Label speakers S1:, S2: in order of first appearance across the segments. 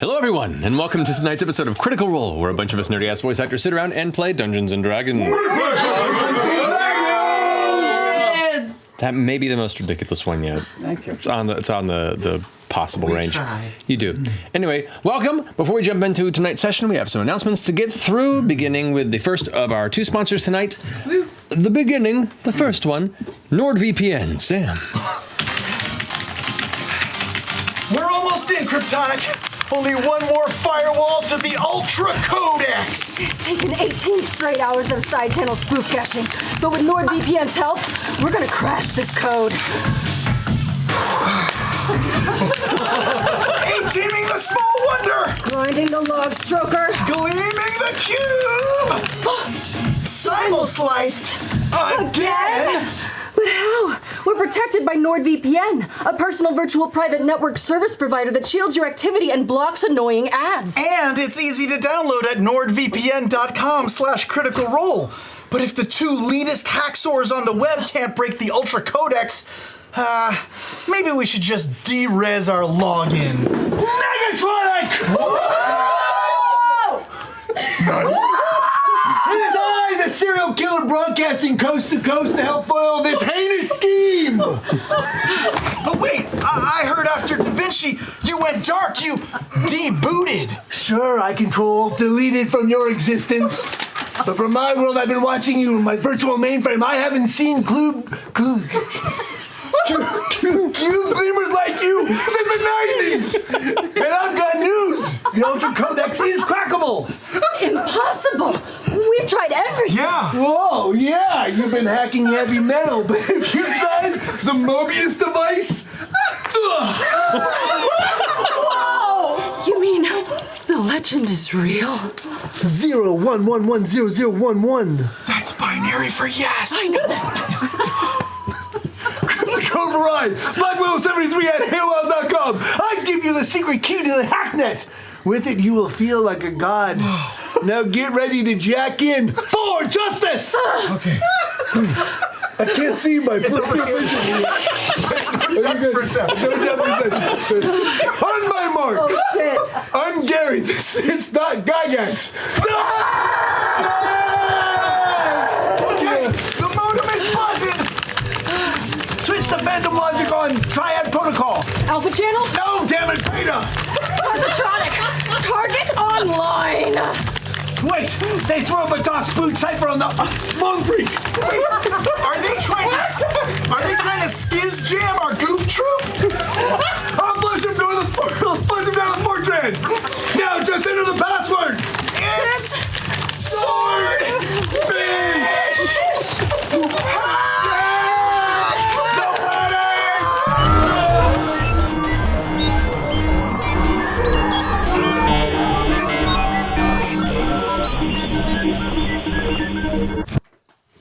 S1: Hello, everyone, and welcome to tonight's episode of Critical Role, where a bunch of us nerdy-ass voice actors sit around and play Dungeons and Dragons. That may be the most ridiculous one yet.
S2: Thank you.
S1: It's on the possible range.
S2: Try.
S1: You do. Anyway, welcome. Before we jump into tonight's session, we have some announcements to get through, beginning with the first of our two sponsors tonight. The beginning, the first one, NordVPN. Sam.
S3: We're almost in, Cryptonic. Only one more firewall to the Ultra Codex.
S4: It's taken 18 straight hours of side channel spoof caching, but with NordVPN's help, we're gonna crash this code.
S3: A-teaming the small wonder.
S4: Grinding the log stroker.
S3: Gleaming the cube. Simul-sliced again.
S4: But how? We're protected by NordVPN, a personal virtual private network service provider that shields your activity and blocks annoying ads.
S3: And it's easy to download at nordvpn.com/criticalrole. But if the two leanest hacksaws on the web can't break the Ultra Codex, maybe we should just de-res our logins. Megatronic!
S5: It is I, the serial killer broadcasting coast to coast to help foil this heinous scheme!
S3: But wait, I heard after Da Vinci, you went dark, you debooted.
S5: Sure, I control deleted from your existence. But from my world, I've been watching you in my virtual mainframe. I haven't seen cube gleamers like you since the 90s! And I've got news! The Ultra Codex is crackable!
S4: Impossible! We've tried everything.
S3: Yeah.
S5: Whoa, yeah, you've been hacking heavy metal, but have you tried the Mobius device?
S4: Whoa! You mean the legend is real?
S5: 0111011.
S3: That's binary for yes.
S4: I know that.
S5: Override! BlackWidow73 at AOL.com! I give you the secret key to the hacknet! With it, you will feel like a god. Now get ready to jack in for justice!
S3: Okay.
S5: I can't see my On my mark!
S4: Oh, shit.
S5: I'm Gary. This is not Gygax.
S3: Okay, the modem is buzzing.
S5: Switch to Phantom Logic on Triad Protocol.
S4: Alpha channel?
S5: No, damn it, Beta!
S4: Positronic! Target online!
S5: Wait, they throw a DOS boot cipher on the Moon Freak.
S3: Wait, are they trying to skiz jam our goof troop?
S5: I'll flush him down the Fortran. Now just enter the password.
S3: It's Swordfish!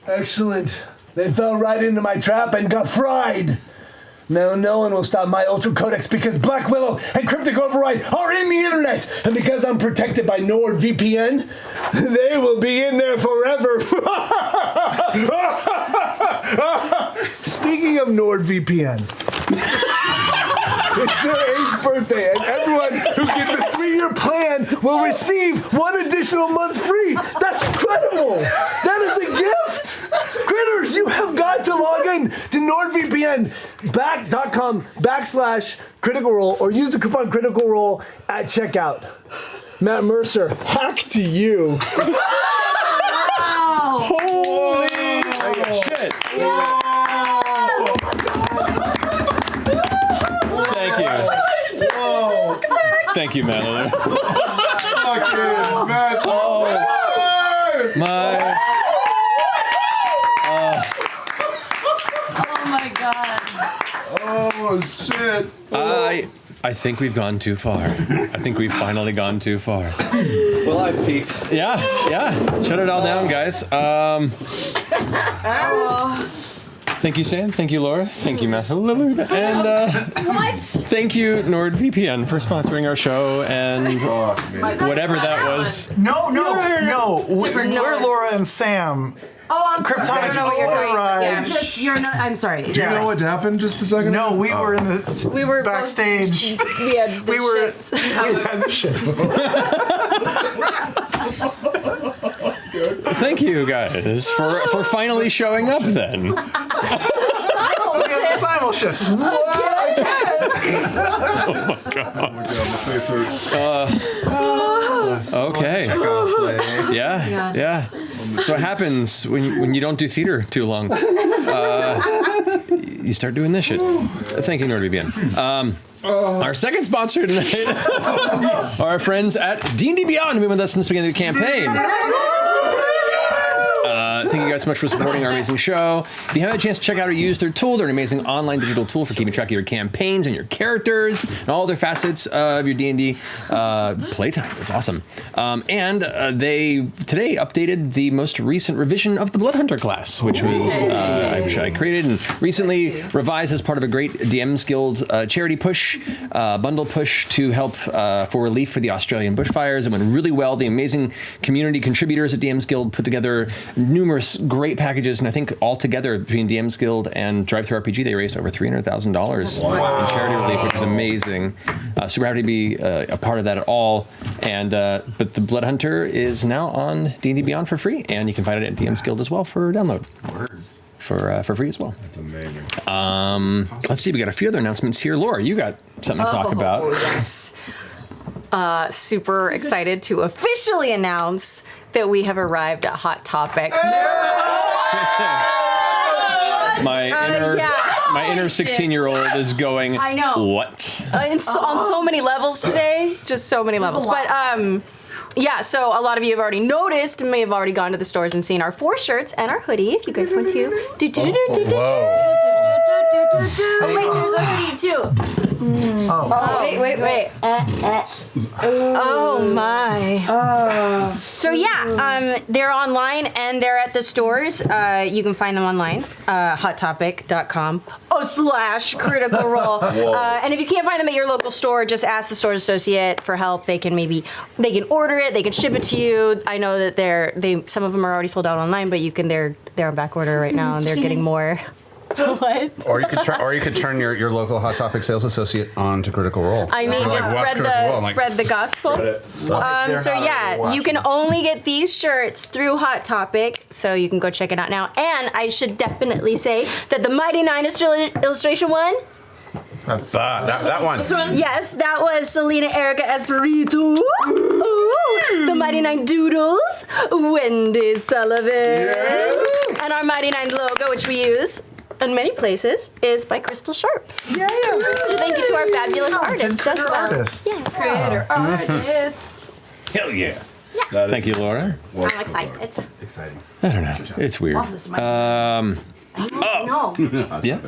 S5: Excellent. They fell right into my trap and got fried. Now no one will stop my Ultra Codex because Black Willow and Cryptic Override are in the internet. And because I'm protected by NordVPN, they will be in there forever. Speaking of NordVPN, it's their 8th birthday, and everyone who gets a 3-year plan will receive 1 additional month free. That's incredible! That is a gift! Critters, you have got to log in to NordVPN.com/Critical Role or use the coupon Critical Role at checkout. Matt Mercer, hack to you.
S1: Holy shit. Thank you. Thank you, Matt. Oh, my.
S4: Oh my god.
S2: Oh, shit.
S1: I think we've gone too far. I think we've finally gone too far.
S2: Well, I've peaked.
S1: Yeah. Shut it all down, guys. Thank you, Sam. Thank you, Laura. Thank you, Matthew Lillard. And
S4: What?
S1: thank you, NordVPN, for sponsoring our show and whatever that was.
S3: No.
S4: Different
S3: We're
S4: Nord.
S3: Laura and Sam.
S6: Oh, I'm sorry.
S3: Kryptonic
S6: I don't know what you're doing.
S3: override.
S6: You're not. I'm sorry.
S2: Do you know what happened just a second ago?
S3: No, we were in the
S4: We were both-
S3: backstage.
S4: We had the
S3: We were.
S4: shits.
S3: We had the shit.
S1: Thank you guys for finally showing up then.
S3: We had the simul shits. What?
S2: My face hurts.
S1: Okay. Yeah. So what happens when you don't do theater too long? You start doing this shit. Thank you, NordVPN. Our second sponsor tonight are our friends at D&D Beyond, who've been with us since the beginning of the campaign. Thank you guys so much for supporting our amazing show. If you haven't had a chance to check out or use their tool, they're an amazing online digital tool for keeping track of your campaigns and your characters and all their facets of your D&D playtime. It's awesome. And they today updated the most recent revision of the Blood Hunter class, which was I created and recently revised as part of a great DMs Guild charity push, bundle push to help for relief for the Australian bushfires. It went really well. The amazing community contributors at DMs Guild put together numerous great packages, and I think altogether between DMs Guild and Drive-Thru RPG, they raised over $300,000 in charity relief, which is amazing. Super happy to be a part of that at all. And but the Blood Hunter is now on D&D Beyond for free, and you can find it at DMs Guild as well for download. For free as well.
S2: That's amazing.
S1: Let's see, we got a few other announcements here. Laura, you got something to talk about.
S6: Yes. Super excited to officially announce that we have arrived at Hot Topic.
S1: My inner 16-year-old is going,
S6: I know.
S1: What?
S6: On so many levels today, just so many levels. But yeah, so a lot of you have already noticed and may have already gone to the stores and seen our 4 shirts and our hoodie. If you guys want to, Oh wait, there's a hoodie too. Wait. Oh my. So yeah, they're online and they're at the stores. You can find them online, hottopic.com/critical role. And if you can't find them at your local store, just ask the store associate for help. They can order it, they can ship it to you. I know that some of them are already sold out online, but they're on back order right now and they're getting more. What?
S7: Or you could turn your local Hot Topic sales associate on to Critical Role.
S6: I mean, just spread the gospel. So yeah, you can only get these shirts through Hot Topic, so you can go check it out now. And I should definitely say that the Mighty Nine illustration one.
S2: That's
S7: that one.
S6: Yes, that was Selena Erica Espiritu. Ooh, the Mighty Nine Doodles, Wendy Sullivan. And our Mighty Nine logo, which we use in many places, is by Crystal Sharp.
S3: Yeah.
S6: So thank you to our fabulous artists as well.
S3: Artists.
S6: Creator artists.
S1: Hell yeah. Thank you, Laura.
S6: I'm excited.
S2: exciting.
S1: I don't know. It's weird.
S6: No.
S1: Yeah.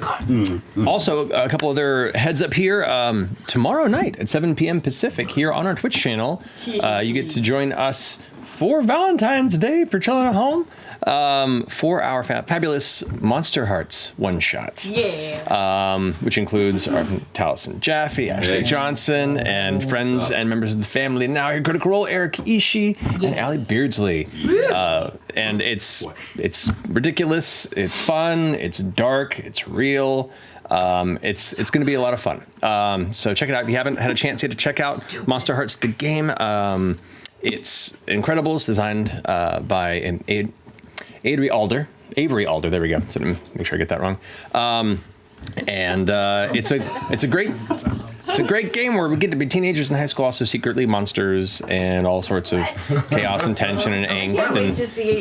S1: Also, a couple other heads up here. Tomorrow night at 7 p.m. Pacific here on our Twitch channel, you get to join us for Valentine's Day for chilling at home for our fabulous Monster Hearts one-shot.
S6: Yeah.
S1: Which includes our Taliesin Jaffe, Ashley Johnson, and friends and members of the family. Now here, Critical Role, Eric Ishii, and Allie Beardsley. And it's ridiculous, it's fun, it's dark, it's real. It's going to be a lot of fun. So check it out if you haven't had a chance yet to check out Monster Hearts the game. It's incredible. It's designed by Avery Alder. There we go. So make sure I get that wrong. And it's a great game where we get to be teenagers in high school, also secretly monsters, and all sorts of chaos and tension and angst and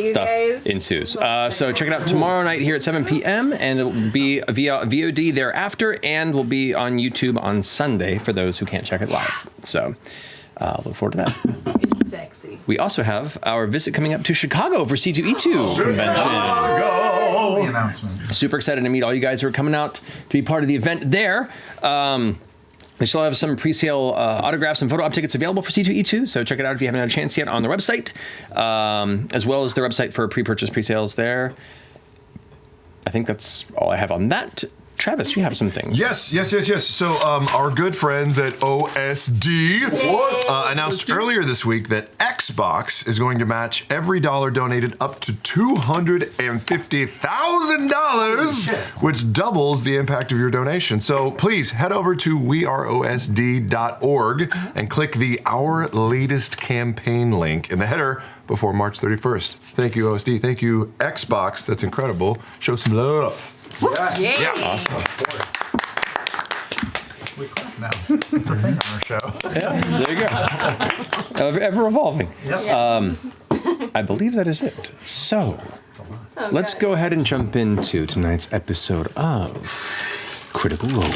S1: stuff ensues. So check it out tomorrow night here at 7 p.m. and it will be via VOD thereafter, and will be on YouTube on Sunday for those who can't check it live. So look forward to that.
S6: It's sexy.
S1: We also have our visit coming up to Chicago for C2E2 convention.
S3: The announcements.
S1: Super excited to meet all you guys who are coming out to be part of the event there. We still have some pre-sale autographs and photo op tickets available for C2E2, so check it out if you haven't had a chance yet on their website, as well as their website for pre-purchase pre-sales there. I think that's all I have on that. Travis, you have some things.
S2: Yes. So our good friends at OSD announced earlier this week that Xbox is going to match every dollar donated up to $250,000, which doubles the impact of your donation. So please head over to weareosd.org and click the Our Latest Campaign link in the header before March 31st. Thank you, OSD. Thank you, Xbox. That's incredible. Show some love.
S3: Yes.
S6: Yeah.
S1: Awesome.
S3: We clap now. It's a thing on our show.
S1: Yeah, there you go. Ever evolving.
S3: Yep.
S1: I believe that is it. So, let's go ahead and jump into tonight's episode of Critical Role.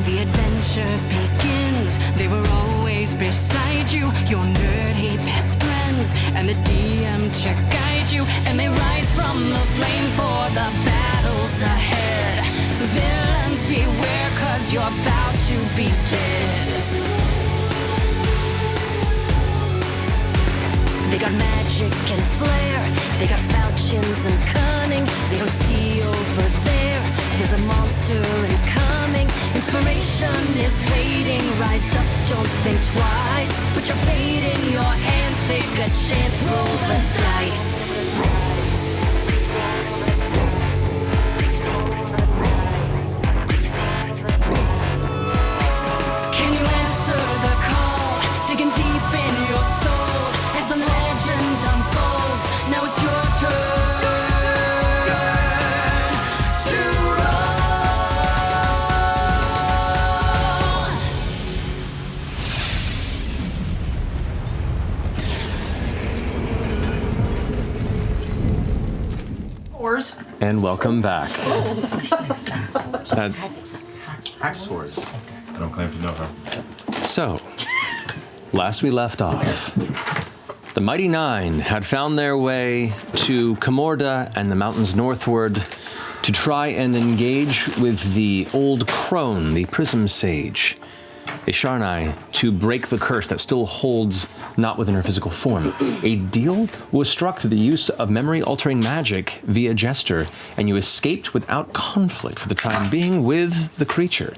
S8: The adventure begins. They were always beside you, your nerdy best friends, and the DM to guide you. And they rise from the flames for the battles ahead. Villains beware, 'cause you're about to be dead. They got magic and flair, they got falchions and cunning. They don't see over there, there's a monster incoming. Inspiration is waiting, rise up, don't think twice. Put your fate in your hands, take a chance, roll the dice. Can you answer the call, digging deep in your soul? As the legend unfolds, now it's your turn to
S4: Wars.
S1: And welcome back.
S9: Hacksaws. I don't claim to know her.
S1: So, last we left off, the Mighty Nine had found their way to Kamorda and the mountains northward to try and engage with the old crone, the Prism Sage, Isharnai, to break the curse that still holds not within her physical form. A deal was struck through the use of memory-altering magic via Jester, and you escaped without conflict for the time being with the creature.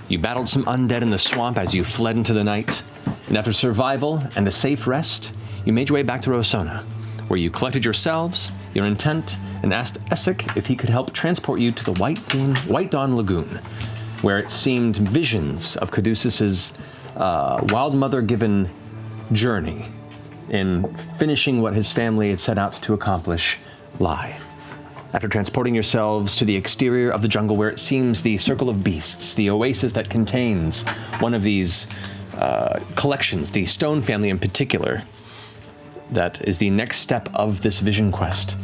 S1: You battled some undead in the swamp as you fled into the night, and after survival and a safe rest, you made your way back to Rosohna, where you collected yourselves, your intent, and asked Essek if he could help transport you to the White Dawn Lagoon, where it seemed visions of Caduceus's Wild Mother-given journey in finishing what his family had set out to accomplish lie. After transporting yourselves to the exterior of the jungle, where it seems the Circle of Beasts, the oasis that contains one of these collections, the Stone family in particular, that is the next step of this vision quest.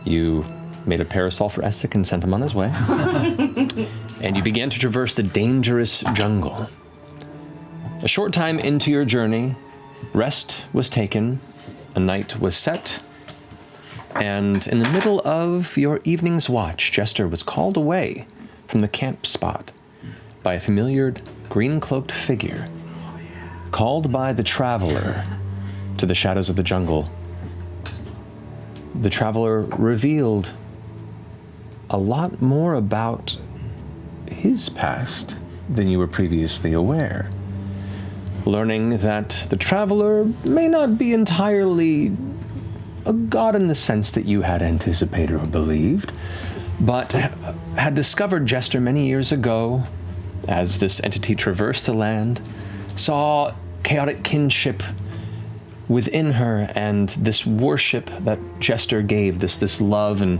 S1: You made a parasol for Essek and sent him on his way. And you began to traverse the dangerous jungle. A short time into your journey, rest was taken, a night was set, and in the middle of your evening's watch, Jester was called away from the camp spot by a familiar green-cloaked figure, called by the Traveler to the shadows of the jungle. The Traveler revealed a lot more about his past than you were previously aware. Learning that the Traveler may not be entirely a god in the sense that you had anticipated or believed, but had discovered Jester many years ago as this entity traversed the land, saw chaotic kinship within her, and this worship that Jester gave, this love and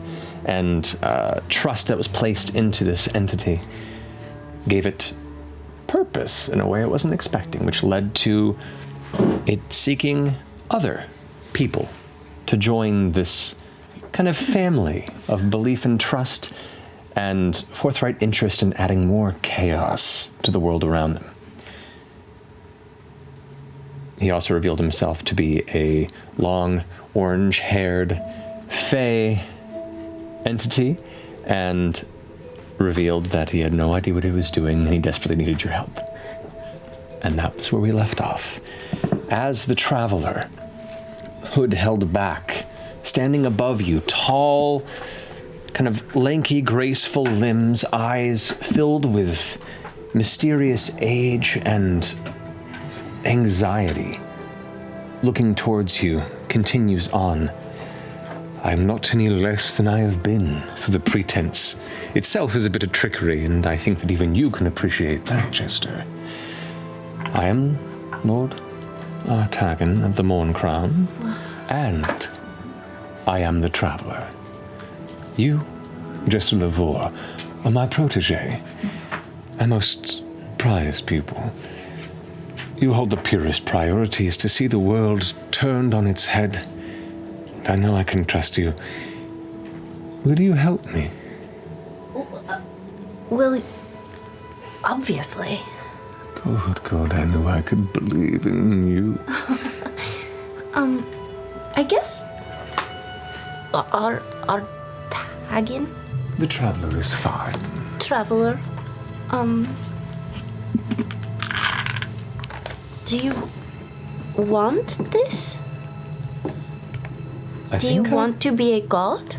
S1: trust that was placed into this entity, gave it purpose in a way it wasn't expecting, which led to it seeking other people to join this kind of family of belief and trust, and forthright interest in adding more chaos to the world around them. He also revealed himself to be a long, orange-haired, fey entity, and revealed that he had no idea what he was doing and he desperately needed your help. And that was where we left off. As the traveler, hood held back, standing above you, tall, kind of lanky, graceful limbs, eyes filled with mysterious age and anxiety, looking towards you, continues on. I'm not any less than I have been, for the pretense itself is a bit of trickery, and I think that even you can appreciate that, Jester. I am Lord Artagan of the Morn Crown, and I am the Traveler. You, Jester Lavore, are my protege, my most prized pupil. You hold the purest priorities to see the world turned on its head. And I know I can trust you. Will you help me?
S10: Well, obviously.
S1: Good, I knew I could believe in you.
S10: I guess our Artagan?
S1: The Traveler is fine.
S10: Traveler. Do you want this? Do you want to be a god?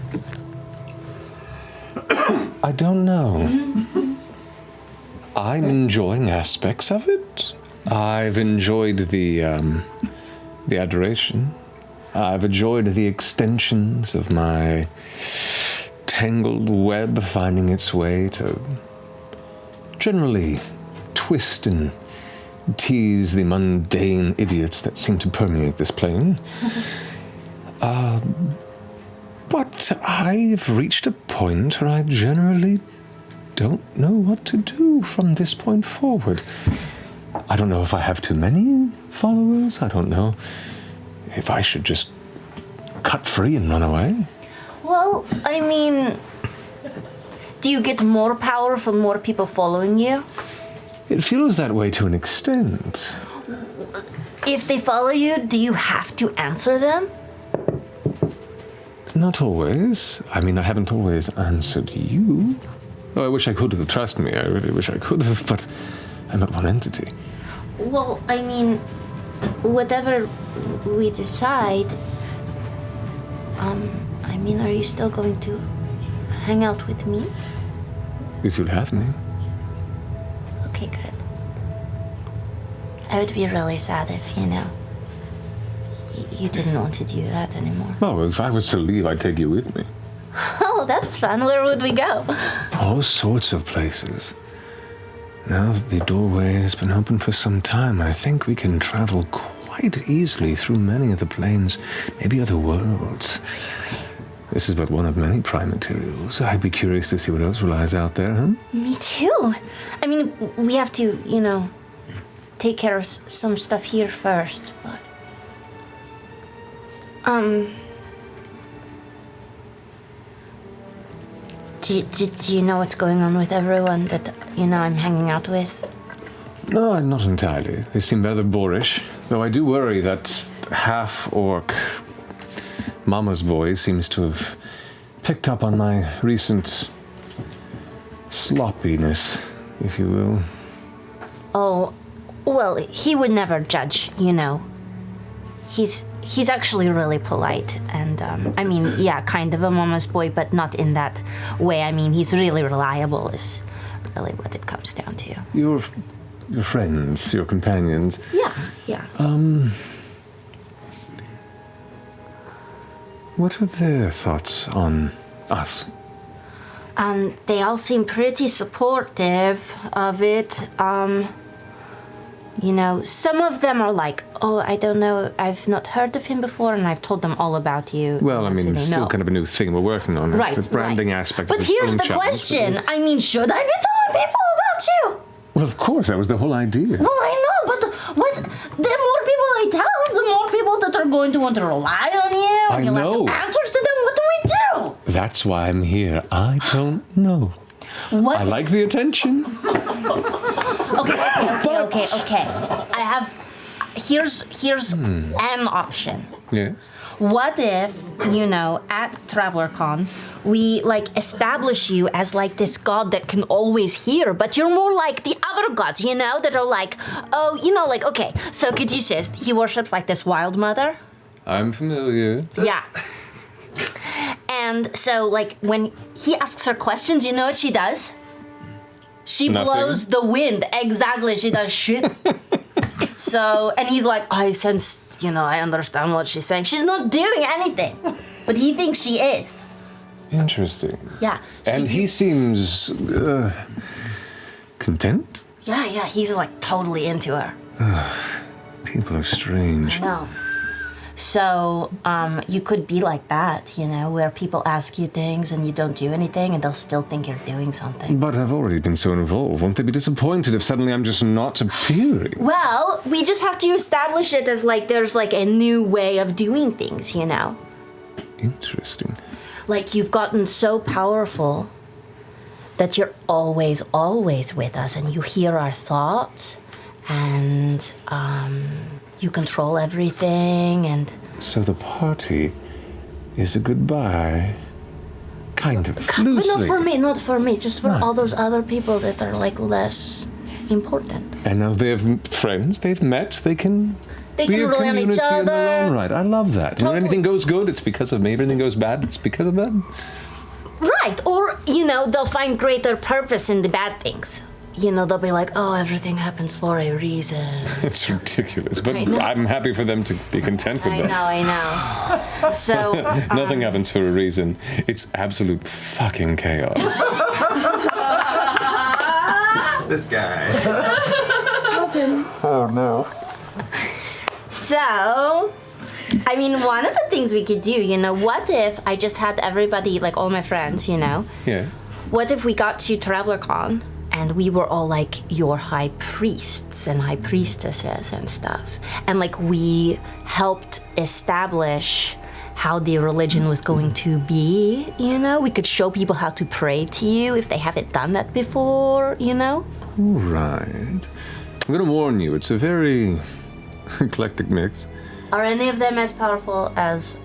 S1: I don't know. I'm enjoying aspects of it. I've enjoyed the adoration. I've enjoyed the extensions of my tangled web finding its way to generally twist and tease the mundane idiots that seem to permeate this plane. But I've reached a point where I generally don't know what to do from this point forward. I don't know if I have too many followers. I don't know if I should just cut free and run away.
S10: Well, I mean, do you get more power from more people following you?
S1: It feels that way to an extent.
S10: If they follow you, do you have to answer them?
S1: Not always. I mean, I haven't always answered you. Oh, I wish I could have. Trust me, I really wish I could have, but I'm not one entity.
S10: Well, I mean, whatever we decide, I mean, are you still going to hang out with me?
S1: If you'll have me.
S10: Okay, good. I would be really sad if, you didn't want to do that anymore.
S1: Oh, if I was to leave, I'd take you with me.
S10: Oh, that's fun. Where would we go?
S1: All sorts of places. Now that the doorway has been open for some time, I think we can travel quite easily through many of the planes, maybe other worlds. This is but one of many prime materials. I'd be curious to see what else lies out there, huh?
S10: Me too. I mean, we have to, take care of some stuff here first, but... Do you know what's going on with everyone that, I'm hanging out with?
S1: No, not entirely. They seem rather boorish, though I do worry that half-orc Mama's boy seems to have picked up on my recent sloppiness, if you will.
S10: Oh, well, he would never judge, He's actually really polite, and kind of a mama's boy, but not in that way. I mean, he's really reliable is really what it comes down to.
S1: Your friends, your companions.
S10: Yeah.
S1: What are their thoughts on us?
S10: They all seem pretty supportive of it. Some of them are like, oh, I don't know, I've not heard of him before, and I've told them all about you.
S1: Well, I mean,
S10: so
S1: it's still kind of a new thing we're working on.
S10: Right,
S1: the branding
S10: right.
S1: aspect
S10: But
S1: of
S10: here's
S1: own
S10: the
S1: challenge,
S10: question. I mean, should I be telling people about you?
S1: Well, of course, that was the whole idea.
S10: Well, I know, but the more people I tell, the more people that are going to want to rely on you, and you'll have to answer to them. What do we do?
S1: That's why I'm here. I don't know.
S10: What?
S1: I like the attention.
S10: Okay. I have. Here's an option.
S1: Yes.
S10: What if, at TravelerCon, we establish you as this god that can always hear, but you're more like the other gods, that are okay, so Caduceus, he worships this wild mother.
S1: I'm familiar.
S10: Yeah. And so, when he asks her questions, you know what she does? She
S1: Nothing.
S10: blows the wind. Exactly, she does shit. So, and he's like, I sense, I understand what she's saying. She's not doing anything, but he thinks she is.
S1: Interesting.
S10: Yeah. So
S1: And he seems content?
S10: Yeah, he's totally into her.
S1: People are strange.
S10: No. So, you could be like that, where people ask you things and you don't do anything and they'll still think you're doing something.
S1: But I've already been so involved. Won't they be disappointed if suddenly I'm just not appearing?
S10: Well, we just have to establish it as there's a new way of doing things,
S1: Interesting.
S10: You've gotten so powerful that you're always with us and you hear our thoughts and, you control everything and...
S1: So the party is a goodbye. Kind of.
S10: But
S1: Loosely.
S10: not for me, just for all those other people that are less important.
S1: And now they have friends they've met. They can
S10: They
S1: be
S10: can
S1: a
S10: rely on each
S1: community in their
S10: other.
S1: own right. I love that. When anything goes good, it's because of me. Everything goes bad, it's because of them.
S10: Right, or, they'll find greater purpose in the bad things. They'll be like, oh, everything happens for a reason.
S1: It's ridiculous, but
S10: I know.
S1: I'm happy for them to be content with that.
S10: I know. So...
S1: Nothing happens for a reason. It's absolute fucking chaos.
S9: This guy.
S4: Love him.
S1: Oh no.
S10: So... one of the things we could do, what if I just had everybody, all my friends,
S1: Yes.
S10: What if we got to TravelerCon and we were all your high priests and high priestesses and stuff, and we helped establish how the religion was going to be, We could show people how to pray to you if they haven't done that before,
S1: Right. I'm gonna warn you, it's a very eclectic mix.
S10: Are any of them as powerful as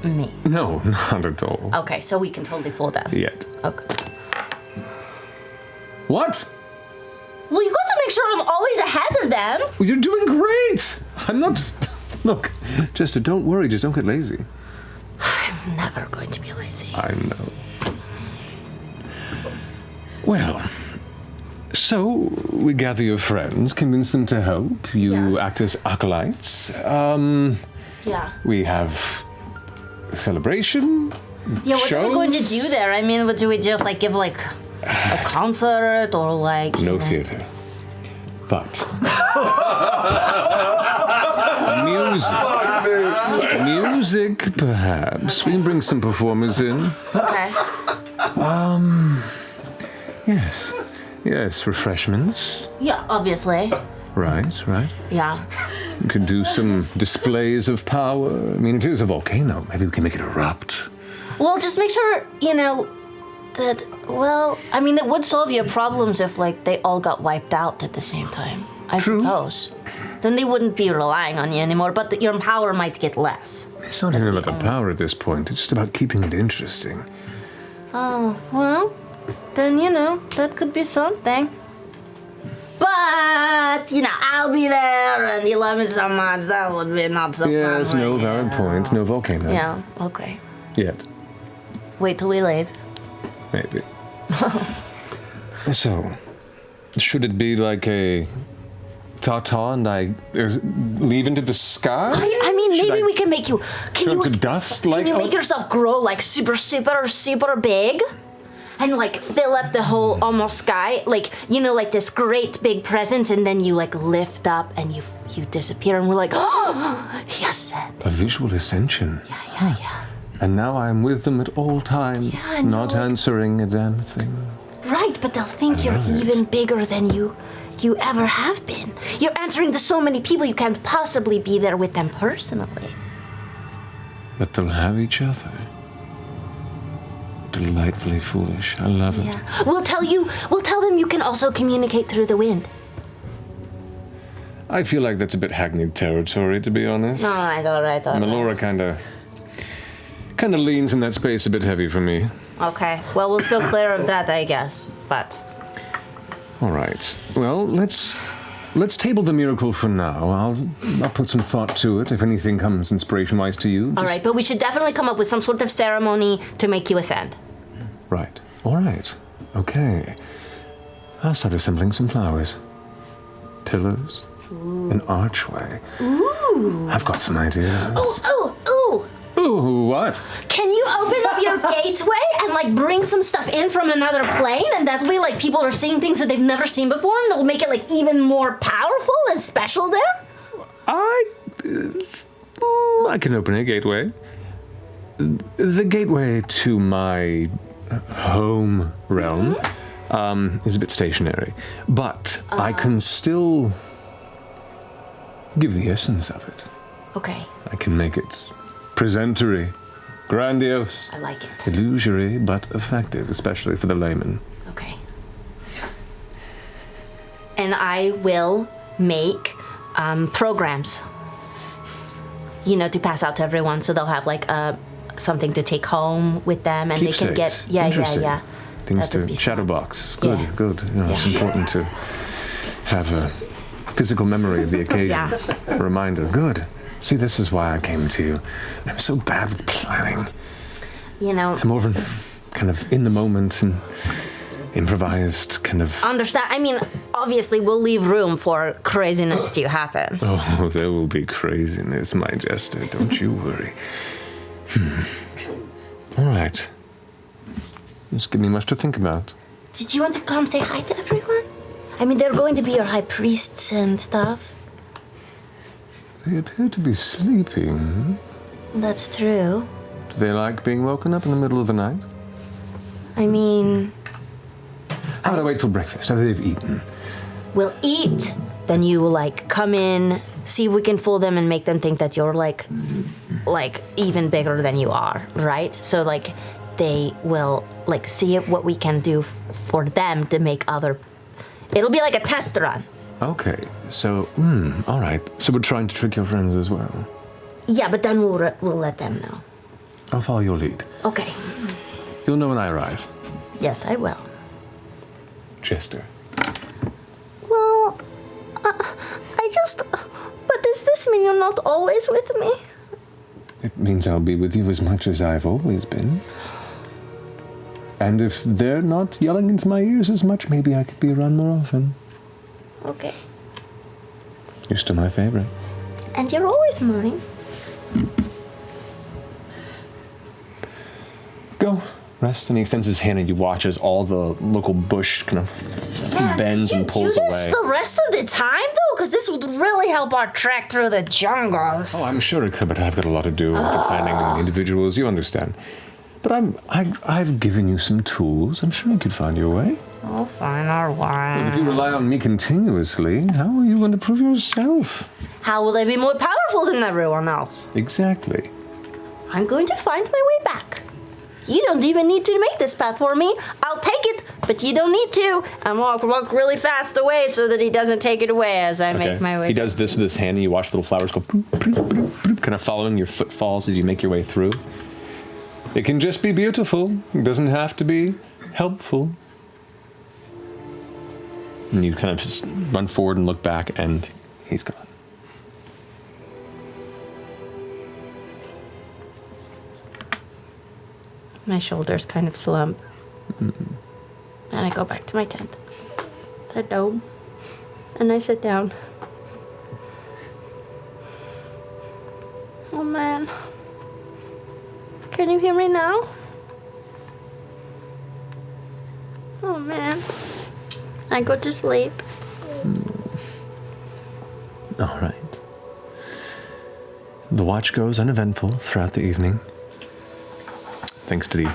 S10: me?
S1: No, not at all.
S10: Okay, so we can totally fool them.
S1: Yet.
S10: Okay.
S1: What?
S10: Well, you got to make sure I'm always ahead of them.
S1: Well, you're doing great. I'm not. Look, just don't worry. Just don't get lazy.
S10: I'm never going to be lazy.
S1: I know. Well, so we gather your friends, convince them to help. You act as acolytes.
S10: Yeah.
S1: We have a celebration.
S10: Yeah, what are we going to do there? What do we just give a concert or
S1: No theater. But music, perhaps. We can bring some performers in.
S10: Okay.
S1: Yes, refreshments.
S10: Yeah, obviously.
S1: Right.
S10: Yeah.
S1: We could do some displays of power. It is a volcano. Maybe we can make it erupt.
S10: Well, just make sure, that, it would solve your problems if, they all got wiped out at the same time. I suppose. Then they wouldn't be relying on you anymore, but your power might get less.
S1: It's not even about the power at this point. It's just about keeping it interesting.
S10: Oh, well, then, that could be something. But, I'll be there and you love me so much, that would be not so fun.
S1: Yes, no valid point. No volcano.
S10: Yeah, okay.
S1: Yet.
S10: Wait till we leave.
S1: Maybe. So, should it be like a ta-ta and I leave into the sky?
S10: Maybe we can make you...
S1: Turn to dust?
S10: Can you make yourself grow super big? And fill up the whole almost sky? This great big presence and then you lift up and you disappear and we're like, oh, yes.
S1: A visual ascension.
S10: Yeah.
S1: And now I'm with them at all times, not answering a damn thing.
S10: Right, but they'll think you're even bigger than you ever have been. You're answering to so many people you can't possibly be there with them personally.
S1: But they'll have each other. delightfully foolish. I love it.
S10: Yeah. We'll tell them you can also communicate through the wind.
S1: I feel like that's a bit hackneyed territory, to be honest.
S10: All right.
S1: Melora kind of leans in that space a bit heavy for me.
S10: Okay. Well, we'll still clear of that, I guess. But.
S1: All right. Well, let's table the miracle for now. I'll put some thought to it. If anything comes inspiration-wise to you.
S10: All right, but we should definitely come up with some sort of ceremony to make you ascend.
S1: Right. All right. Okay. I'll start assembling some flowers. Pillars.
S10: Ooh.
S1: An archway.
S10: Ooh.
S1: I've got some ideas.
S10: Ooh.
S1: Ooh, what?
S10: Can you open up your gateway and like bring some stuff in from another plane, and that way like people are seeing things that they've never seen before, and it'll make it like even more powerful and special there?
S1: I can open a gateway. The gateway to my home realm is a bit stationary, but I can still give the essence of it.
S10: Okay.
S1: I can make it presentory, grandiose.
S10: I like it.
S1: Illusory, but effective, especially for the layman.
S10: Okay. And I will make programs, to pass out to everyone, so they'll have like something to take home with them, and
S1: Keepsakes.
S10: they can get yeah.
S1: Things
S10: That would
S1: to
S10: be
S1: shadowbox.
S10: Yeah.
S1: Good. It's important to have a physical memory of the occasion.
S10: Yeah.
S1: A reminder. Good. See, this is why I came to you. I'm so bad with planning. I'm more kind of in the moment and improvised kind of...
S10: Understand. I mean, obviously, we'll leave room for craziness to happen.
S1: Oh, there will be craziness, my jester. Don't you worry. All right. Just give me much to think about.
S10: Did you want to come say hi to everyone? I mean, they're going to be your high priests and stuff.
S1: They appear to be sleeping.
S10: That's true.
S1: Do they like being woken up in the middle of the night?
S10: I mean...
S1: How about I wait till breakfast, after they've eaten?
S10: We'll eat, then you will, come in, see if we can fool them and make them think that you're, even bigger than you are, right? So, they will, see what we can do for them to make other... It'll be like a test run.
S1: Okay, so, all right. So we're trying to trick your friends as well?
S10: Yeah, but then we'll let them know.
S1: I'll follow your lead.
S10: Okay.
S1: You'll know when I arrive.
S10: Yes, I will.
S1: Jester.
S10: Well, but does this mean you're not always with me?
S1: It means I'll be with you as much as I've always been. And if they're not yelling into my ears as much, maybe I could be around more often.
S10: Okay.
S1: You're still my favorite.
S10: And you're always mine.
S1: Go. Rest. And he extends his hand and you watch as all the local bush kind of bends and pulls
S10: do this
S1: away.
S10: the rest of the time, though? Because this would really help our trek through the jungles.
S1: Oh, I'm sure it could, but I've got a lot to do with the planning and the individuals. You understand. But I've given you some tools. I'm sure you could find your way.
S10: We'll find our way.
S1: And if you rely on me continuously, how are you going to prove yourself?
S10: How will I be more powerful than everyone else?
S1: Exactly.
S10: I'm going to find my way back. You don't even need to make this path for me. I'll take it, but you don't need to. And walk really fast away so that he doesn't take it away as I make my way.
S1: He does this with his hand, and you watch little flowers go bloop, bloop, bloop, bloop, kind of following your footfalls as you make your way through. It can just be beautiful. It doesn't have to be helpful. And you kind of just run forward and look back, and he's gone.
S10: My shoulders kind of slump. And I go back to my tent. The dome. And I sit down. Oh man. Can you hear me now? Oh man. I go to sleep.
S1: All right. The watch goes uneventful throughout the evening, thanks to the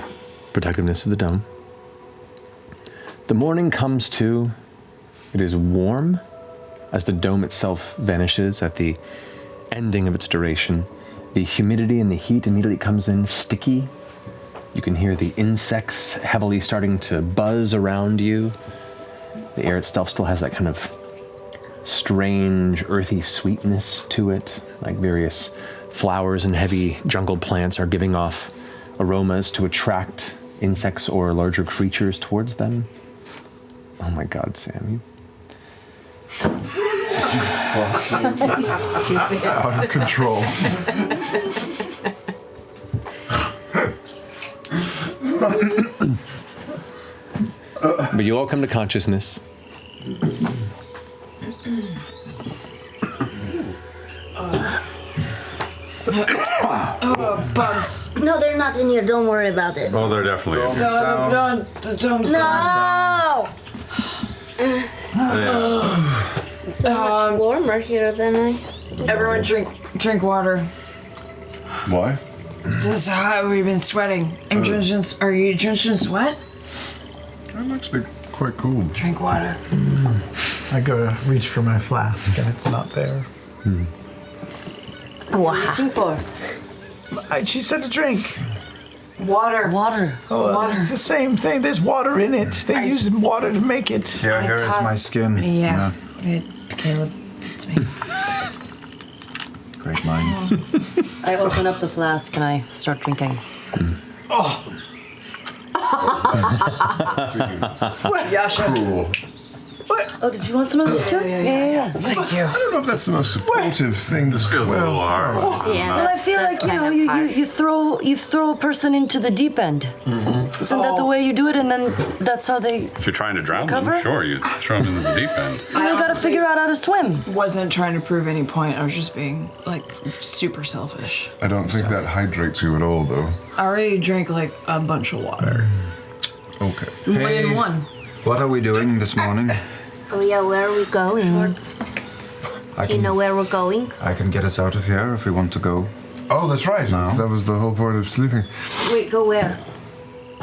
S1: protectiveness of the dome. The morning comes to. It is warm as the dome itself vanishes at the ending of its duration. The humidity and the heat immediately comes in, sticky, You can hear the insects heavily starting to buzz around you. The air itself still has that kind of strange, earthy sweetness to it, like various flowers and heavy jungle plants are giving off aromas to attract insects or larger creatures towards them. Oh my God, Sam.
S6: Stupid.
S2: Out of control.
S1: But you all come to consciousness.
S10: Bugs. No, they're not in here. Don't worry about it.
S9: Oh, they're definitely in here.
S11: The dome's
S10: No!
S9: Yeah.
S10: It's so much warmer here than I.
S11: Everyone drink water.
S2: Why?
S11: This is hot. We've been sweating. Are you drenching sweat?
S2: I'm actually quite cool.
S11: Drink water.
S3: I go to reach for my flask and it's not there.
S10: What are you looking for?
S3: She said to drink.
S11: Water.
S3: Oh,
S11: Water.
S3: it's the same thing. There's water in it. They use water to make it.
S12: Here is my skin.
S11: Yeah. Caleb, it's me.
S12: Great minds.
S4: I open up the flask and I start drinking.
S3: Oh,
S11: Yasha.
S2: Cool.
S4: Oh, did you want some of this too? Yeah.
S11: Thank you.
S2: I don't know if that's the most supportive thing to
S9: This feels a little hard.
S10: Yeah.
S4: Well, I feel like you throw a person into the deep end. Isn't that the way you do it? And then that's how they.
S9: If you're trying to drown
S4: Recover?
S9: them, sure, you throw them into the deep end.
S4: You got to figure out how to swim.
S11: Wasn't trying to prove any point. I was just being like super selfish.
S2: I don't think that hydrates you at all, though.
S11: I already drank like a bunch of water.
S2: Okay.
S11: More than one.
S12: What are we doing this morning?
S10: Oh yeah, where are we going? Do you know where we're going?
S12: I can get us out of here if we want to go.
S2: Oh, that's right.
S12: No.
S2: That was the whole point of sleeping.
S10: Wait, go where?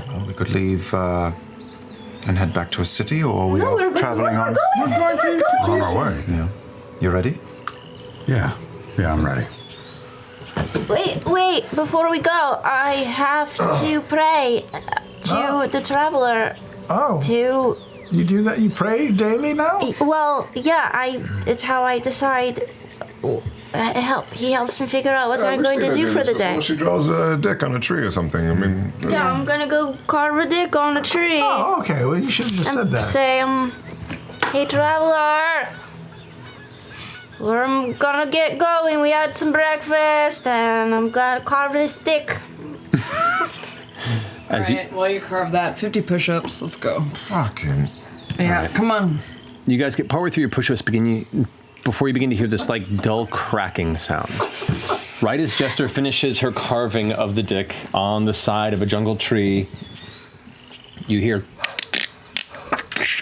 S12: Well, we could leave and head back to a city, or we
S10: No,
S12: are
S10: we're
S12: traveling on.
S10: going to.
S9: On our way.
S12: Yeah. You ready?
S9: Yeah. Yeah, I'm ready.
S10: Wait, before we go, I have to pray to the traveler.
S3: Oh.
S10: To.
S3: You do that? You pray daily now?
S10: Well, yeah, it's how I decide. He helps me figure out what I'm going to do for the day.
S2: She draws a dick on a tree or something. I mean.
S10: Yeah, I'm gonna go carve a dick on a tree.
S3: Oh, okay. Well, you should have just said that.
S10: Say, hey, traveler. We're gonna get going. We had some breakfast, and I'm gonna carve this dick.
S11: Alright, while you carve that, 50 push-ups. Let's go.
S2: Fucking.
S11: Yeah, come on.
S1: You guys get partway through your push-ups before you begin to hear this like dull cracking sound. Right as Jester finishes her carving of the dick on the side of a jungle tree, you hear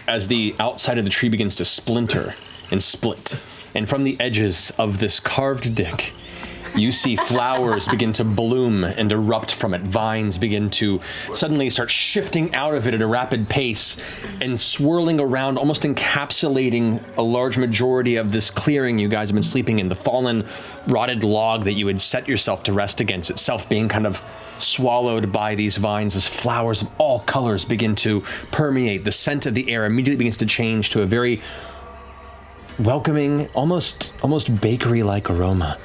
S1: as the outside of the tree begins to splinter and split. And from the edges of this carved dick, you see flowers begin to bloom and erupt from it. Vines begin to suddenly start shifting out of it at a rapid pace and swirling around, almost encapsulating a large majority of this clearing you guys have been sleeping in. The fallen, rotted log that you had set yourself to rest against, itself being kind of swallowed by these vines as flowers of all colors begin to permeate. The scent of the air immediately begins to change to a very welcoming, almost bakery-like aroma.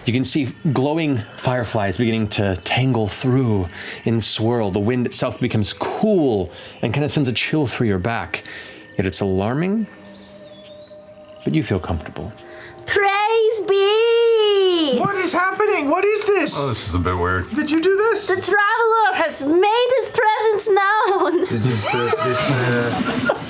S1: You can see glowing fireflies beginning to tangle through and swirl. The wind itself becomes cool and kind of sends a chill through your back. Yet it's alarming, but you feel comfortable.
S10: Praise be!
S3: What is happening? What is this?
S9: Oh, this is a bit weird.
S3: Did you do this?
S10: The traveler has made his presence known.
S12: Is this the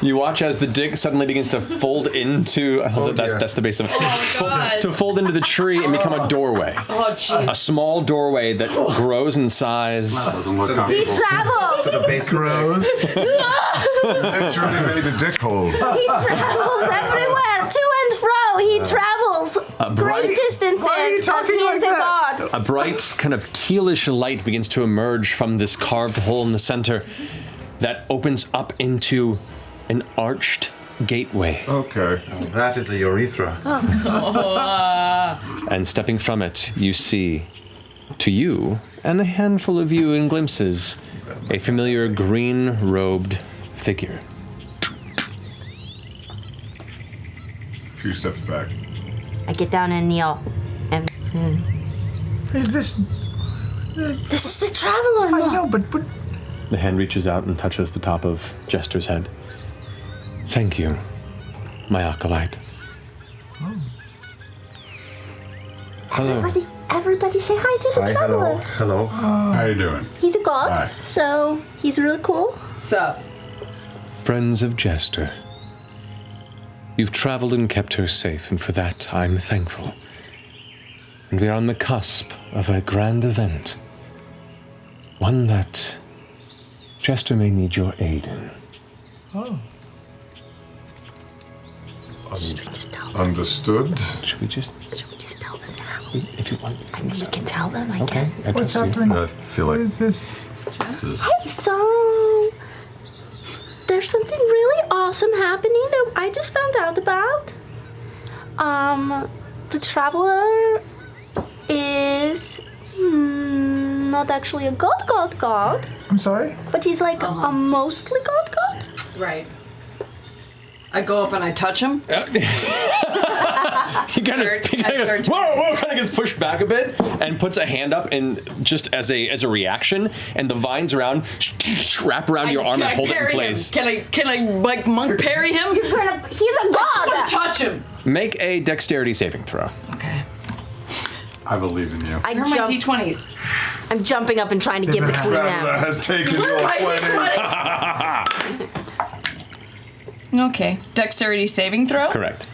S1: You watch as the dick suddenly begins to fold into. I love that's the base of it. To fold into the tree and become a doorway.
S11: Oh, jeez.
S1: A small doorway that grows in size.
S9: Doesn't look
S10: He
S9: comfortable.
S10: travels.
S12: the base grows?
S2: That surely made a dick hole.
S10: He travels everywhere, to and fro. He travels
S1: bright-
S10: great distances
S3: Why are you
S10: because he
S3: talking
S10: is
S3: like
S10: a
S3: that?
S10: god.
S1: A bright, kind of tealish light begins to emerge from this carved hole in the center that opens up into an arched gateway.
S2: Okay.
S12: That is a urethra.
S1: And stepping from it, you see to you, and a handful of you in glimpses, a familiar green-robed figure.
S13: A few steps back.
S10: I get down and kneel. And
S3: Is this?
S10: This is the traveler.
S3: I know, but
S1: The hand reaches out and touches the top of Jester's head. Thank you, my acolyte. Hello.
S10: Everybody say hi to the traveler.
S13: Hello. How you doing?
S10: He's a god,
S13: Hi.
S10: so he's really cool.
S11: Sup?
S1: Friends of Jester. You've traveled and kept her safe, and for that I'm thankful. And we are on the cusp of a grand event. One that Jester may need your aid in.
S3: Oh.
S13: Understood.
S1: Should we just
S10: tell them now?
S1: If you want.
S10: I mean, we can tell them, I
S1: Okay.
S10: guess.
S3: What's happening?
S13: I feel like
S3: What is this?
S10: Hey, so there's something really awesome happening that I just found out about. The traveler is not actually a god,
S3: I'm sorry?
S10: but he's like a mostly god.
S11: Right. I go up and I touch him.
S1: He kind of gets pushed back a bit and puts a hand up and just as a reaction, and the vines around wrap around your arm and hold it in place.
S11: Can I like monk parry him?
S10: He's a god.
S11: I just want to touch him.
S1: Make a dexterity saving throw.
S11: Okay.
S13: I believe in you.
S10: I
S11: Where are my
S10: jump-
S11: d20s?
S10: I'm jumping up and trying to get between
S13: Traveler
S10: them.
S13: has taken your
S11: My
S13: 20.
S11: Okay. Dexterity saving throw?
S1: Correct.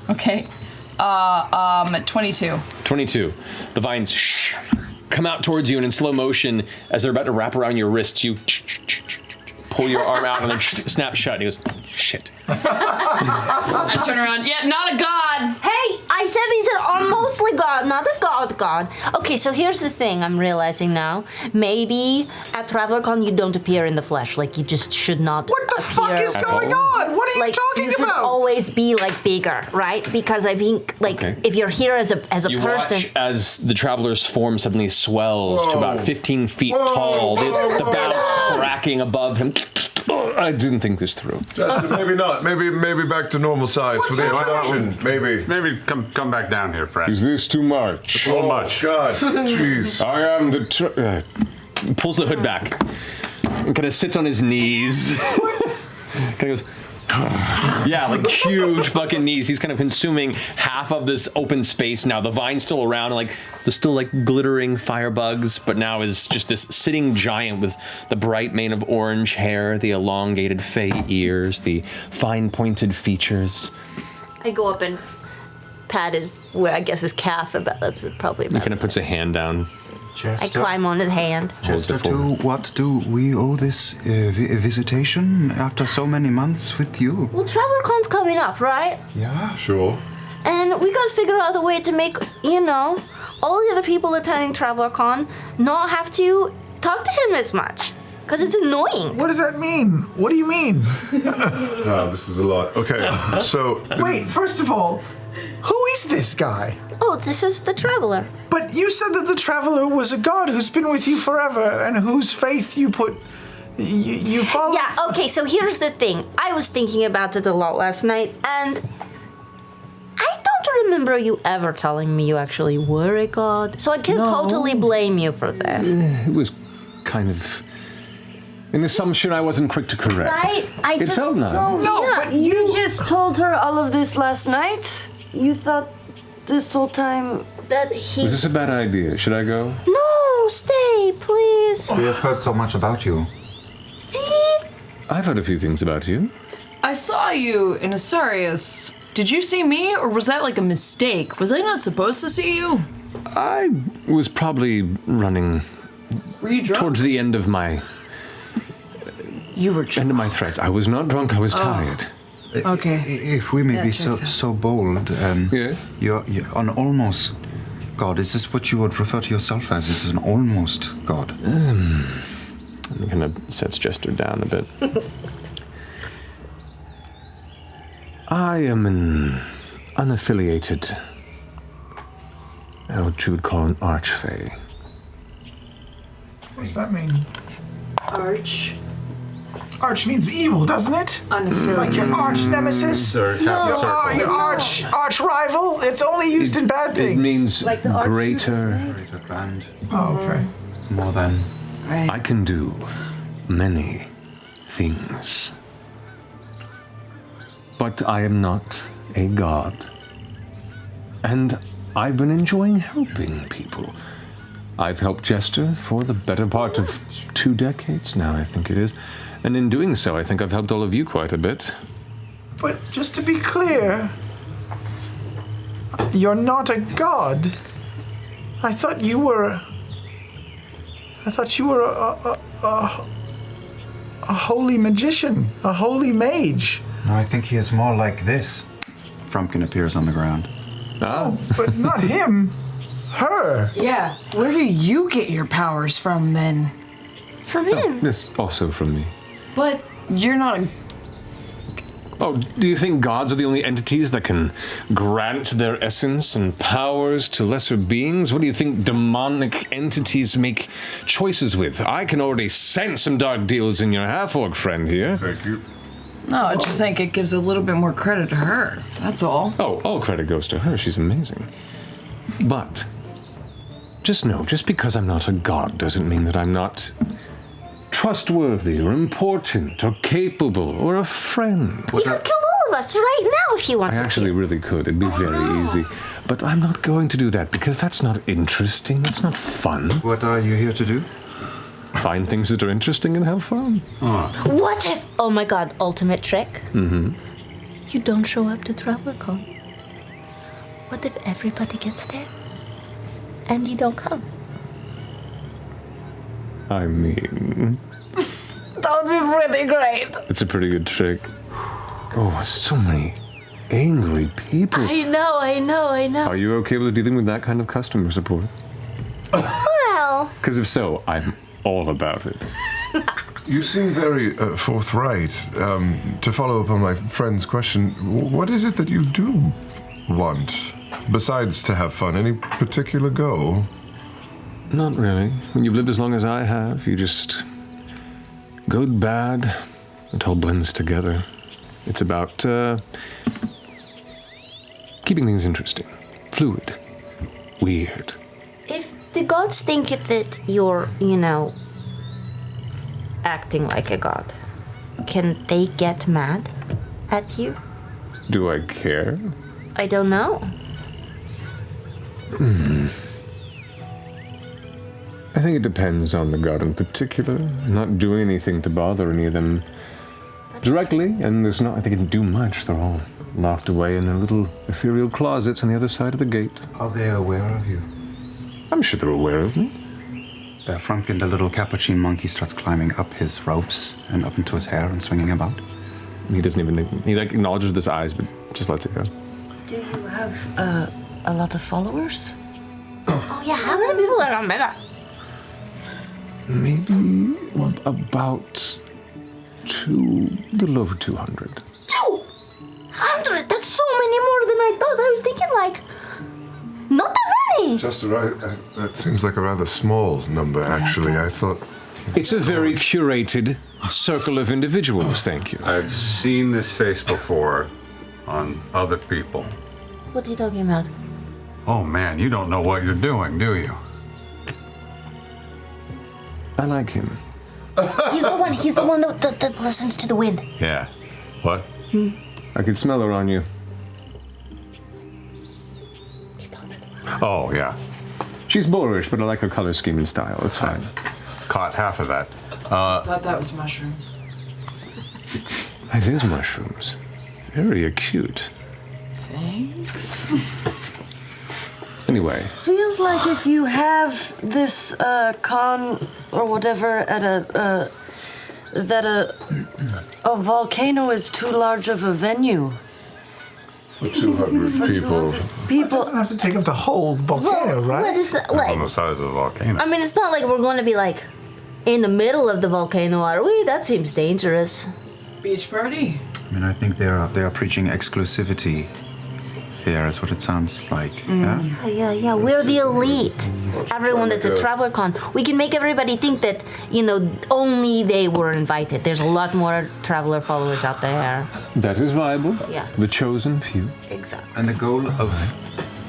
S11: Okay. 22.
S1: 22. The vines come out towards you, and in slow motion, as they're about to wrap around your wrists, you pull your arm out and then snap shut. And he goes, shit.
S11: I turn around. Yeah, not a god.
S10: Hey, I said he's an mostly god, not a god. Okay, so here's the thing I'm realizing now. Maybe at TravelerCon you don't appear in the flesh. Like, you just should not
S3: What the fuck
S10: appear.
S3: is going on? What are you
S10: Like,
S3: talking
S10: you should
S3: about?
S10: always be, like, bigger, right? Because I think, like,
S1: Okay.
S10: if you're here as a
S1: You
S10: person...
S1: watch as the traveler's form suddenly swells to about 15 feet
S13: Whoa.
S1: tall, the
S13: Whoa.
S1: boughs cracking above him. I didn't think this through.
S13: Jester, maybe not. Maybe back to normal size for the introduction. Maybe.
S9: Maybe come back down here, friend.
S1: Is this too much?
S9: So much.
S13: God. Jeez.
S1: I am the... pulls the hood back and kind of sits on his knees. Kind of goes... Yeah, like huge fucking knees. He's kind of consuming half of this open space now. The vine's still around, and like there's still like glittering firebugs, but now is just this sitting giant with the bright mane of orange hair, the elongated fey ears, the fine pointed features.
S10: I go up and pat his, well, I guess his calf. That's probably
S1: He
S10: about
S1: kind of puts a hand down.
S10: I climb on his hand.
S12: Jester, to what do we owe this visitation after so many months with you?
S10: Well, TravelerCon's coming up, right?
S12: Yeah.
S13: Sure.
S10: And we gotta figure out a way to make, all the other people attending TravelerCon not have to talk to him as much. Because it's annoying.
S3: What does that mean? What do you mean?
S13: This is a lot. Okay, so
S3: Wait, first of all, who is this guy?
S10: Oh, this is the Traveler.
S3: But you said that the Traveler was a god who's been with you forever and whose faith you put. You follow.
S10: Yeah, okay, so here's the thing. I was thinking about it a lot last night, and I don't remember you ever telling me you actually were a god. So I can totally blame you for this.
S1: It was kind of an assumption I wasn't quick to correct.
S10: Right?
S1: It felt nice.
S4: But you just told her all of this last night? You thought this whole time
S10: that he...
S1: Was this a bad idea? Should I go?
S10: No, stay, please.
S12: We have heard so much about you.
S10: See?
S1: I've heard a few things about you.
S11: I saw you in Asarius. Did you see me, or was that like a mistake? Was I not supposed to see you?
S1: I was probably running
S11: Were you drunk?
S1: towards the end of my
S11: You were
S1: end of my threats. I was not drunk. I was tired.
S11: Okay.
S12: If we may
S11: Yeah,
S12: be
S11: checks out.
S12: so bold,
S1: Yes?
S12: you're an almost god. Is this what you would refer to yourself as? This is an almost god.
S1: He kind of sets Jester down a bit. I am an unaffiliated what you would call an archfey.
S3: What does that mean?
S11: Arch.
S3: Arch means evil, doesn't it?
S11: Unaffiliated.
S3: Like your arch nemesis?
S9: Or half a
S3: Your
S9: circle.
S3: arch rival? It's only used in bad things.
S1: It means
S4: Like the
S1: greater.
S12: Greater grand.
S3: Oh, okay.
S12: More than.
S1: I can do many things. But I am not a god. And I've been enjoying helping people. I've helped Jester for the better part of 2 decades now, I think it is. And in doing so, I think I've helped all of you quite a bit.
S3: But just to be clear, you're not a god. I thought you were a holy magician, a holy mage.
S12: No, I think he is more like this. Frumpkin appears on the ground.
S1: Ah,
S3: But not him. Her.
S11: Yeah. Where do you get your powers from then?
S6: From him.
S1: this also from me.
S11: But you're not a.
S1: Oh, do you think gods are the only entities that can grant their essence and powers to lesser beings? What do you think demonic entities make choices with? I can already sense some dark deals in your half-orc friend here.
S13: Thank you.
S11: No, I just think it gives a little bit more credit to her. That's all.
S1: Oh, all credit goes to her. She's amazing. But just know, just because I'm not a god doesn't mean that I'm not trustworthy or important or capable or a friend.
S10: You could kill all of us right now if you
S1: I
S10: wanted
S1: actually really could. It'd be very easy. But I'm not going to do that because that's not interesting. That's not fun.
S12: What are you here to do?
S1: Find things that are interesting and have fun.
S10: to. What if, oh my god, ultimate trick?
S1: Mm-hmm.
S10: You don't show up to TravelerCon. What if everybody gets there and you don't come?
S1: I mean,
S10: That would be pretty great.
S1: it's a pretty good trick. Oh, so many angry people.
S10: I know.
S1: Are you okay with dealing with that kind of customer support?
S10: Well,
S1: Because if so, I'm all about it.
S13: You seem very forthright. To follow up on my friend's question, what is it that you do want? Besides to have fun, any particular goal?
S1: Not really. When you've lived as long as I have, you just good, bad, it all blends together. It's about keeping things interesting, fluid, weird.
S10: if the gods think that you're, acting like a god, can they get mad at you?
S1: Do I care?
S10: I don't know.
S1: I think it depends on the god in particular. I'm not doing anything to bother any of them directly, and there's not, I think, they can do much. They're all locked away in their little ethereal closets on the other side of the gate.
S12: Are they aware of you?
S1: I'm sure they're aware of me.
S12: Frumpkin, the little capuchin monkey, starts climbing up his ropes and up into his hair and swinging about.
S1: He doesn't even, he like acknowledges with his eyes, but just lets it go.
S14: Do you have a lot of followers?
S10: Oh yeah, how many people are on Mega?
S1: Maybe about little over 200.
S10: 200? That's so many more than I thought. I was thinking not that many.
S13: Just right. That seems like a rather small number, actually. I thought.
S1: It's a very curated circle of individuals, thank you.
S15: I've seen this face before on other people.
S10: What are you talking about?
S15: Oh man, you don't know what you're doing, do you?
S1: I like him.
S10: He's the one that listens to the wind.
S15: Yeah. What?
S1: I could smell her on you.
S15: Oh, yeah.
S1: She's boorish, but I like her color scheme and style. It's fine.
S15: Caught half of that.
S11: I thought that was mushrooms.
S1: It is mushrooms. Very acute.
S11: Thanks.
S1: Anyway,
S14: Feels like if you have this con or whatever at a volcano is too large of a venue.
S13: For 200 people.
S3: It doesn't have to take up the whole volcano, right?
S10: What is that?
S15: On the size of the volcano.
S10: I mean, it's not like we're going to be in the middle of the volcano, are we? That seems dangerous.
S11: Beach party?
S12: I mean, I think they are preaching exclusivity here, is what it sounds like. Yeah?
S10: Yeah. We're the elite. Everyone that's a traveler con. We can make everybody think that, only they were invited. There's a lot more traveler followers out there.
S1: That is viable.
S10: Yeah.
S1: The chosen few.
S10: Exactly.
S12: And the goal of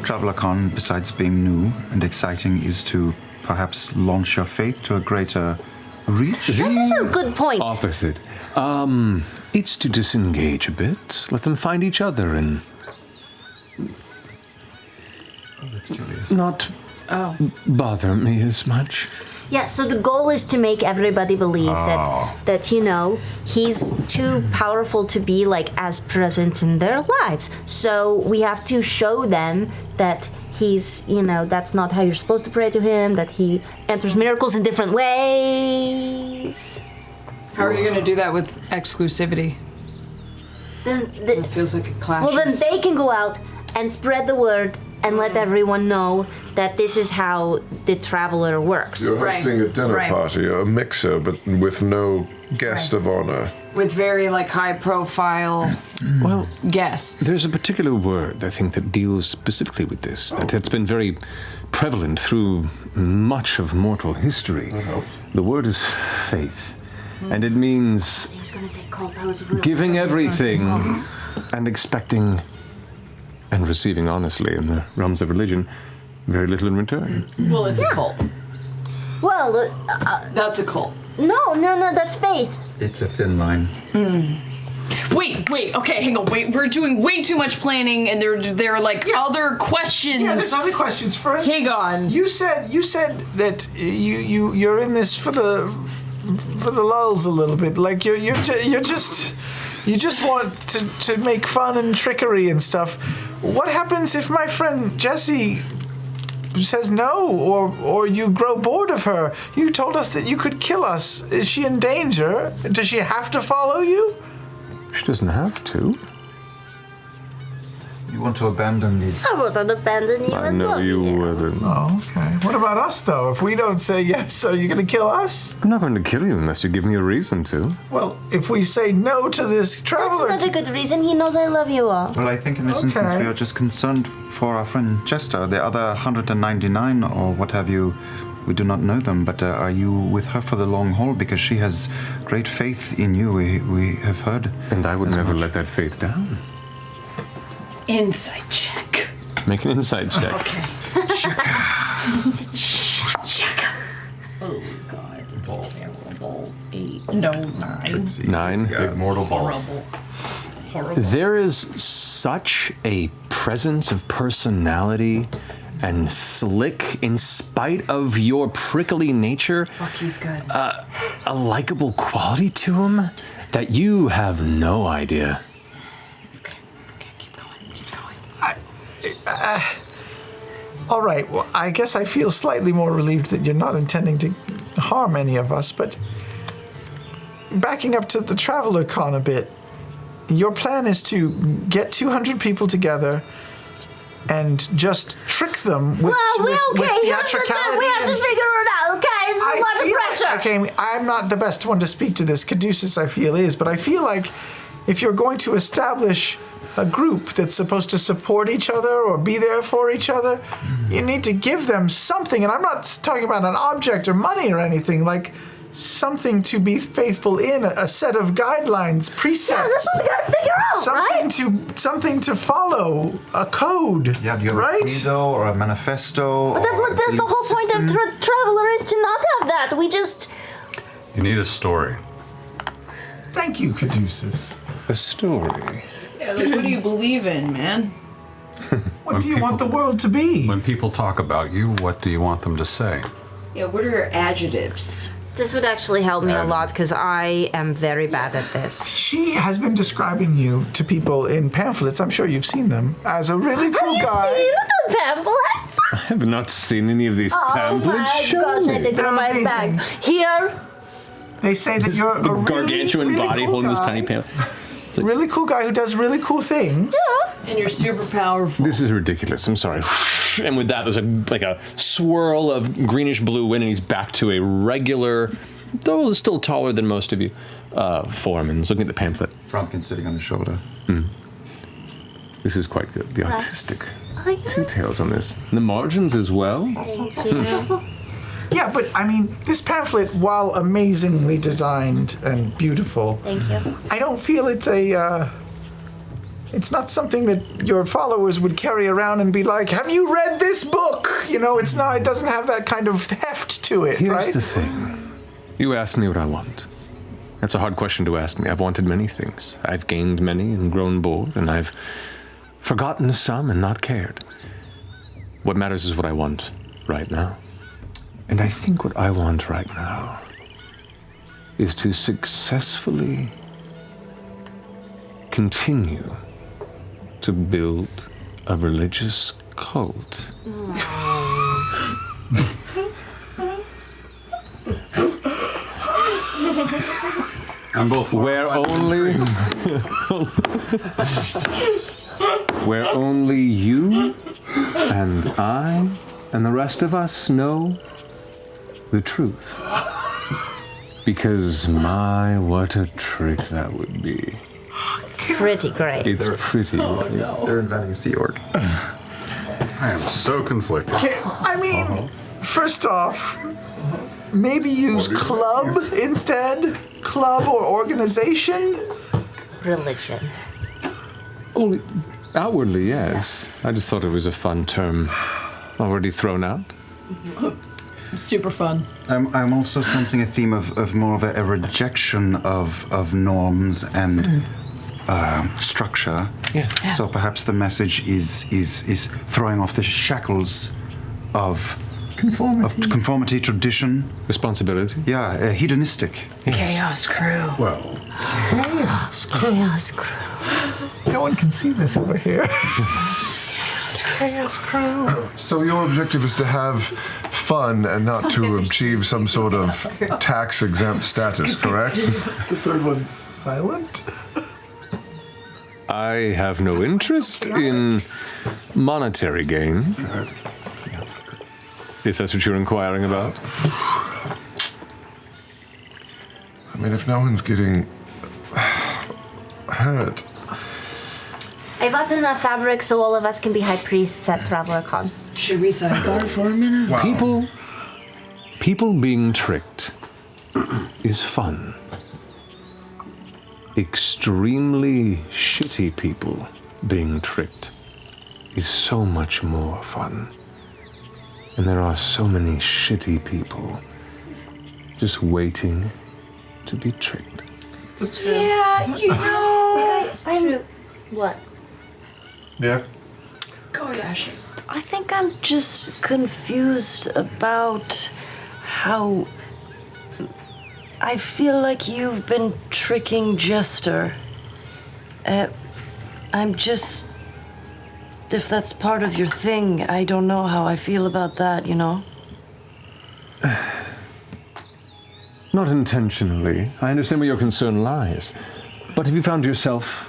S12: TravelerCon, besides being new and exciting, is to perhaps launch your faith to a greater reach?
S10: That is a good point.
S1: Opposite. It's to disengage a bit. Let them find each other and not bother me as much.
S10: Yeah, so the goal is to make everybody believe that he's too powerful to be as present in their lives. So we have to show them that he's, that's not how you're supposed to pray to him, that he answers miracles in different ways.
S11: How are you going to do that with exclusivity?
S10: Then
S11: it feels like it clashes.
S10: Well, then they can go out and spread the word and let everyone know that this is how the traveler works.
S13: You're hosting a dinner party, a mixer, but with no guest of honor.
S11: With very high profile guests.
S1: There's a particular word, I think, that deals specifically with this, that's been very prevalent through much of mortal history. The word is faith. And it means
S10: He was going to say cult. I was really
S1: giving
S10: afraid he was gonna say
S1: everything
S10: cult.
S1: and expecting and receiving honestly in the realms of religion very little in return.
S11: Well, it's a cult.
S10: Well,
S11: that's a cult.
S10: No, that's faith.
S12: It's a thin line.
S11: Wait, okay, hang on, wait. We're doing way too much planning, and there are other questions.
S3: Yeah, there's other questions. First,
S11: hang on.
S3: You said that you're in this for the lulls a little bit. You just want to make fun and trickery and stuff. What happens if my friend Jessie says no, or you grow bored of her? You told us that you could kill us. Is she in danger? Does she have to follow you?
S1: She doesn't have to.
S12: You want to abandon these?
S10: I wouldn't abandon you.
S1: I know you wouldn't.
S3: Oh, okay. What about us, though? If we don't say yes, are you going to kill us?
S1: I'm not going to kill you unless you give me a reason to.
S3: Well, if we say no to this traveler...
S10: That's not a good reason. He knows I love you all.
S12: Well, I think in this instance we are just concerned for our friend Chester. The other 199 or what have you, we do not know them, but are you with her for the long haul? Because she has great faith in you, we have heard.
S1: And I would never let that faith down.
S11: Insight check.
S1: Make an insight check.
S11: Okay.
S10: Check.
S11: Oh, God. It's terrible. 8. No, 9.
S1: 9.
S15: Big mortal balls.
S11: Horrible.
S1: There is such a presence of personality and slick, in spite of your prickly nature,
S11: Fuck, he's good.
S1: a likable quality to him that you have no idea.
S3: All right, well, I guess I feel slightly more relieved that you're not intending to harm any of us, but backing up to the Traveler Con a bit, your plan is to get 200 people together and just trick them with,
S10: Well,
S3: with
S10: here's the
S3: theatricality.
S10: thing. We have to figure it out, okay? It's a lot of pressure.
S3: Okay, I'm not the best one to speak to this. Caduceus, I feel, is, but I feel like if you're going to establish a group that's supposed to support each other or be there for each other, you need to give them something. And I'm not talking about an object or money or anything, like something to be faithful in, a set of guidelines, precepts.
S10: Yeah, this is we gotta figure out,
S3: something to follow, a code.
S12: Yeah, do you have
S3: right?
S12: a credo or a manifesto?
S10: But that's
S12: or
S10: what the
S12: belief
S10: whole point of
S12: system?
S10: Traveler is, to not have that. We just...
S15: You need a story.
S3: Thank you, Caduceus.
S1: A story.
S11: Yeah, what do you believe in, man?
S3: What do you want the world to be?
S15: When people talk about you, what do you want them to say?
S11: Yeah, what are your adjectives?
S10: This would actually help me a lot, because I am very bad at this.
S3: She has been describing you to people in pamphlets, I'm sure you've seen them, as a really cool
S10: Have
S3: guy.
S10: you seen the pamphlets?
S1: I have not seen any of these pamphlets.
S10: Oh
S1: Show
S10: my gosh, I
S1: me.
S10: did in my bag. Here.
S3: They say that you're a really,
S1: Gargantuan
S3: really
S1: body
S3: cool
S1: holding this
S3: guy.
S1: tiny pamphlet.
S3: Really cool guy who does really cool things.
S11: And you're super powerful.
S1: This is ridiculous. I'm sorry. And with that, there's a swirl of greenish blue wind, and he's back to a regular, though still taller than most of you, form. And he's looking at the pamphlet.
S12: Frumpkin sitting on his shoulder.
S1: This is quite good. The artistic
S10: Oh,
S1: details on this. And the margins as well.
S10: Thank you.
S3: Yeah, but I mean, this pamphlet, while amazingly designed and beautiful,
S10: Thank you.
S3: I don't feel it's it's not something that your followers would carry around and be like, "Have you read this book?" You know, it's not. It doesn't have that kind of heft to it,
S1: Here's
S3: right?
S1: the thing. You asked me what I want. That's a hard question to ask me. I've wanted many things. I've gained many and grown bored, and I've forgotten some and not cared. What matters is what I want right now. And I think what I want right now is to successfully continue to build a religious cult.
S15: I'm both
S1: where only where only you and I and the rest of us know the truth. Because my, what a trick that would be.
S10: It's pretty great.
S1: It's pretty.
S12: They're inventing Sea Org.
S15: I am so conflicted.
S3: I mean, first off, maybe use club instead. Club or organization.
S10: Religion.
S1: Well, outwardly, yes. I just thought it was a fun term already thrown out.
S11: Super fun.
S12: I'm also sensing a theme of more of a rejection of norms and structure.
S1: Yeah.
S12: So perhaps the message is throwing off the shackles of conformity, tradition,
S1: responsibility.
S12: Yeah, hedonistic.
S11: Chaos crew.
S15: Well,
S3: Chaos crew. No one can see this over here. Chaos crew.
S13: So your objective is to have fun and not to achieve some sort of tax-exempt status, correct?
S3: The third one's silent.
S1: I have no interest in monetary gain. If that's what you're inquiring about.
S13: I mean, if no one's getting hurt.
S10: I bought enough fabric so all of us can be high priests at TravelerCon.
S14: Should we sidebar for a minute?
S13: Wow.
S1: People being tricked is fun. Extremely shitty people being tricked is so much more fun. And there are so many shitty people just waiting to be tricked.
S10: It's true.
S14: Yeah, you know.
S10: It's true. What?
S13: Yeah.
S14: Gosh. I think I'm just confused about how I feel like you've been tricking Jester. I'm just... If that's part of your thing, I don't know how I feel about that, you know?
S1: Not intentionally. I understand where your concern lies. But have you found yourself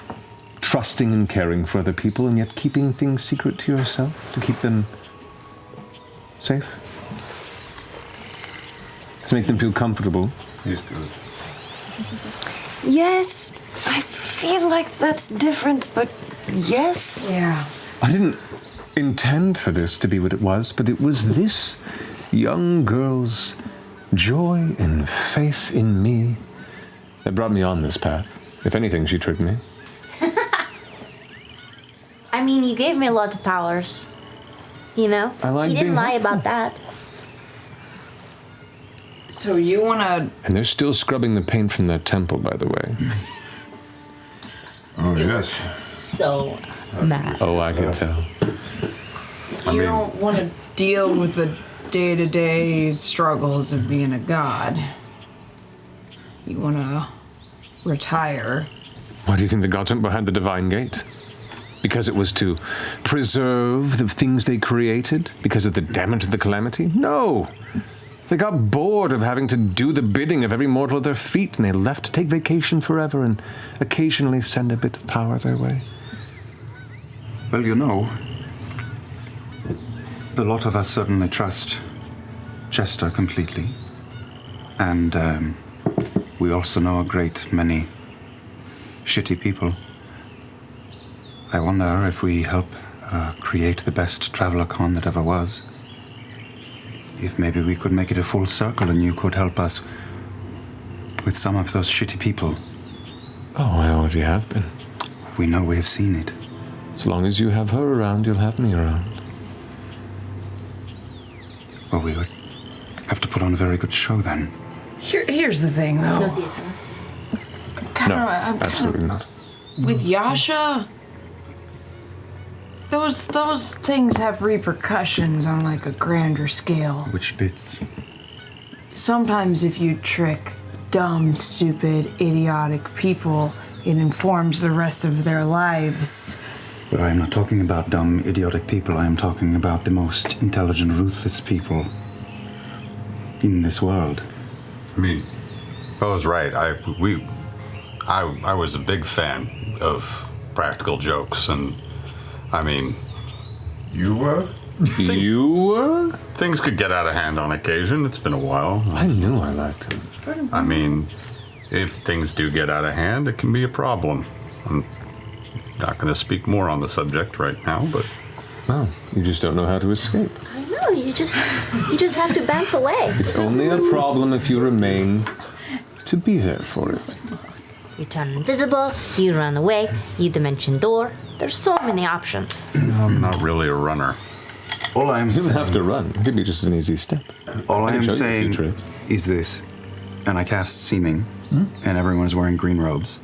S1: trusting and caring for other people and yet keeping things secret to yourself to keep them safe? To make them feel comfortable?
S15: He's good.
S14: Yes, I feel like that's different, but yes.
S11: Yeah.
S1: I didn't intend for this to be what it was, but it was this young girl's joy and faith in me that brought me on this path. If anything, she tricked me.
S10: I mean, you gave me a lot of powers. You know?
S1: I like
S10: You didn't
S1: being
S10: lie
S1: helpful.
S10: about that.
S11: So you wanna...
S1: And they're still scrubbing the paint from that temple, by the way.
S13: Oh, yes.
S10: So mad.
S1: Oh, I can tell.
S11: You don't want to deal with the day-to-day struggles of being a god. You want to retire.
S1: Why do you think the gods went behind the divine gate? Because it was to preserve the things they created? Because of the damage of the calamity? No! They got bored of having to do the bidding of every mortal at their feet, and they left to take vacation forever and occasionally send a bit of power their way.
S12: Well, you know, the lot of us certainly trust Jester completely. And we also know a great many shitty people. I wonder if we help create the best Traveler Con that ever was. If maybe we could make it a full circle and you could help us with some of those shitty people.
S1: Oh, I already have been.
S12: We know, we have seen it.
S1: As long as you have her around, you'll have me around.
S12: Well, we would have to put on a very good show then.
S11: Here's the thing, though. I'm
S1: Absolutely not.
S11: With Yasha, those things have repercussions on like a grander scale.
S12: Which bits?
S11: Sometimes if you trick dumb, stupid, idiotic people, it informs the rest of their lives.
S12: But I am not talking about dumb, idiotic people. I am talking about the most intelligent, ruthless people in this world.
S15: I mean, Bo's right. I was a big fan of practical jokes, and I mean,
S13: you were?
S1: You were?
S15: Things could get out of hand on occasion. It's been a while.
S1: I knew I liked him.
S15: I mean, if things do get out of hand, it can be a problem. I'm not going to speak more on the subject right now, but...
S1: Well, you just don't know how to escape.
S10: I know, you just have to bamf away.
S1: It's only a problem if you remain to be there for it.
S10: You turn invisible, you run away, you dimension door. There's so many options.
S15: I'm not really a runner.
S12: All I am
S1: You
S12: saying...
S1: don't have to run. It could be just an easy step.
S12: All I
S1: can
S12: am
S1: show you a
S12: saying
S1: few tricks.
S12: is this. And I cast Seeming, and everyone is wearing green robes.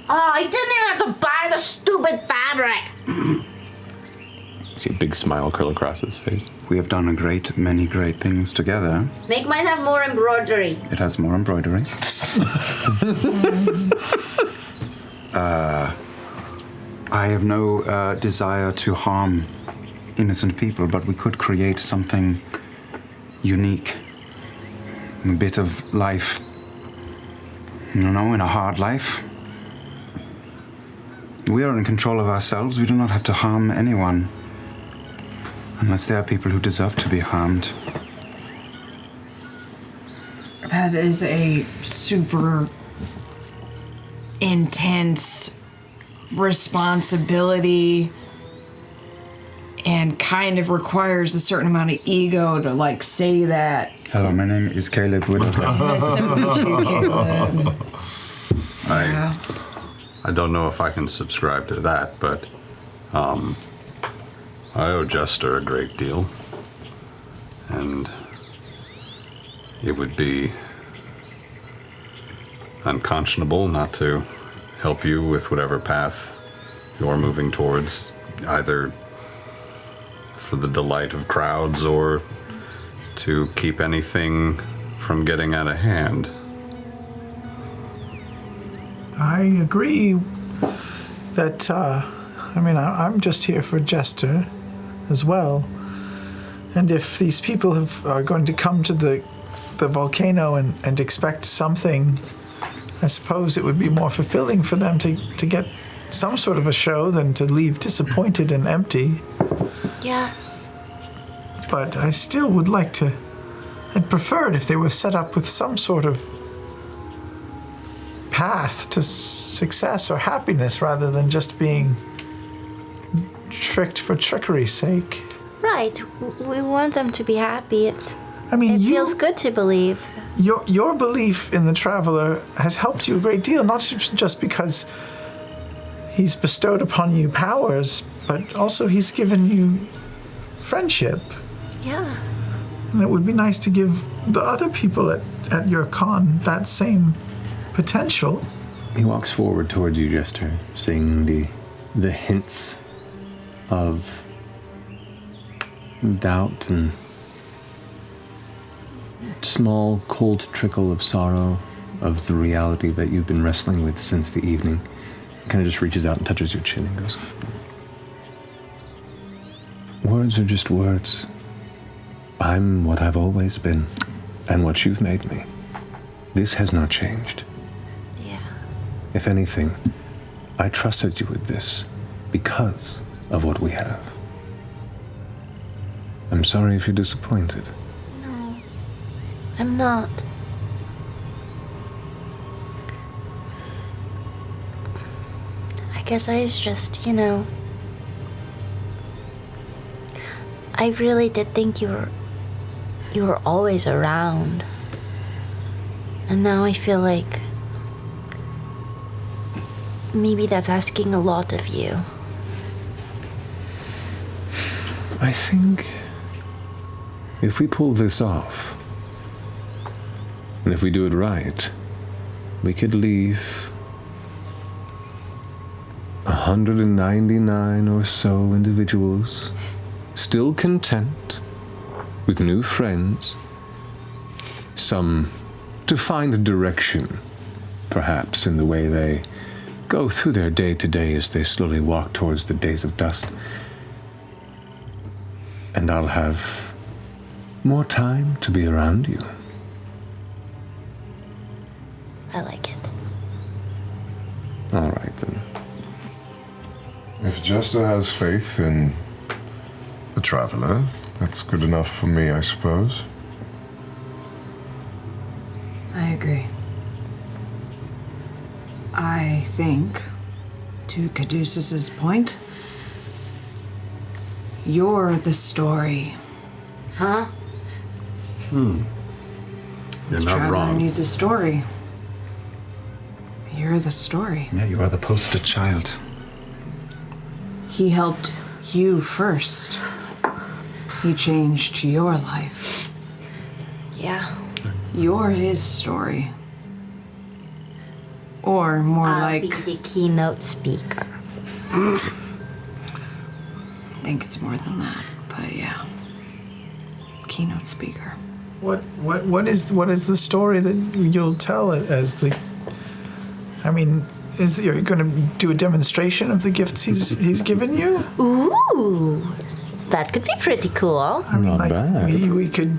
S10: Oh, I didn't even have to buy the stupid fabric.
S1: See a big smile curl across his face.
S12: We have done many great things together.
S10: Make mine have more embroidery.
S12: It has more embroidery. I have no desire to harm innocent people, but we could create something unique. A bit of life. You know, in a hard life. We are in control of ourselves. We do not have to harm anyone. Unless there are people who deserve to be harmed.
S11: That is a super intense responsibility and kind of requires a certain amount of ego to like say that.
S12: Hello, my name is Caleb Whitaker.
S11: Nice to meet you, Caleb.
S15: I don't know if I can subscribe to that, but I owe Jester a great deal. And it would be unconscionable not to help you with whatever path you're moving towards, either for the delight of crowds or to keep anything from getting out of hand.
S3: I agree that, I'm just here for Jester as well. And if these people are going to come to the volcano and expect something, I suppose it would be more fulfilling for them to get some sort of a show than to leave disappointed and empty.
S10: Yeah.
S3: But I still would like to... I'd prefer it if they were set up with some sort of path to success or happiness rather than just being tricked for trickery's sake.
S10: Right. We want them to be happy. It
S3: feels
S10: good to believe.
S3: Your belief in the Traveler has helped you a great deal, not just because he's bestowed upon you powers, but also he's given you friendship.
S10: Yeah.
S3: And it would be nice to give the other people at your con that same potential.
S1: He walks forward toward you, Jester, seeing the hints of doubt and small, cold trickle of sorrow of the reality that you've been wrestling with since the evening. Kind of just reaches out and touches your chin and goes, "Words are just words. I'm what I've always been, and what you've made me. This has not changed.
S10: Yeah.
S1: If anything, I trusted you with this because of what we have. I'm sorry if you're disappointed."
S10: No, I'm not. I guess I was just, I really did think you were always around. And now I feel like maybe that's asking a lot of you.
S1: I think if we pull this off, and if we do it right, we could leave 199 or so individuals still content with new friends, some to find a direction, perhaps in the way they go through their day-to-day as they slowly walk towards the days of dust. And I'll have more time to be around you.
S10: I like it.
S1: All right, then.
S13: If Jester has faith in the Traveler, that's good enough for me, I suppose.
S11: I agree. I think, to Caduceus's point, you're the story.
S10: Huh?
S15: You're
S11: The
S15: not
S11: Traveler
S15: wrong.
S11: needs a story. You're the story.
S12: Yeah, you are the poster child.
S11: He helped you first. He changed your life.
S10: Yeah.
S11: You're his story. Or more
S10: I'll
S11: like...
S10: be the keynote speaker.
S11: I think it's more than that, but yeah. Keynote speaker.
S3: What is the story that you'll tell as the? I mean, you're going to do a demonstration of the gifts he's given you?
S10: Ooh, that could be pretty cool.
S1: Not bad.
S3: We could.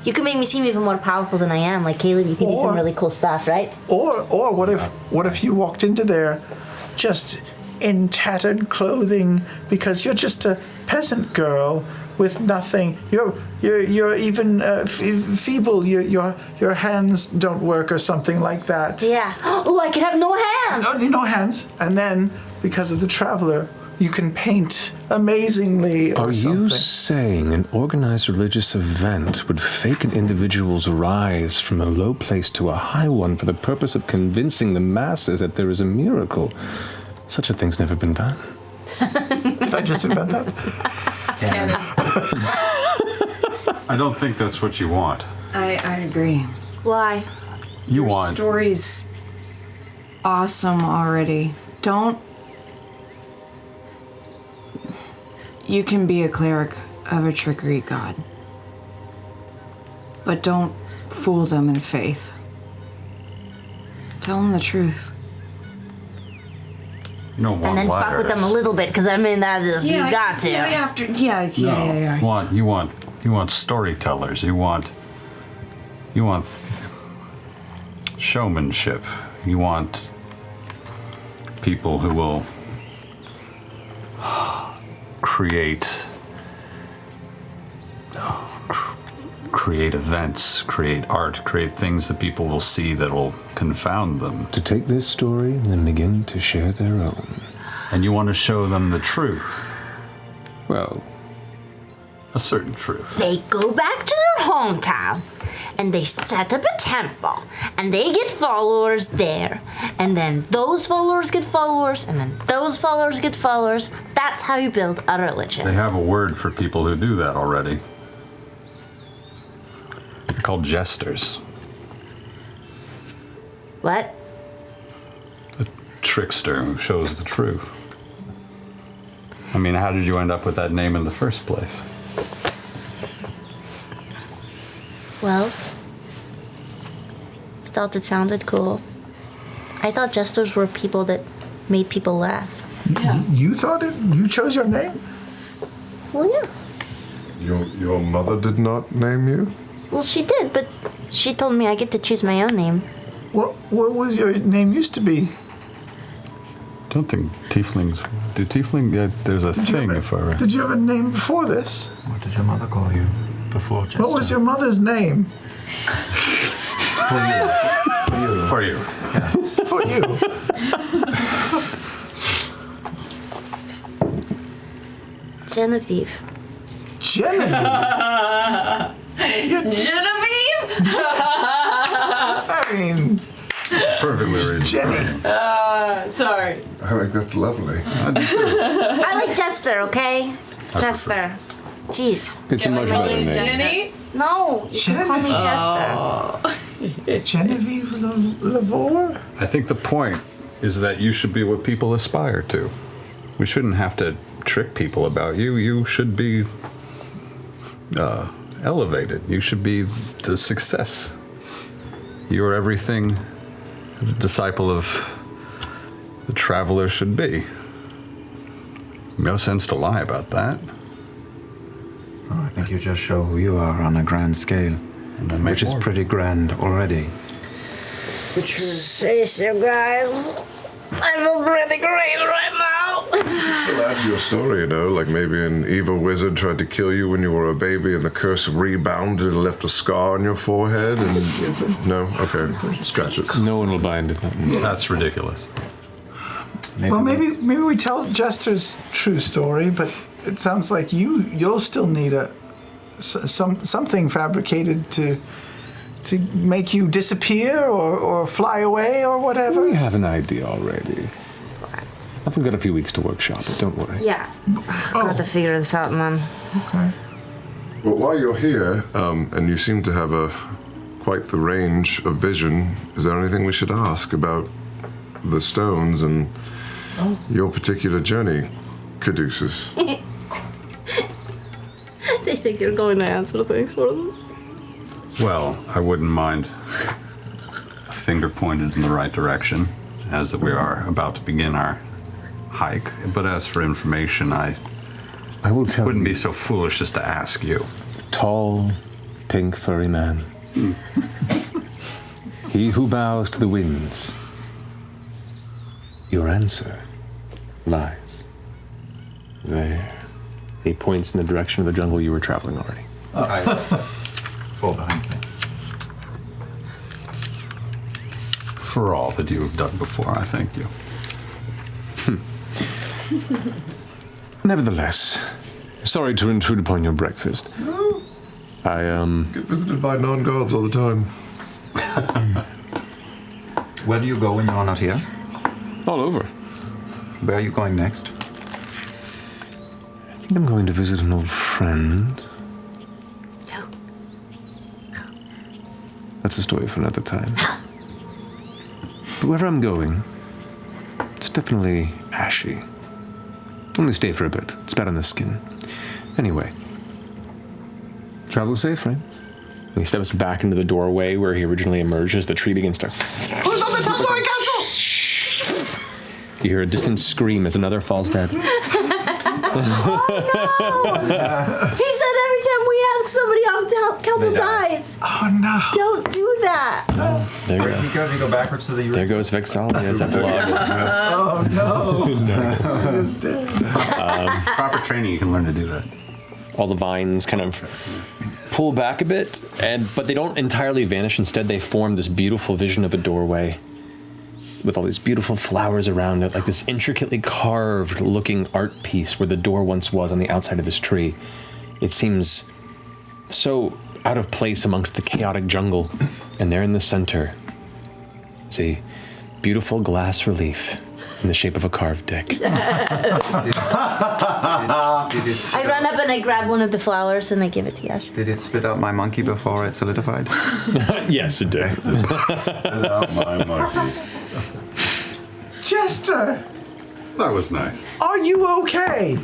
S10: You could make me seem even more powerful than I am. Like Caleb, you could do some really cool stuff, right?
S3: Or what if you walked into there, just in tattered clothing because you're just a peasant girl with nothing. You're even feeble. Your hands don't work or something like that.
S10: Yeah. Oh, I could have no hands.
S3: No hands. And then because of the Traveler, you can paint amazingly. Or
S1: Are you saying an organized religious event would fake an individual's rise from a low place to a high one for the purpose of convincing the masses that there is a miracle? Such a thing's never been done.
S3: Did I just invent that?
S15: I don't think that's what you want.
S11: I agree.
S10: Why?
S15: You want.
S11: Story's awesome already. Don't. You can be a cleric of a trickery god. But don't fool them in faith. Tell them the truth.
S15: You don't want
S10: And then fuck
S15: liars.
S10: with them a little bit, because I mean, that is, you got to.
S15: You want storytellers. You want showmanship. You want people who will create events, create art, create things that people will see that will confound them.
S1: To take this story and then begin to share their own.
S15: And you want to show them the truth.
S1: Well,
S15: a certain truth.
S10: They go back to their hometown and they set up a temple and they get followers there. And then those followers get followers and then those followers get followers. That's how you build a religion.
S15: They have a word for people who do that already. They're called jesters.
S10: What?
S15: A trickster who shows the truth. I mean, how did you end up with that name in the first place?
S10: Well, thought it sounded cool. I thought jesters were people that made people laugh.
S3: Yeah. You thought it? You chose your name?
S10: Well, yeah.
S13: Your mother did not name you?
S10: Well, she did, but she told me I get to choose my own name.
S3: What was your name used to be?
S15: I don't think tieflings. Do tiefling? Yeah, there's a thing if I.
S3: Did you have a name before this?
S12: What did your mother call you before Jester?
S3: What was your mother's name?
S12: For you.
S15: For you.
S3: For you.
S10: Genevieve.
S3: Genevieve? I mean,
S15: Perfectly reasonable.
S3: Jenny.
S11: Sorry.
S13: I think that's lovely.
S10: I like Jester, okay? Jester. Jeez.
S1: It's a much better name.
S11: Jenny?
S10: No, you can call me Jester.
S3: Genevieve Lavore?
S15: I think the point is that you should be what people aspire to. We shouldn't have to trick people about you. You should be elevated. You should be the success. You are everything that a disciple of the traveler should be. No sense to lie about that.
S12: I think you just show who you are on a grand scale, which is pretty grand already.
S10: Say so, guys. I feel pretty great right now.
S13: Still adds to your story, you know, like maybe an evil wizard tried to kill you when you were a baby and the curse rebounded and left a scar on your forehead and... No? Okay. Scratch it.
S1: No one will buy into that.
S15: That's ridiculous.
S3: Maybe we tell Jester's true story, but it sounds like you'll still need something fabricated to make you disappear or fly away or whatever.
S1: We have an idea already. I've got a few weeks to workshop it, don't worry.
S10: Yeah. Got to figure this out, man.
S3: Okay.
S13: Well, while you're here, and you seem to have quite the range of vision, is there anything we should ask about the stones and your particular journey, Caduceus?
S6: They think you're going to answer things for them.
S15: Well, I wouldn't mind a finger pointed in the right direction, as we are about to begin our hike. But as for information, I
S1: will tell
S15: wouldn't be so foolish as to ask you.
S1: Tall, pink, furry man. He who bows to the winds. Your answer lies there. He points in the direction of the jungle you were traveling already.
S12: Fall behind me.
S15: For all that you have done before, I thank you.
S1: Nevertheless, sorry to intrude upon your breakfast. I
S13: get visited by non-gods all the time.
S12: Where do you go when you're not here?
S1: All over.
S12: Where are you going next?
S1: I think I'm going to visit an old friend. That's a story for another time. But wherever I'm going, it's definitely ashy. Only stay for a bit. It's bad on the skin. Anyway, travel safe, friends. He steps back into the doorway where he originally emerged as the tree begins to...
S3: Who's on the Templari Council?
S1: You hear a distant scream as another falls dead.
S10: He said every time we ask somebody on council dies.
S3: Oh no.
S10: Don't do that.
S1: There you
S12: You go backwards to the...
S1: There goes Vexalia's epilogue.
S3: Oh no. He's dead.
S15: Proper training, you can learn to do that.
S1: All the vines kind of pull back a bit, but they don't entirely vanish. Instead, they form this beautiful vision of a doorway with all these beautiful flowers around it, like this intricately carved looking art piece where the door once was on the outside of this tree. It seems so out of place amongst the chaotic jungle. And there in the center is a beautiful glass relief in the shape of a carved dick.
S10: I run up and I grab one of the flowers and I give it to Yash.
S12: Did it spit out my monkey before it solidified?
S1: Yes, it did.
S13: Spit out my monkey.
S3: Jester,
S15: That was nice.
S3: are you okay?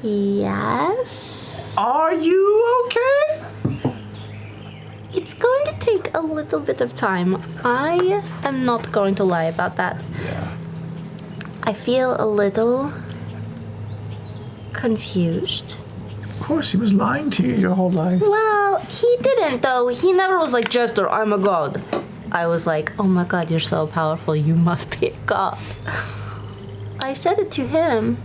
S10: Yes.
S3: Are you okay?
S10: It's going to take a little bit of time. I am not going to lie about that.
S3: Yeah.
S10: I feel a little confused.
S3: Of course, he was lying to you your whole life.
S10: Well, he didn't though. He never was like, Jester, I'm a god. I was like, oh my god, you're so powerful. You must be a god. I said it to him.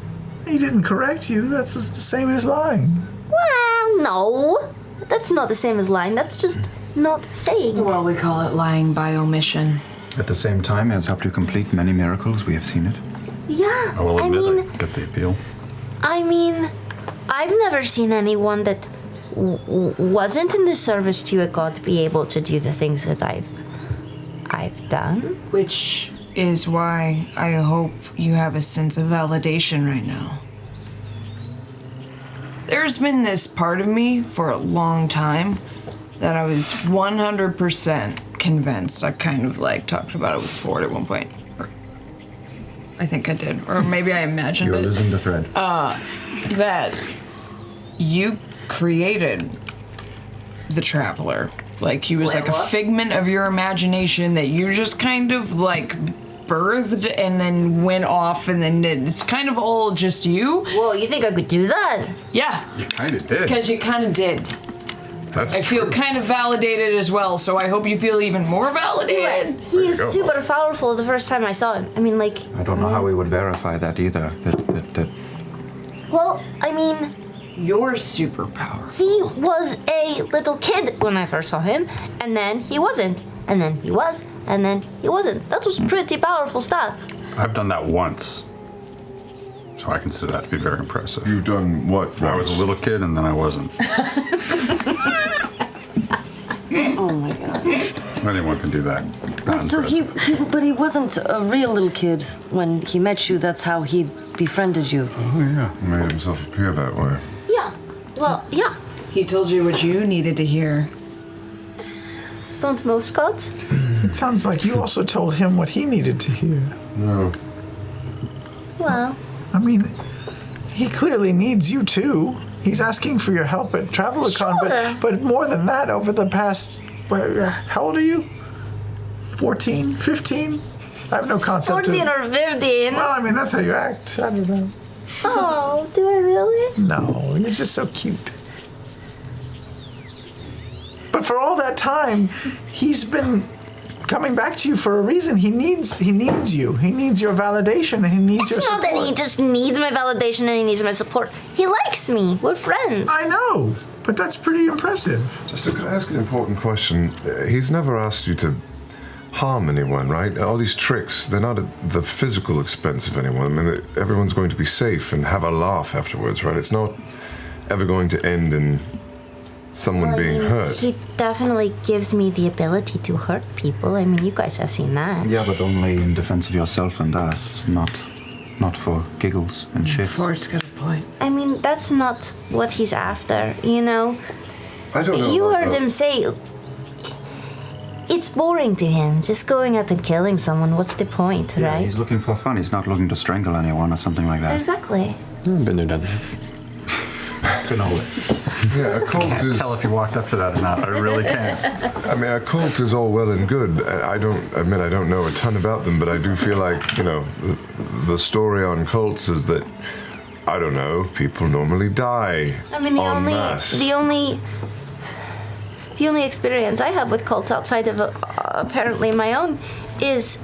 S3: He didn't correct you. That's the same as lying.
S10: Well, no. That's not the same as lying. That's just not saying.
S11: Well, we call it lying by omission.
S12: At the same time, it has helped you complete many miracles. We have seen it.
S10: Yeah.
S15: I will admit
S10: mean,
S15: I get the appeal.
S10: I mean, I've never seen anyone that wasn't in the service to a god be able to do the things that I've done.
S11: Which is why I hope you have a sense of validation right now. There's been this part of me for a long time that I was 100% convinced. I kind of like talked about it with Ford at one point. Or I think I did. Or maybe I imagined
S12: You're
S11: it.
S12: losing the thread.
S11: That you created the Traveler. Like he was
S10: Wait,
S11: like a
S10: what?
S11: figment of your imagination that you just kind of like birthed and then went off and then it's kind of all just you.
S10: Whoa, you think I could do that?
S11: Yeah.
S15: You kind of did.
S11: Because you kind of did.
S15: That's
S11: I feel
S15: true.
S11: kind of validated as well, so I hope you feel even more validated.
S10: He is super powerful the first time I saw him. I mean, like...
S12: I don't know how we would verify that either. That
S10: Well, I mean...
S11: Your superpower.
S10: He was a little kid when I first saw him, and then he wasn't. And then he was, and then he wasn't. That was pretty powerful stuff.
S15: I've done that once. So I consider that to be very impressive.
S13: You've done what?
S15: I was a little kid and then I wasn't.
S14: Oh my god.
S15: Anyone can do that.
S14: Wait, so but he wasn't a real little kid when he met you. That's how he befriended you.
S13: Oh, yeah. Made himself appear that way.
S10: Yeah. Well, yeah.
S11: He told you what you needed to hear.
S10: Don't most gods?
S3: It sounds like you also told him what he needed to hear.
S13: No.
S10: Well,
S3: I mean, he clearly needs you too. He's asking for your help at TravelerCon,
S10: Sure.
S3: but more than that, over the past, how old are you? 14, 15? I have no concept
S10: 14
S3: of...
S10: or 15.
S3: Well, I mean, that's how you act. I don't know.
S10: Oh, do I really?
S3: No, you're just so cute. But for all that time, he's been coming back to you for a reason. He needs you. He needs your validation and he needs your
S10: It's not
S3: support.
S10: that he just needs my validation and he needs my support. He likes me. We're friends.
S3: I know, but that's pretty impressive.
S13: Just could I ask an important question? He's never asked you to harm anyone, right? All these tricks, they're not at the physical expense of anyone. I mean, everyone's going to be safe and have a laugh afterwards, right? It's not ever going to end in someone
S10: Well, I
S13: being
S10: mean,
S13: hurt.
S10: He definitely gives me the ability to hurt people. I mean, you guys have seen that.
S12: yeah, but only in defense of yourself and us, not for giggles and shits.
S11: Ford's got a point.
S10: I mean, that's not what he's after, you know?
S13: I don't know.
S10: You
S13: about
S10: heard
S13: that.
S10: him say it's boring to him. Just going out and killing someone, what's the point,
S12: Yeah,
S10: right?
S12: he's looking for fun. He's not looking to strangle anyone or something like that.
S10: Exactly.
S1: Been there, done that.
S13: Yeah, a cult
S15: Can't
S13: is.
S15: tell if you walked up to that or not. I really can't.
S13: I mean, a cult is all well and good. I don't admit I don't know a ton about them, but I do feel like, the story on cults is that, I don't know, people normally die.
S10: I mean,
S13: en masse.
S10: the only experience I have with cults outside of apparently my own is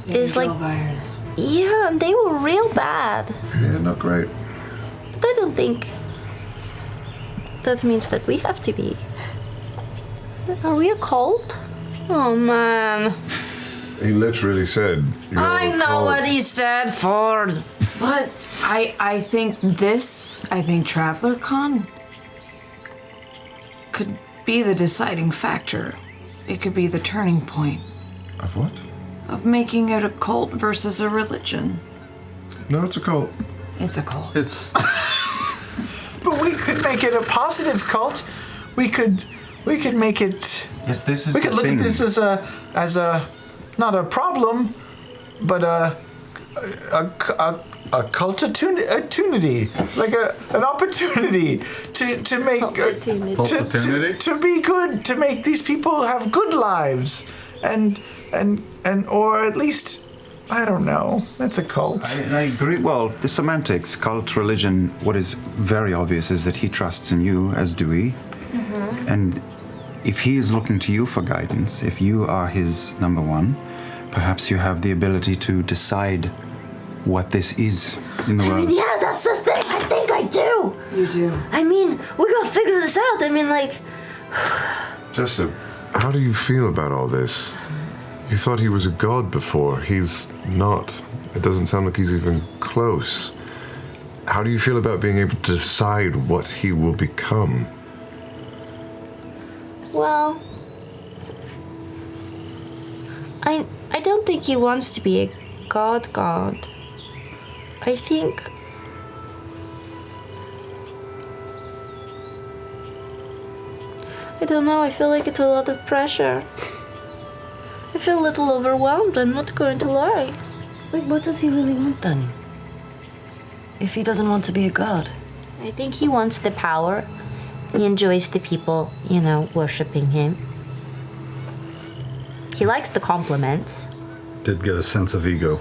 S10: like
S11: Virus.
S10: yeah, and they were real bad.
S13: Yeah, not great.
S10: But I don't think that means that we have to be. Are we a cult? Oh man.
S13: He literally said, "You're
S10: I
S13: a
S10: know
S13: cult."
S10: what he said, Ford.
S11: But I think TravelerCon could be the deciding factor. It could be the turning point
S13: Of what?
S11: of making it a cult versus a religion.
S13: No, it's a cult.
S11: It's a cult.
S15: It's
S3: But we could make it a positive cult. We could make it.
S12: Yes, this is
S3: We
S12: the
S3: could look
S12: thing.
S3: at this as a not a problem, but a opportunity, like an opportunity to make
S15: Opportunity?
S3: to be good, to make these people have good lives, and or at least I don't know. That's a cult.
S12: I agree. Well, the semantics, cult, religion, what is very obvious is that he trusts in you, as do we. And if he is looking to you for guidance, if you are his number one, perhaps you have the ability to decide what this is in the world.
S10: Yeah, that's the thing. I think I do.
S11: You do.
S10: I mean, we gotta figure this out. I mean, like,
S13: Jessup, how do you feel about all this? You thought he was a god before. He's not. It doesn't sound like he's even close. how do you feel about being able to decide what he will become?
S10: Well, I don't think he wants to be a god. I think I don't know, I feel like it's a lot of pressure. I feel a little overwhelmed, I'm not going to lie.
S14: Wait, what does he really want then? If he doesn't want to be a god?
S10: I think he wants the power. He enjoys the people, worshipping him. He likes the compliments.
S15: Did get a sense of ego.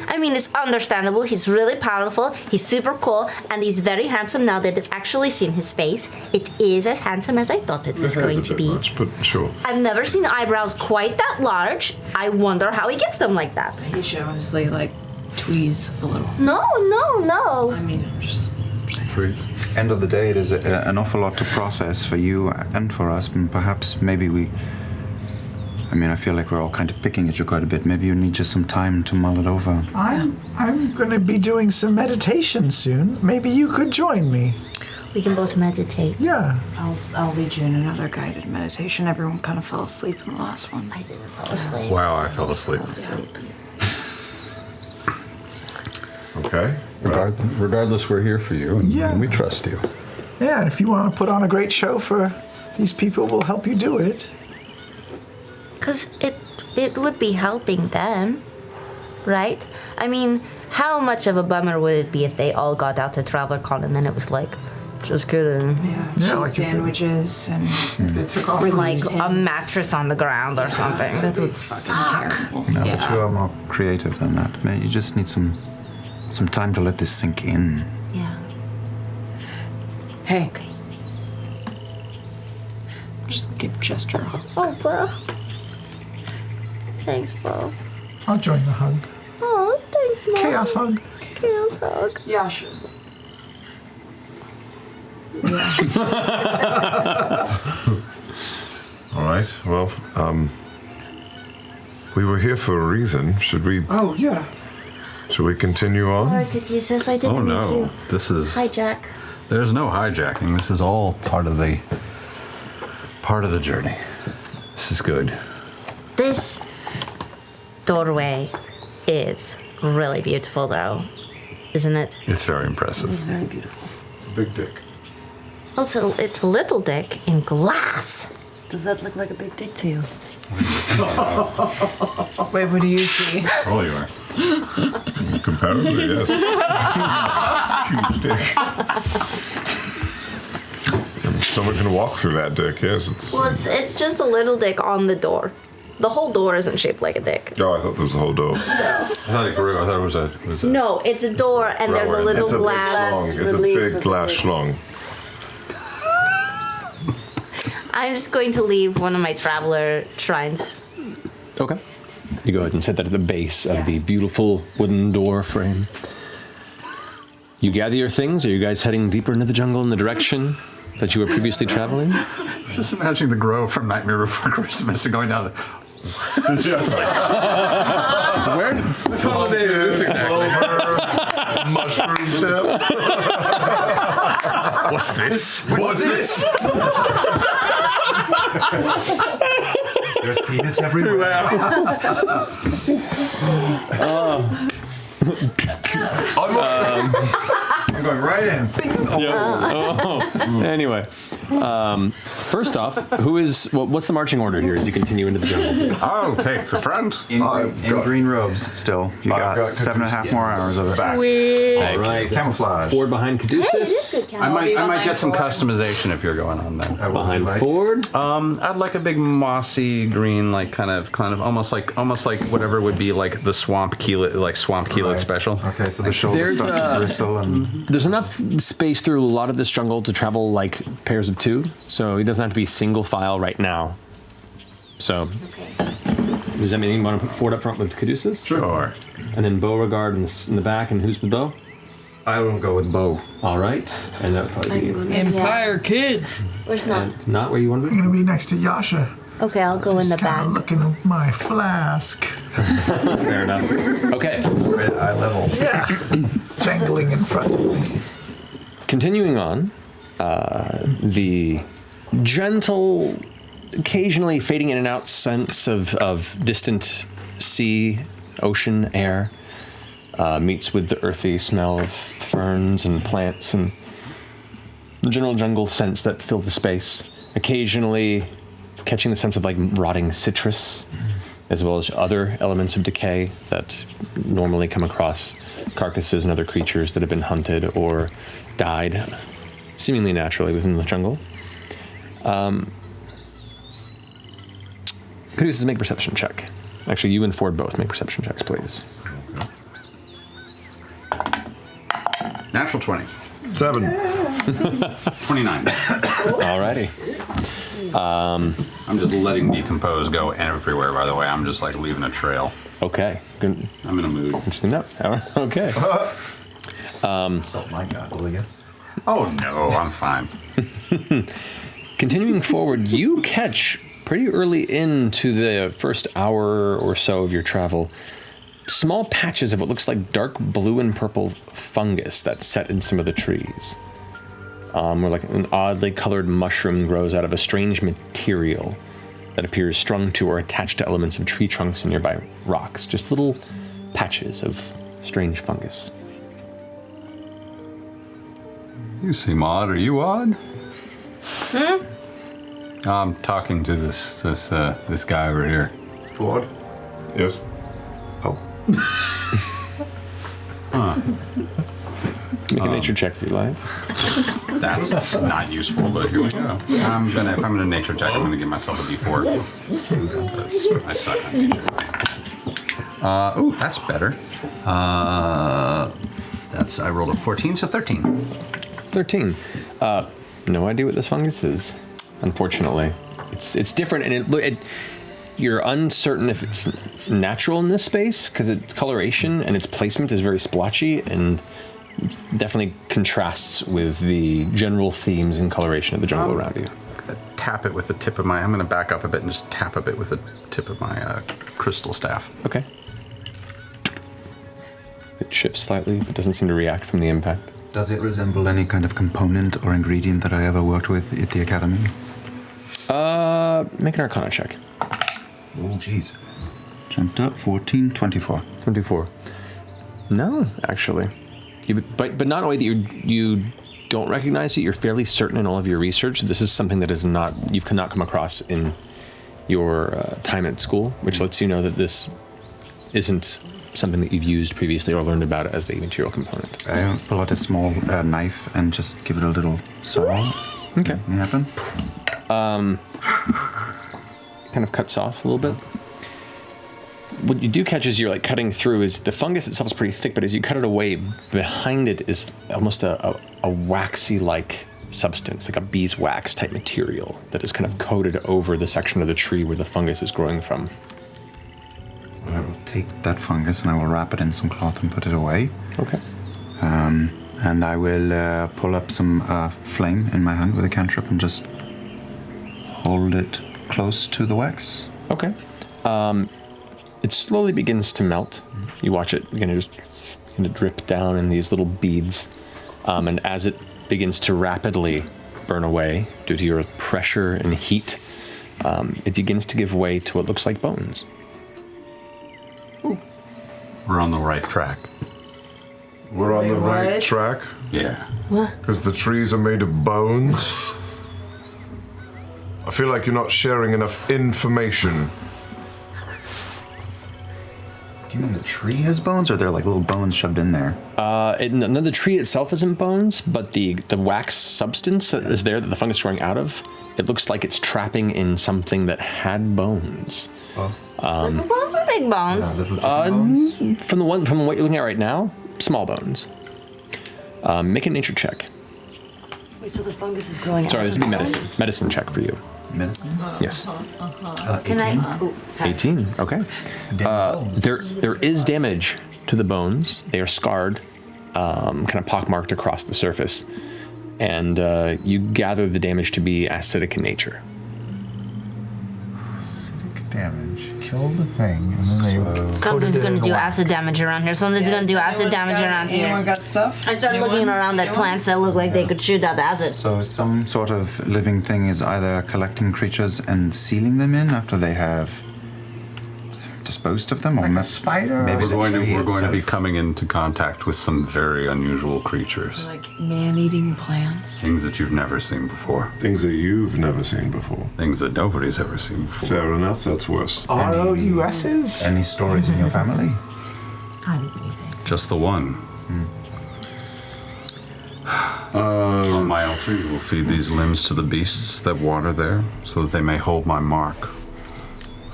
S10: I mean, it's understandable. He's really powerful. He's super cool, and he's very handsome. Now that I've actually seen his face, it is as handsome as I thought it was going to be.
S13: Much, but sure.
S10: I've never seen eyebrows quite that large. I wonder how he gets them like that.
S11: He should honestly tweeze a little.
S10: No.
S11: I mean, just
S12: End of the day, it is an awful lot to process for you and for us, and perhaps maybe I feel like we're all kind of picking at you quite a bit. Maybe you need just some time to mull it over.
S3: I'm going to be doing some meditation soon. Maybe you could join me.
S10: We can both meditate.
S3: Yeah.
S11: I'll lead you in another guided meditation. Everyone kind of fell asleep in the last one.
S10: I didn't fall asleep.
S15: Wow, I fell asleep.
S13: Okay.
S15: Regardless, we're here for you, and we trust you.
S3: Yeah, and if you want to put on a great show for these people, we'll help you do it.
S10: Because it would be helping them, right? I mean, how much of a bummer would it be if they all got out to TravelerCon and then it was like, just kidding.
S11: Yeah, cheese sandwiches and
S3: they took off
S10: with like a mattress on the ground or something. That would suck.
S12: No, but you are more creative than that. You just need some time to let this sink in.
S10: Yeah.
S11: Hey. Okay. Just give Chester a hug.
S10: Oh, bro. Thanks, bro.
S3: I'll join the hug.
S10: Oh, thanks, Mom.
S3: Chaos hug.
S10: Chaos hug.
S11: Yeah, sure.
S13: All right. Well, we were here for a reason. Should we?
S3: Oh yeah.
S13: Should we continue on?
S10: Sorry, Caduceus, I didn't mean to.
S15: This is
S10: hijack.
S15: There's no hijacking. This is all part of the journey. This is good.
S10: This doorway is really beautiful, though, isn't it?
S15: It's very impressive.
S10: It's very beautiful.
S13: It's a big dick.
S10: Also, it's a little dick in glass.
S14: Does that look like a big dick to you?
S11: Wait, what do you see?
S15: Oh, you are.
S13: Comparatively, yes. Huge dick. Someone can walk through that dick, yes.
S10: Well, it's just a little dick on the door. The whole door isn't shaped like a dick.
S13: Oh, I thought there was the whole door.
S10: No.
S15: I thought it grew. I thought it was a
S10: No, it's a door and there's a little glass.
S13: It's a big glass schlong.
S10: I'm just going to leave one of my traveler shrines.
S1: Okay. You go ahead and set that at the base of the beautiful wooden door frame. You gather your things. Are you guys heading deeper into the jungle in the direction that you were previously traveling?
S15: Just imagining the Grove from Nightmare Before Christmas and going down the... It's just like... Where? Which holiday is this exactly?
S13: Mushroom tip.
S15: What's this?
S13: What's this?
S12: There's penis everywhere. I'm going right in.
S1: Anyway, first off, what's the marching order here as you continue into the jungle?
S15: I'll take the front.
S12: In green robes still. You got 7.5 more hours of it.
S10: Sweet.
S1: All right.
S12: Camouflage.
S1: Ford behind Caduceus.
S15: I might get some customization if you're going on then.
S1: Behind Ford.
S15: I'd like a big mossy green, like kind of almost like whatever would be like the swamp keelet special.
S12: Okay, so the shoulders start to bristle and...
S1: There's enough space through a lot of this jungle to travel like pairs of two, so it doesn't have to be single file right now. So, does that mean you want to put Ford up front with Caduceus?
S15: Sure.
S1: And then Beauregard in the back, and who's with Beau?
S12: I will go with Beau.
S1: All right, and that would probably be
S11: Empire Kids.
S10: Where's not?
S1: not where you want to
S3: I'm
S1: be.
S3: going to be next to Yasha.
S10: Okay, I'll go in the back.
S3: Looking at my flask.
S1: Fair enough. Okay.
S3: We're at eye level. Yeah. Jangling in front of me.
S1: Continuing on, the gentle, occasionally fading in and out sense of distant sea, ocean, air meets with the earthy smell of ferns and plants and the general jungle scents that fill the space. Occasionally catching the sense of like rotting citrus, as well as other elements of decay that normally come across carcasses and other creatures that have been hunted or died seemingly naturally within the jungle. Caduceus, make a perception check. Actually, you and Ford both make perception checks, please.
S7: Natural 20.
S2: 7.
S7: 29.
S1: Alrighty.
S7: I'm just letting decompose go everywhere, by the way. I'm just like leaving a trail.
S1: Okay. Good.
S7: I'm in a mood.
S1: Interesting enough. Okay.
S2: Something like that, will you?
S7: Oh no, I'm fine.
S1: Continuing forward, you catch pretty early into the first hour or so of your travel small patches of what looks like dark blue and purple fungus that's set in some of the trees. Where like an oddly colored mushroom grows out of a strange material that appears strung to or attached to elements of tree trunks and nearby rocks. Just little patches of strange fungus.
S15: You seem odd. Are you odd?
S10: Hmm?
S15: I'm talking to this guy over here.
S13: Ford? Yes.
S15: Oh. Huh.
S1: Make a nature check if you like.
S7: That's not useful, but here we go. If I'm gonna nature check, I'm gonna give myself a D4. Because I suck at nature. Ooh, that's better. I rolled a 14, so 13.
S1: 13. No idea what this fungus is, unfortunately. It's different, and you're uncertain if it's natural in this space because its coloration and its placement is very splotchy and definitely contrasts with the general themes and coloration of the jungle around you.
S7: Tap it with the tip of my. I'm gonna back up a bit and just tap a bit with the tip of my crystal staff.
S1: Okay. It shifts slightly, but doesn't seem to react from the impact.
S12: Does it resemble any kind of component or ingredient that I ever worked with at the academy?
S1: Make an Arcana check.
S12: Oh, jeez. Jumped up, 14, 24.
S1: 24. No, actually. But not only that you don't recognize it, you're fairly certain in all of your research this is something that is not, you cannot come across in your time at school, which lets you know that this isn't something that you've used previously or learned about as a material component.
S12: I pull out a small knife and just give it a little saw.
S1: Okay.
S12: Anything happen?
S1: Kind of cuts off a little bit. What you do catch as you're like cutting through is the fungus itself is pretty thick, but as you cut it away, behind it is almost a waxy-like substance, like a beeswax type material that is kind of coated over the section of the tree where the fungus is growing from.
S12: I will take that fungus and I will wrap it in some cloth and put it away.
S1: Okay.
S12: And I will pull up some flame in my hand with a cantrip and just hold it close to the wax.
S1: Okay. It slowly begins to melt. You watch it just drip down in these little beads. And as it begins to rapidly burn away due to your pressure and heat, it begins to give way to what looks like bones.
S15: We're on the right track.
S13: We're on the right
S11: what?
S13: track?
S15: Yeah.
S10: What?
S13: Because the trees are made of bones? I feel like you're not sharing enough information.
S12: Do you mean the tree has bones, or are there like little bones shoved in there?
S1: No, the tree itself isn't bones, but the wax substance that is there that the fungus is growing out of, it looks like it's trapping in something that had bones.
S12: Oh.
S10: Little bones or big bones?
S1: From what you're looking at right now, small bones. Make a nature check.
S14: Wait, so the fungus is growing out
S1: Sorry, this
S14: of
S1: would be
S14: the
S1: medicine.
S14: bones?
S1: Medicine check for you.
S12: Medicine?
S1: Yes.
S14: Can I? Oh, sorry.
S1: 18. Okay. There is damage to the bones. They are scarred, kind of pockmarked across the surface, and you gather the damage to be acidic in nature.
S3: damage. Kill the thing, and then they.
S10: Something's
S3: coated it
S10: gonna
S3: in
S10: do
S3: wax.
S10: acid damage around here. Something's gonna do acid damage around here.
S11: Anyone got stuff?
S10: I started looking around at plants that look like they could shoot out the acid.
S12: So some sort of living thing is either collecting creatures and sealing them in after they have disposed of them, or
S3: Like a spider?
S12: Maybe
S15: We're going to be coming into contact with some very unusual creatures.
S11: Like man-eating plants.
S15: Things that you've never seen before.
S13: Things that you've never seen before.
S15: Things that nobody's ever seen before.
S13: Fair enough, that's worse.
S3: ROUSs?
S12: Any stories in your family?
S15: Just the one. On my altar, you will feed these limbs to the beasts that water there, so that they may hold my mark.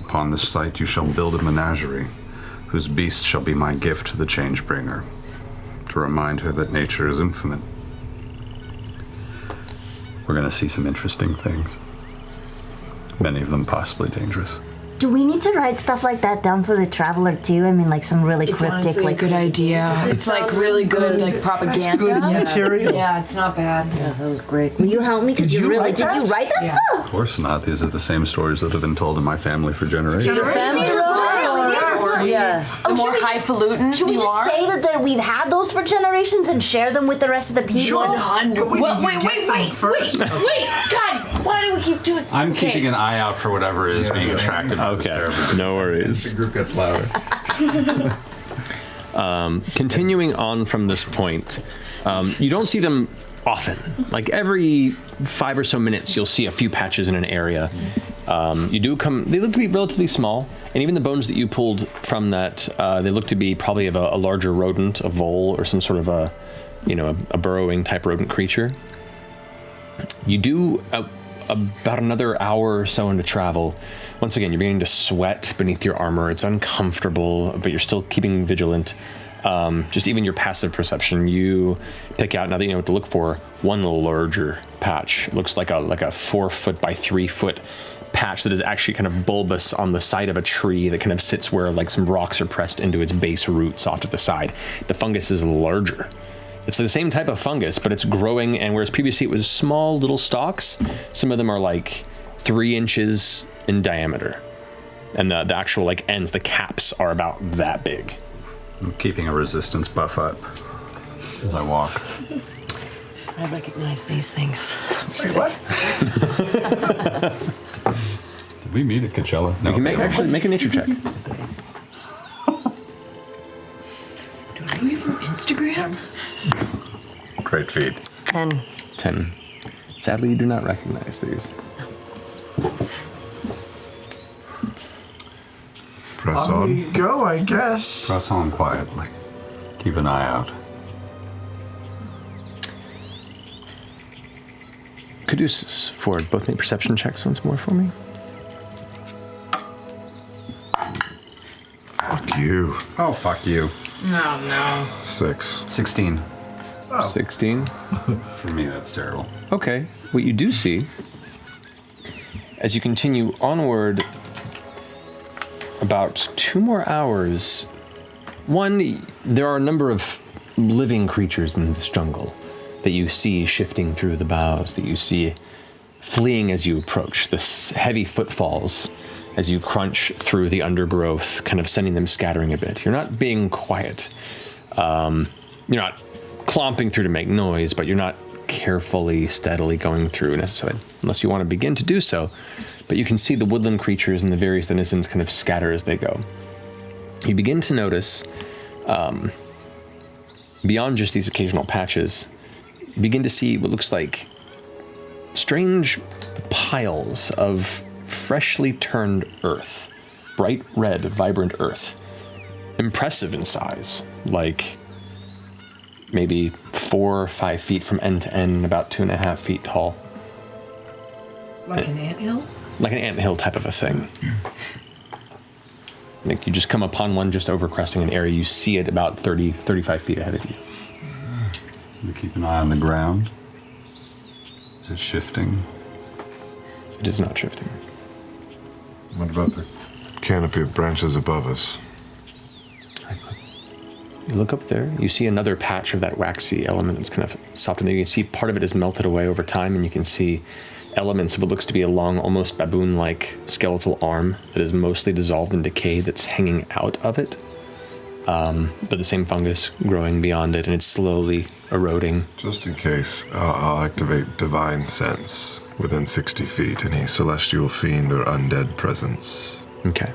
S15: Upon this site you shall build a menagerie, whose beast shall be my gift to the Changebringer, to remind her that nature is infinite. We're going to see some interesting things. Many of them possibly dangerous.
S10: Do we need to write stuff like that down for the traveler too? I mean, like some really
S11: It's
S10: cryptic,
S11: honestly
S10: like
S11: a good idea. It's like really good, like propaganda.
S3: That's good material.
S11: Yeah, it's not bad.
S14: Yeah, that was great.
S10: Will you help me? Because
S3: Did you
S10: really
S3: write
S10: did you
S3: that?
S10: write that
S11: Yeah.
S15: Of
S10: stuff?
S15: course not. These are the same stories that have been told in my family for generations.
S14: Yeah.
S11: The more
S10: should we just-
S11: highfalutin
S10: Should we
S11: you
S10: just
S11: are.
S10: say that we've had those for generations and share them with the rest of the people?
S11: 100.
S3: we
S11: Well,
S3: need to
S11: wait,
S3: get
S11: wait,
S3: them
S11: wait,
S3: first.
S11: wait, God, why do we keep doing?
S15: I'm
S11: Okay.
S15: keeping an eye out for whatever is being attracted by this terrible.
S1: No worries.
S12: The group gets louder.
S1: Continuing on from this point, you don't see them often. Like every 5 or so minutes, you'll see a few patches in an area. You do come. They look to be relatively small, and even the bones that you pulled from that, they look to be probably of a larger rodent, a vole, or some sort of a burrowing type rodent creature. You do about another hour or so into travel. Once again, you're beginning to sweat beneath your armor. It's uncomfortable, but you're still keeping vigilant. Just even your passive perception, you pick out, now that you know what to look for, one larger patch. It looks like a 4 foot by 3 foot patch that is actually kind of bulbous on the side of a tree that kind of sits where like some rocks are pressed into its base roots off to the side. The fungus is larger. It's the same type of fungus, but it's growing, and whereas previously it was small little stalks, some of them are like 3 inches in diameter. And the actual like ends, the caps are about that big.
S15: I'm keeping a resistance buff up as I walk.
S14: I recognize these things.
S3: Wait, what?
S15: Did we meet at Coachella?
S1: You can make a nature check.
S11: Are we from Instagram?
S15: Great feed.
S14: 10.
S1: 10. Sadly, you do not recognize these.
S13: Press
S3: On
S13: on.
S3: we go, I guess.
S15: Press on quietly. Keep an eye out.
S1: Could you, Ford, both make perception checks once more for me?
S13: Fuck you.
S15: Oh, fuck you.
S11: Oh no.
S13: 6.
S15: 16.
S1: 16.
S15: For me, that's terrible.
S1: Okay. What you do see, as you continue onward about 2 more hours, one, there are a number of living creatures in this jungle that you see shifting through the boughs, that you see fleeing as you approach, the heavy footfalls as you crunch through the undergrowth, kind of sending them scattering a bit. You're not being quiet. You're not clomping through to make noise, but you're not carefully, steadily going through necessarily, unless you want to begin to do so. But you can see the woodland creatures and the various denizens kind of scatter as they go. You begin to notice, beyond just these occasional patches, you begin to see what looks like strange piles of freshly turned earth, bright red, vibrant earth, impressive in size, like maybe 4 or 5 feet from end to end, about 2.5 feet tall.
S11: Like an anthill?
S1: Like an anthill type of a thing. Like you just come upon one just over cresting an area, you see it about 30, 35 feet ahead of you.
S15: You keep an eye on the ground. Is it shifting?
S1: It is not shifting.
S13: What about the canopy of branches above us?
S1: You look up there, you see another patch of that waxy element that's kind of soft in there. You can see part of it is melted away over time, and you can see elements of what looks to be a long, almost baboon-like skeletal arm that is mostly dissolved in decay that's hanging out of it. But the same fungus growing beyond it, and it's slowly eroding.
S13: Just in case, I'll activate Divine Sense within 60 feet, any celestial fiend or undead presence.
S1: Okay.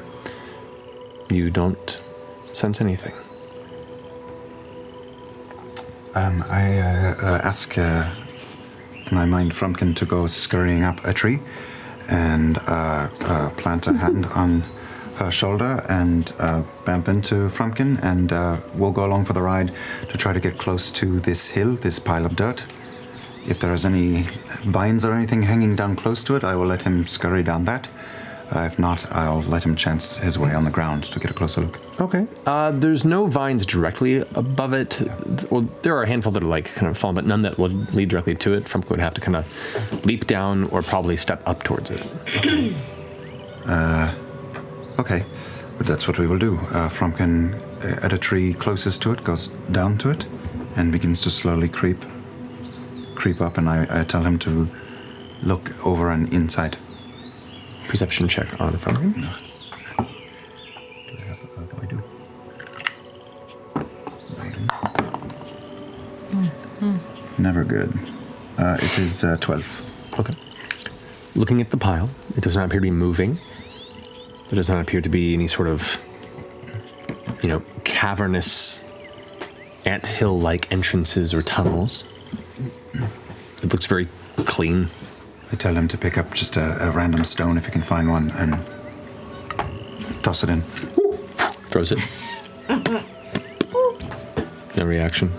S1: You don't sense anything.
S12: I ask in my mind Frumpkin to go scurrying up a tree and plant a hand on her shoulder and bump into Frumpkin, and we'll go along for the ride to try to get close to this hill, this pile of dirt. If there is any vines or anything hanging down close to it, I will let him scurry down that. If not, I'll let him chance his way on the ground to get a closer look.
S1: Okay. There's no vines directly above it. Well, there are a handful that are like kind of fallen, but none that would lead directly to it. Frumpkin would have to kind of leap down or probably step up towards it.
S12: Okay, but that's what we will do. Frumpkin, at a tree closest to it, goes down to it and begins to slowly creep up, and I tell him to look over and inside.
S1: Perception check on Frumpkin.
S12: I do. Never good. It is 12.
S1: Okay. Looking at the pile, it does not appear to be moving. There does not appear to be any sort of, cavernous anthill-like entrances or tunnels. It looks very clean.
S12: I tell him to pick up just a random stone if he can find one and toss it in.
S1: Throws it. No reaction.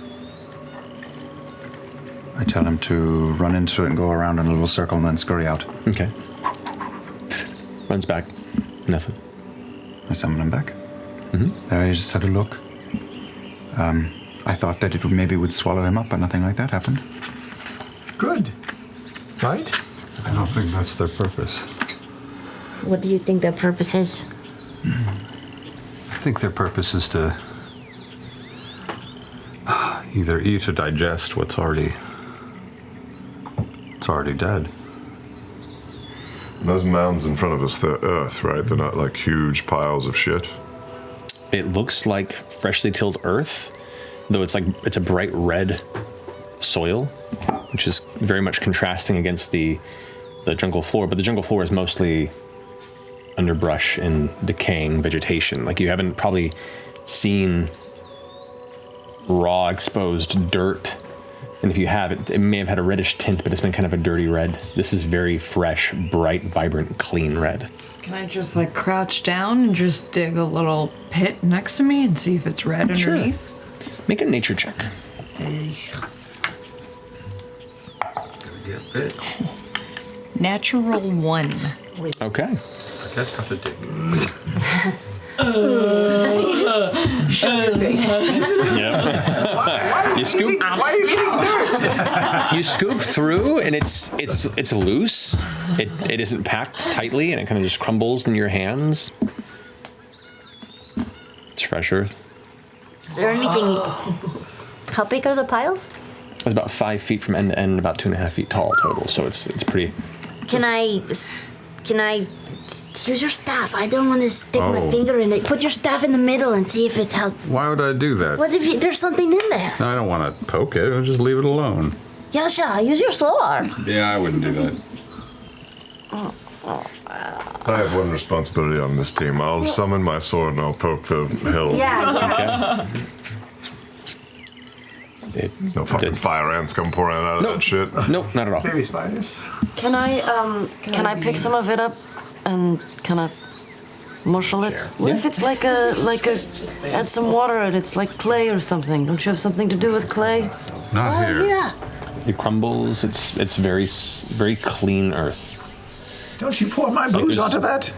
S12: I tell him to run into it and go around in a little circle and then scurry out.
S1: Okay. Runs back. Nothing.
S12: I summon him back.
S1: Mm-hmm.
S12: I just had a look. I thought that it maybe would swallow him up, but nothing like that happened.
S3: Good. Right?
S15: I don't think that's their purpose.
S10: What do you think their purpose is?
S15: I think their purpose is to either eat or digest what's already dead.
S13: Those mounds in front of us, they're earth, right? They're not like huge piles of shit.
S1: It looks like freshly tilled earth, though it's a bright red soil, which is very much contrasting against the jungle floor. But the jungle floor is mostly underbrush and decaying vegetation. Like, you haven't probably seen raw exposed dirt. And if you have, it may have had a reddish tint, but it's been kind of a dirty red. This is very fresh, bright, vibrant, clean red.
S11: Can I just crouch down and just dig a little pit next to me and see if it's red underneath?
S1: Sure. Make a nature check.
S11: Natural 1.
S1: Okay.
S15: That's tough to dig.
S10: Shut your face.
S1: Yeah. You scoop.
S3: Why are you eating dirt?
S1: You scoop through, and it's loose. It isn't packed tightly, and it kind of just crumbles in your hands. It's fresh earth.
S10: Is there anything? How big are the piles?
S1: It's about 5 feet from end to end, about 2.5 feet tall total. So it's pretty.
S10: Can I use your staff? I don't want to stick my finger in it. Put your staff in the middle and see if it helps.
S15: Why would I do that?
S10: What if there's something in there?
S15: I don't want to poke it. I'll just leave it alone.
S10: Yasha, use your sword.
S15: Yeah, I wouldn't do that.
S13: I have one responsibility on this team. I'll summon my sword and I'll poke the hill.
S10: Yeah.
S13: No fucking fire ants come pouring out of that shit.
S1: Nope, not at all.
S3: Baby spiders.
S14: Can I pick some of it up and kind of mushel it? What if it's like a add some water and it's like clay or something? Don't you have something to do with clay?
S15: Not here.
S10: Yeah.
S1: It crumbles. It's very very clean earth.
S3: Don't you pour my booze onto that?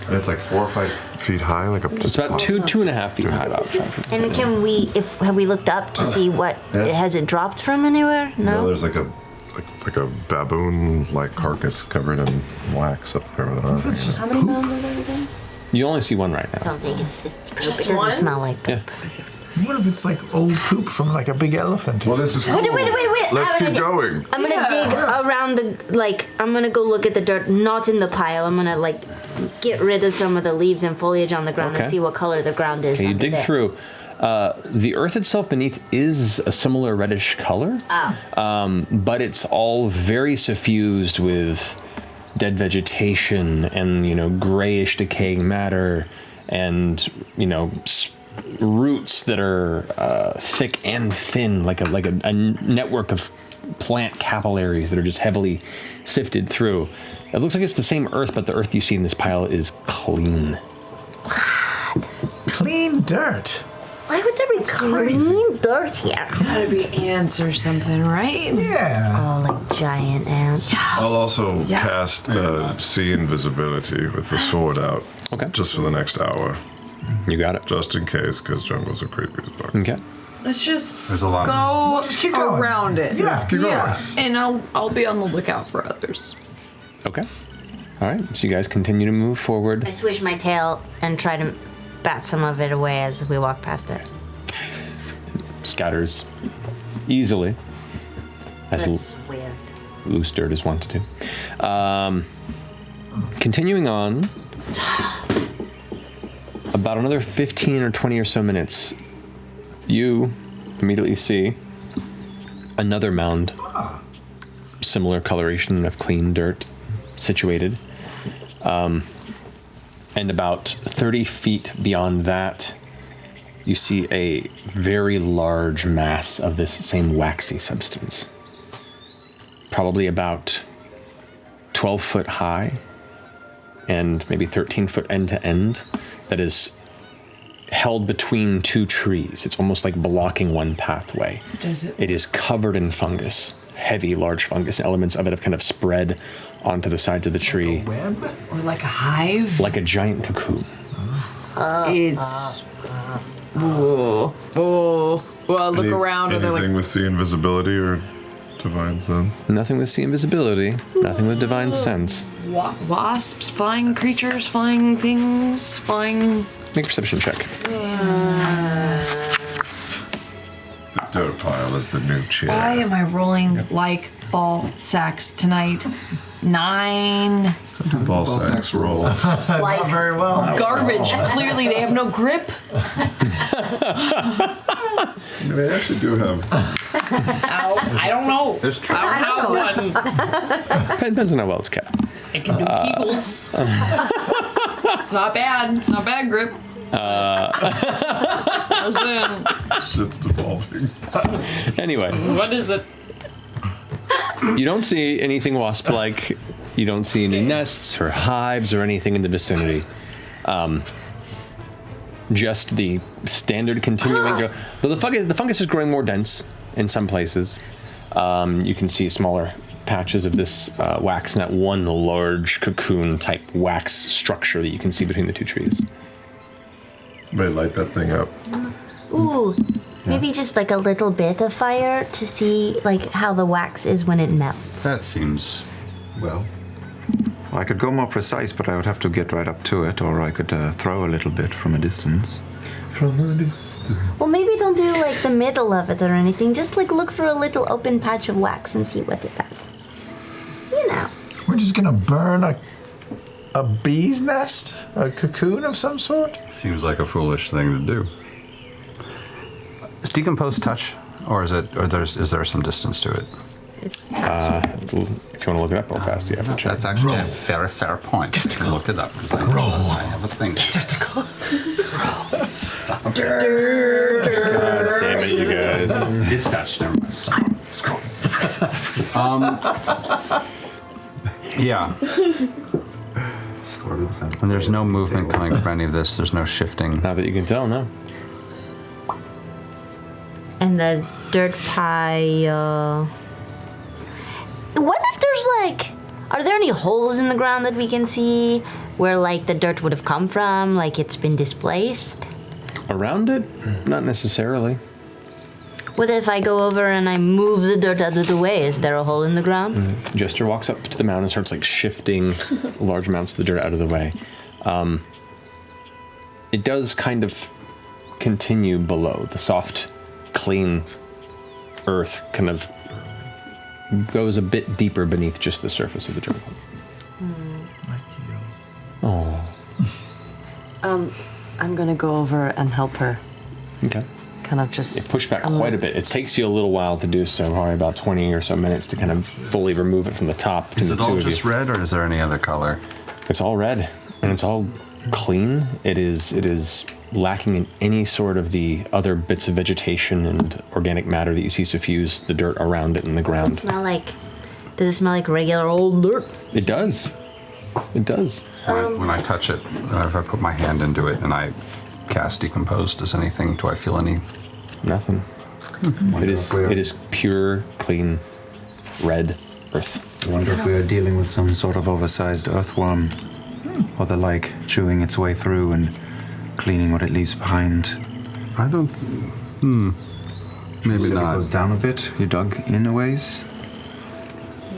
S13: And it's like 4 or 5 feet high, like a.
S1: It's about 2.5 feet high, about 5 feet.
S10: And can we, have we looked up to see what, has it dropped from anywhere?
S13: No,
S10: No?
S13: there's like a baboon-like carcass covered in wax up there with an arm.
S3: It's just
S10: How many pounds are there again?
S1: You only see one right now.
S10: Don't think it's poop.
S11: Just
S10: It doesn't
S11: one?
S10: smell like poop.
S1: Yeah.
S3: What if it's like old poop from like a big elephant?
S13: Well, this is cool.
S10: Wait.
S13: Let's
S10: I have an
S13: keep
S10: idea.
S13: going.
S10: I'm gonna dig around I'm gonna go look at the dirt, not in the pile. I'm gonna get rid of some of the leaves and foliage on the ground
S1: Okay.
S10: and see what color the ground is.
S1: Okay, you
S10: under
S1: dig
S10: there.
S1: through. The earth itself beneath is a similar reddish color, but it's all very suffused with dead vegetation and grayish decaying matter and roots that are thick and thin, like a network of plant capillaries that are just heavily sifted through. It looks like it's the same earth, but the earth you see in this pile is clean.
S3: Clean dirt.
S10: Why would there be clean dirt here?
S11: Gotta be ants or something, right?
S3: Yeah.
S10: Oh, like giant ants.
S13: I'll also
S11: Yeah.
S13: cast see invisibility with the sword out.
S1: Okay.
S13: Just for the next hour.
S1: You got it.
S13: Just in case, because jungles are creepy as well.
S1: Okay.
S11: Let's just
S15: There's a lot of
S11: go
S3: Just keep going.
S11: around it.
S3: Yeah, keep going.
S11: And I'll be on the lookout for others.
S1: Okay. All right. So you guys continue to move forward.
S10: I swish my tail and try to bat some of it away as we walk past it.
S1: Scatters easily, as
S10: That's weird.
S1: loose dirt is wont to do. Continuing on, about another 15 or 20 or so minutes, you immediately see another mound, similar coloration of clean dirt, situated. And about 30 feet beyond that, you see a very large mass of this same waxy substance. Probably about 12 foot high and maybe 13 foot end to end, that is held between two trees. It's almost like blocking one pathway. It is covered in fungus, heavy, large fungus. Elements of it have kind of spread onto the sides of the tree.
S3: Web?
S11: Or like a hive.
S1: Like a giant cocoon.
S11: It's. Whoa. Well, I look around and they're
S13: Anything
S11: like.
S13: with see invisibility or divine sense?
S1: Nothing with see invisibility, nothing with divine sense.
S11: Wasps, flying creatures, flying things, flying.
S1: Make a perception check.
S13: The dirt pile is the new chair.
S11: Why am I rolling like ball sacks tonight? 9.
S13: Ball sacks roll.
S11: Like
S3: very well.
S11: garbage. Clearly, they have no grip.
S13: They actually do have.
S11: I don't know.
S15: There's
S11: I don't have one.
S1: Depends on how well it's kept.
S11: I can do Kegels. It's not bad. It's not bad grip. Listen.
S13: Shit's devolving.
S1: Anyway,
S11: What is it?
S1: you don't see anything wasp-like. You don't see any nests or hives or anything in the vicinity. Just the standard continuing growth. But the fungus is growing more dense in some places. You can see smaller patches of this wax, not one large cocoon-type wax structure that you can see between the two trees.
S13: Somebody light that thing up.
S10: Ooh, maybe just like a little bit of fire to see like how the wax is when it melts.
S15: That seems.
S12: Well, I could go more precise, but I would have to get right up to it, or I could throw a little bit from a distance.
S13: From a distance.
S10: Well, maybe don't do like the middle of it or anything. Just like look for a little open patch of wax and see what it does. You know.
S3: We're just gonna burn a bee's nest? A cocoon of some sort?
S15: Seems like a foolish thing to do. Is decomposed touch, or is there some distance to it?
S1: If you want to look it up real fast, you have to check.
S15: That's actually a very fair point. Just look it up because I have a thing.
S3: Testicle.
S15: Stop.
S1: God damn it, you guys.
S15: It's touched. Never mind.
S13: Scroll.
S15: Yeah. And there's no movement coming from any of this. There's no shifting.
S1: Not that you can tell, no.
S10: And the dirt pile. What if there's like, are there any holes in the ground that we can see where like the dirt would have come from, like it's been displaced?
S1: Around it? Not necessarily.
S10: What if I go over and I move the dirt out of the way? Is there a hole in the ground?
S1: Jester walks up to the mound and starts like shifting large amounts of the dirt out of the way. It does kind of continue below. The soft, clean earth kind of goes a bit deeper beneath just the surface of the jungle. Oh.
S14: I'm gonna go over and help her.
S1: Okay.
S14: Kind of just
S1: Push back quite a bit. It takes you a little while to do so, probably about 20 or so minutes to kind of fully remove it from the top.
S7: Is
S1: to
S7: it
S1: the two
S7: all
S1: of you.
S7: just red, or is there any other color?
S1: It's all red, and it's all clean. It is lacking in any sort of the other bits of vegetation and organic matter that you see suffuse the dirt around it and the ground.
S10: Does it smell like regular old dirt?
S1: It does. It does.
S7: When I touch it, if I put my hand into it and I cast decompose, do I feel any?
S1: Nothing. It is pure, clean, red earth.
S12: I wonder if we are dealing with some sort of oversized earthworm or the like, chewing its way through and cleaning what it leaves behind.
S7: I don't. Maybe not.
S12: It goes down a bit. You dug in a ways.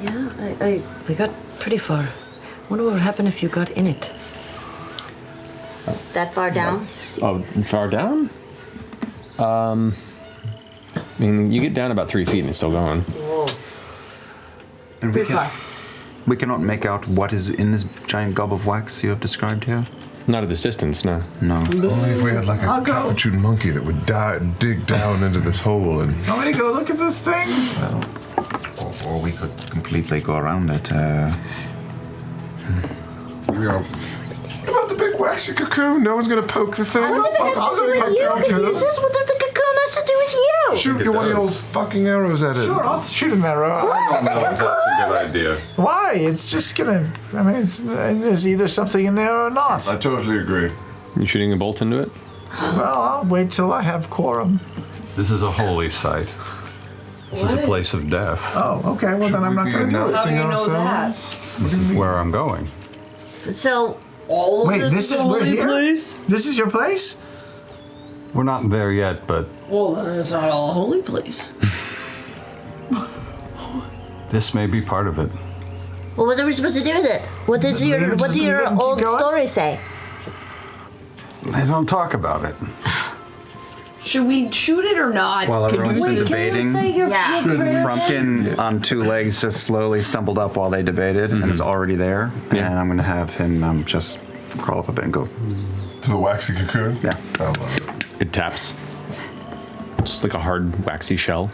S14: Yeah, we got pretty far. Wonder what would happen if you got in it.
S10: That far down?
S1: Oh, far down? I mean, you get down about 3 feet and it's still going.
S10: Whoa.
S12: And we cannot make out what is in this giant gob of wax you have described here.
S1: Not at this distance, no.
S12: No.
S13: Only if we had like a capuchin monkey that would dig down into this hole and.
S3: Want me to go look at this thing?
S12: Well, or we could completely go around it.
S13: What about the big waxy cocoon? No one's gonna poke the thing.
S10: What has to do with you? Could use this? What does the cocoon has to do with you?
S13: Shoot one of your fucking arrows at it.
S3: Sure, I'll shoot an arrow.
S7: I don't know if that's a good idea.
S3: Why? It's just gonna. I mean, there's either something in there or not.
S13: I totally agree.
S1: You shooting a bolt into it?
S3: Well, I'll wait till I have quorum.
S7: This is a holy site. This is a place of death.
S3: Oh, okay. Well, then I'm not going to do it.
S11: How do you know that?
S7: This is where I'm going.
S10: So,
S11: all of
S3: Wait,
S11: this is a
S3: we're
S11: holy
S3: here?
S11: place?
S3: This is your place?
S7: We're not there yet, but
S11: Well, then it's not all a holy place.
S7: this may be part of it.
S10: well, what are we supposed to do with it? What do your old stories say?
S7: They don't talk about it.
S11: Should we shoot it or not?
S12: While everyone's been
S11: Caduceus?
S12: debating, Frumpkin on 2 legs just slowly stumbled up while they debated and is already there. And I'm going to have him just crawl up a bit and go.
S13: To the waxy cocoon?
S12: Yeah.
S13: I love it.
S1: It taps. It's like a hard, waxy shell.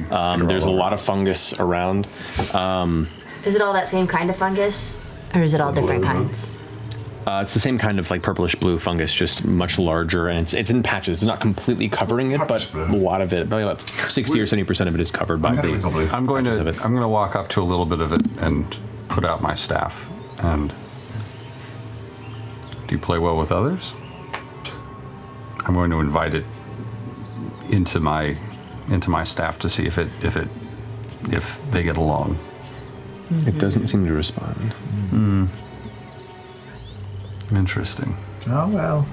S1: There's a lot of fungus around.
S10: Is it all that same kind of fungus? Or is it all different kinds?
S1: It's the same kind of like purplish blue fungus, just much larger, and it's in patches. It's not completely covering it, but a lot of it, probably about 60 or 70% of it is covered by the.
S7: I'm going to walk up to a little bit of it and put out my staff. And do you play well with others? I'm going to invite it into my staff to see if they get along.
S1: It doesn't seem to respond.
S7: Interesting.
S3: Oh, well.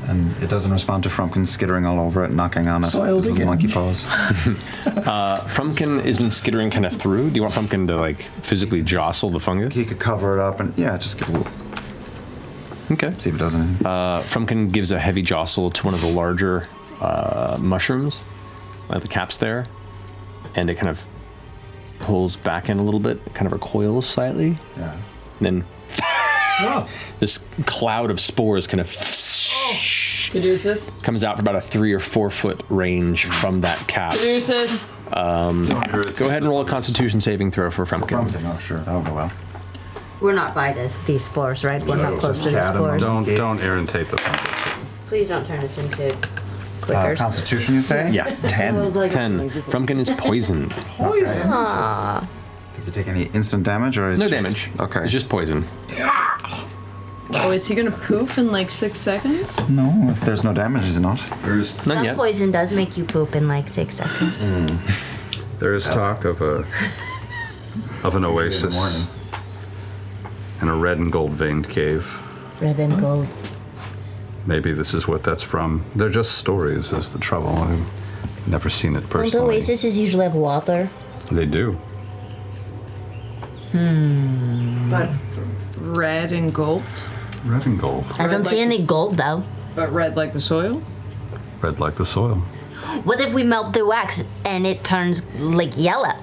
S12: And it doesn't respond to Frumpkin skittering all over it, knocking on it.
S3: Soiled
S12: His little
S3: again.
S12: monkey paws.
S1: Frumpkin has been skittering kind of through. Do you want Frumpkin to like physically jostle the fungus?
S12: He could cover it up and just give a little.
S1: Okay.
S12: See if it does anything.
S1: Frumpkin gives a heavy jostle to one of the larger mushrooms, like the caps there, and it kind of pulls back in a little bit, kind of recoils slightly.
S12: Yeah.
S1: And then this cloud of spores kind of
S11: Caduceus?
S1: comes out for about a 3 or 4 foot range from that cap.
S11: Caduceus?
S1: Go ahead and roll a Constitution saving throw for Frumpkin.
S12: Oh, sure. That'll go well.
S10: We're not by these spores, right? We're not close to the spores.
S7: Don't irritate the fungus.
S10: Please don't turn us into clickers.
S12: Constitution, you say?
S1: Yeah.
S12: 10.
S1: 10. Frumpkin is poisoned.
S3: Poison?
S10: Aw.
S12: Does it take any instant damage or is
S1: No
S12: it just,
S1: damage.
S12: Okay.
S1: It's just poison.
S11: Oh, is he gonna poof in like 6 seconds?
S12: No, if there's no damage, is it not?
S7: There's
S10: Some poison does make you poop in like 6 seconds.
S7: There is talk of an oasis in a red and gold veined cave.
S10: Red and gold.
S7: Maybe this is what that's from. They're just stories. That's the trouble. I've never seen it
S10: Don't
S7: personally.
S10: oases usually have water?
S7: They do.
S11: But red and gold?
S7: Red and gold.
S10: I don't see any gold though.
S11: But red like the soil?
S15: red like the soil.
S10: What if we melt the wax and it turns like yellow?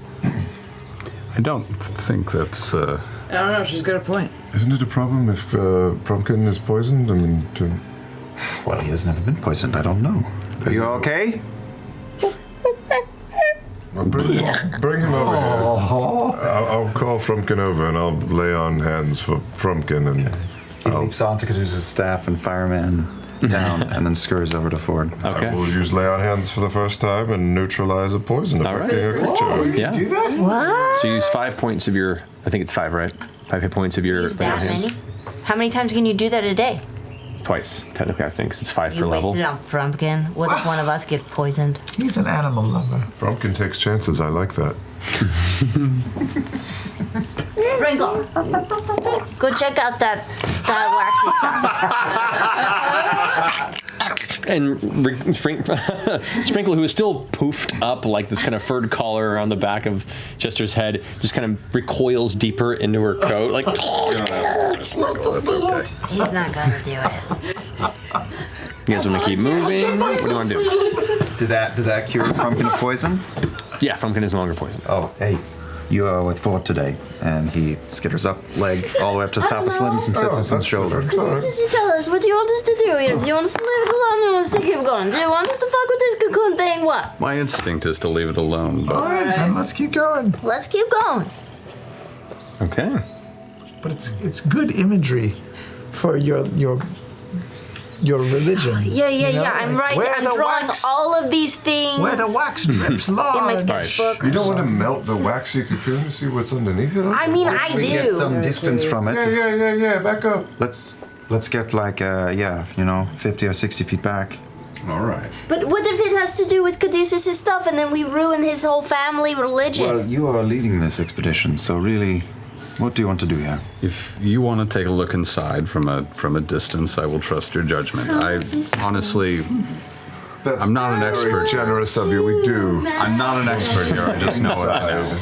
S15: I don't think that's.
S11: I don't know. She's got a point.
S13: Isn't it a problem if Frumpkin is poisoned? I mean,
S12: Well, he has never been poisoned. I don't know. Are you okay?
S13: Well, bring him over here. I'll call Frumpkin over and I'll lay on hands for Frumpkin and.
S12: He leaps onto Caduceus' staff and fireman down and then scurries over to Ford.
S13: I will use lay on hands for the first time and neutralize a poison affecting a creature.
S1: Yeah.
S3: Do that?
S10: What?
S1: So you use 5 points of your. I think it's 5, right? 5 hit points of your.
S10: Use
S1: lay on
S10: that
S1: hands.
S10: many? How many times can you do that a day?
S1: Twice, technically, I think. So it's 5
S10: You
S1: per level.
S10: wasted it on Frumpkin. What if one of us gets poisoned?
S3: He's an animal lover.
S13: Frumpkin takes chances. I like that.
S10: Sprinkle. Go check out that waxy stuff.
S1: And Sprinkle, who is still poofed up like this kind of furred collar around the back of Chester's head, just kind of recoils deeper into her coat. Like,
S10: He's not gonna do it.
S1: you guys want to keep moving? What do you want to do?
S12: Did that cure Frumpkin of poison?
S1: Yeah, Frumpkin is no longer poisoned.
S12: Oh, hey. You are with Ford today, and he skitters up, leg all the way up to the top of Slim's and sits on some shoulder.
S10: What does he tell us? What do you want us to do here? Do you want us to leave it alone or do you want us to keep going? Do you want us to fuck with this cocoon thing? What?
S15: My instinct is to leave it alone, but.
S3: All right, then let's keep going.
S10: Let's keep going.
S1: Okay.
S3: But it's good imagery for your religion.
S10: Yeah.
S3: you know?
S10: I'm
S3: Like,
S10: right.
S3: where
S10: I'm
S3: the
S10: drawing
S3: wax-
S10: all of these things.
S3: Where the wax drips large.
S10: In my sketchbook.
S13: You don't want to melt the waxy cocoon to see what's underneath it?
S10: I mean, I
S12: We
S10: do.
S12: get some distance from it.
S13: Yeah. Back up.
S12: Let's get like 50 or 60 feet back.
S15: All right.
S10: But what if it has to do with Caduceus' stuff and then we ruin his whole family religion?
S12: Well, you are leading this expedition, so really, what do you want to do here?
S15: If you want to take a look inside from a distance, I will trust your judgment. I honestly, I'm not an expert.
S13: Very generous of you. We do.
S15: I'm not an expert here. I just know what I know.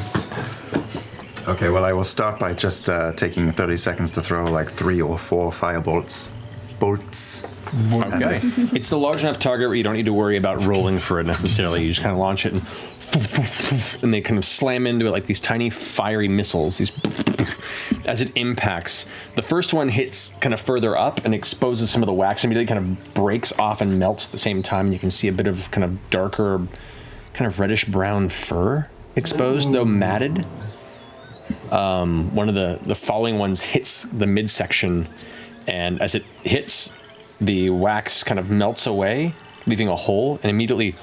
S12: Okay, well, I will start by just taking 30 seconds to throw like 3 or 4 fire bolts.
S1: Okay. It's a large enough target where you don't need to worry about rolling for it necessarily. You just kind of launch it and they kind of slam into it like these tiny fiery missiles. As it impacts, the first one hits kind of further up and exposes some of the wax. Immediately kind of breaks off and melts at the same time. You can see a bit of kind of darker, kind of reddish brown fur exposed, though matted. One of the following ones hits the midsection, and as it hits, the wax kind of melts away, leaving a hole, and immediately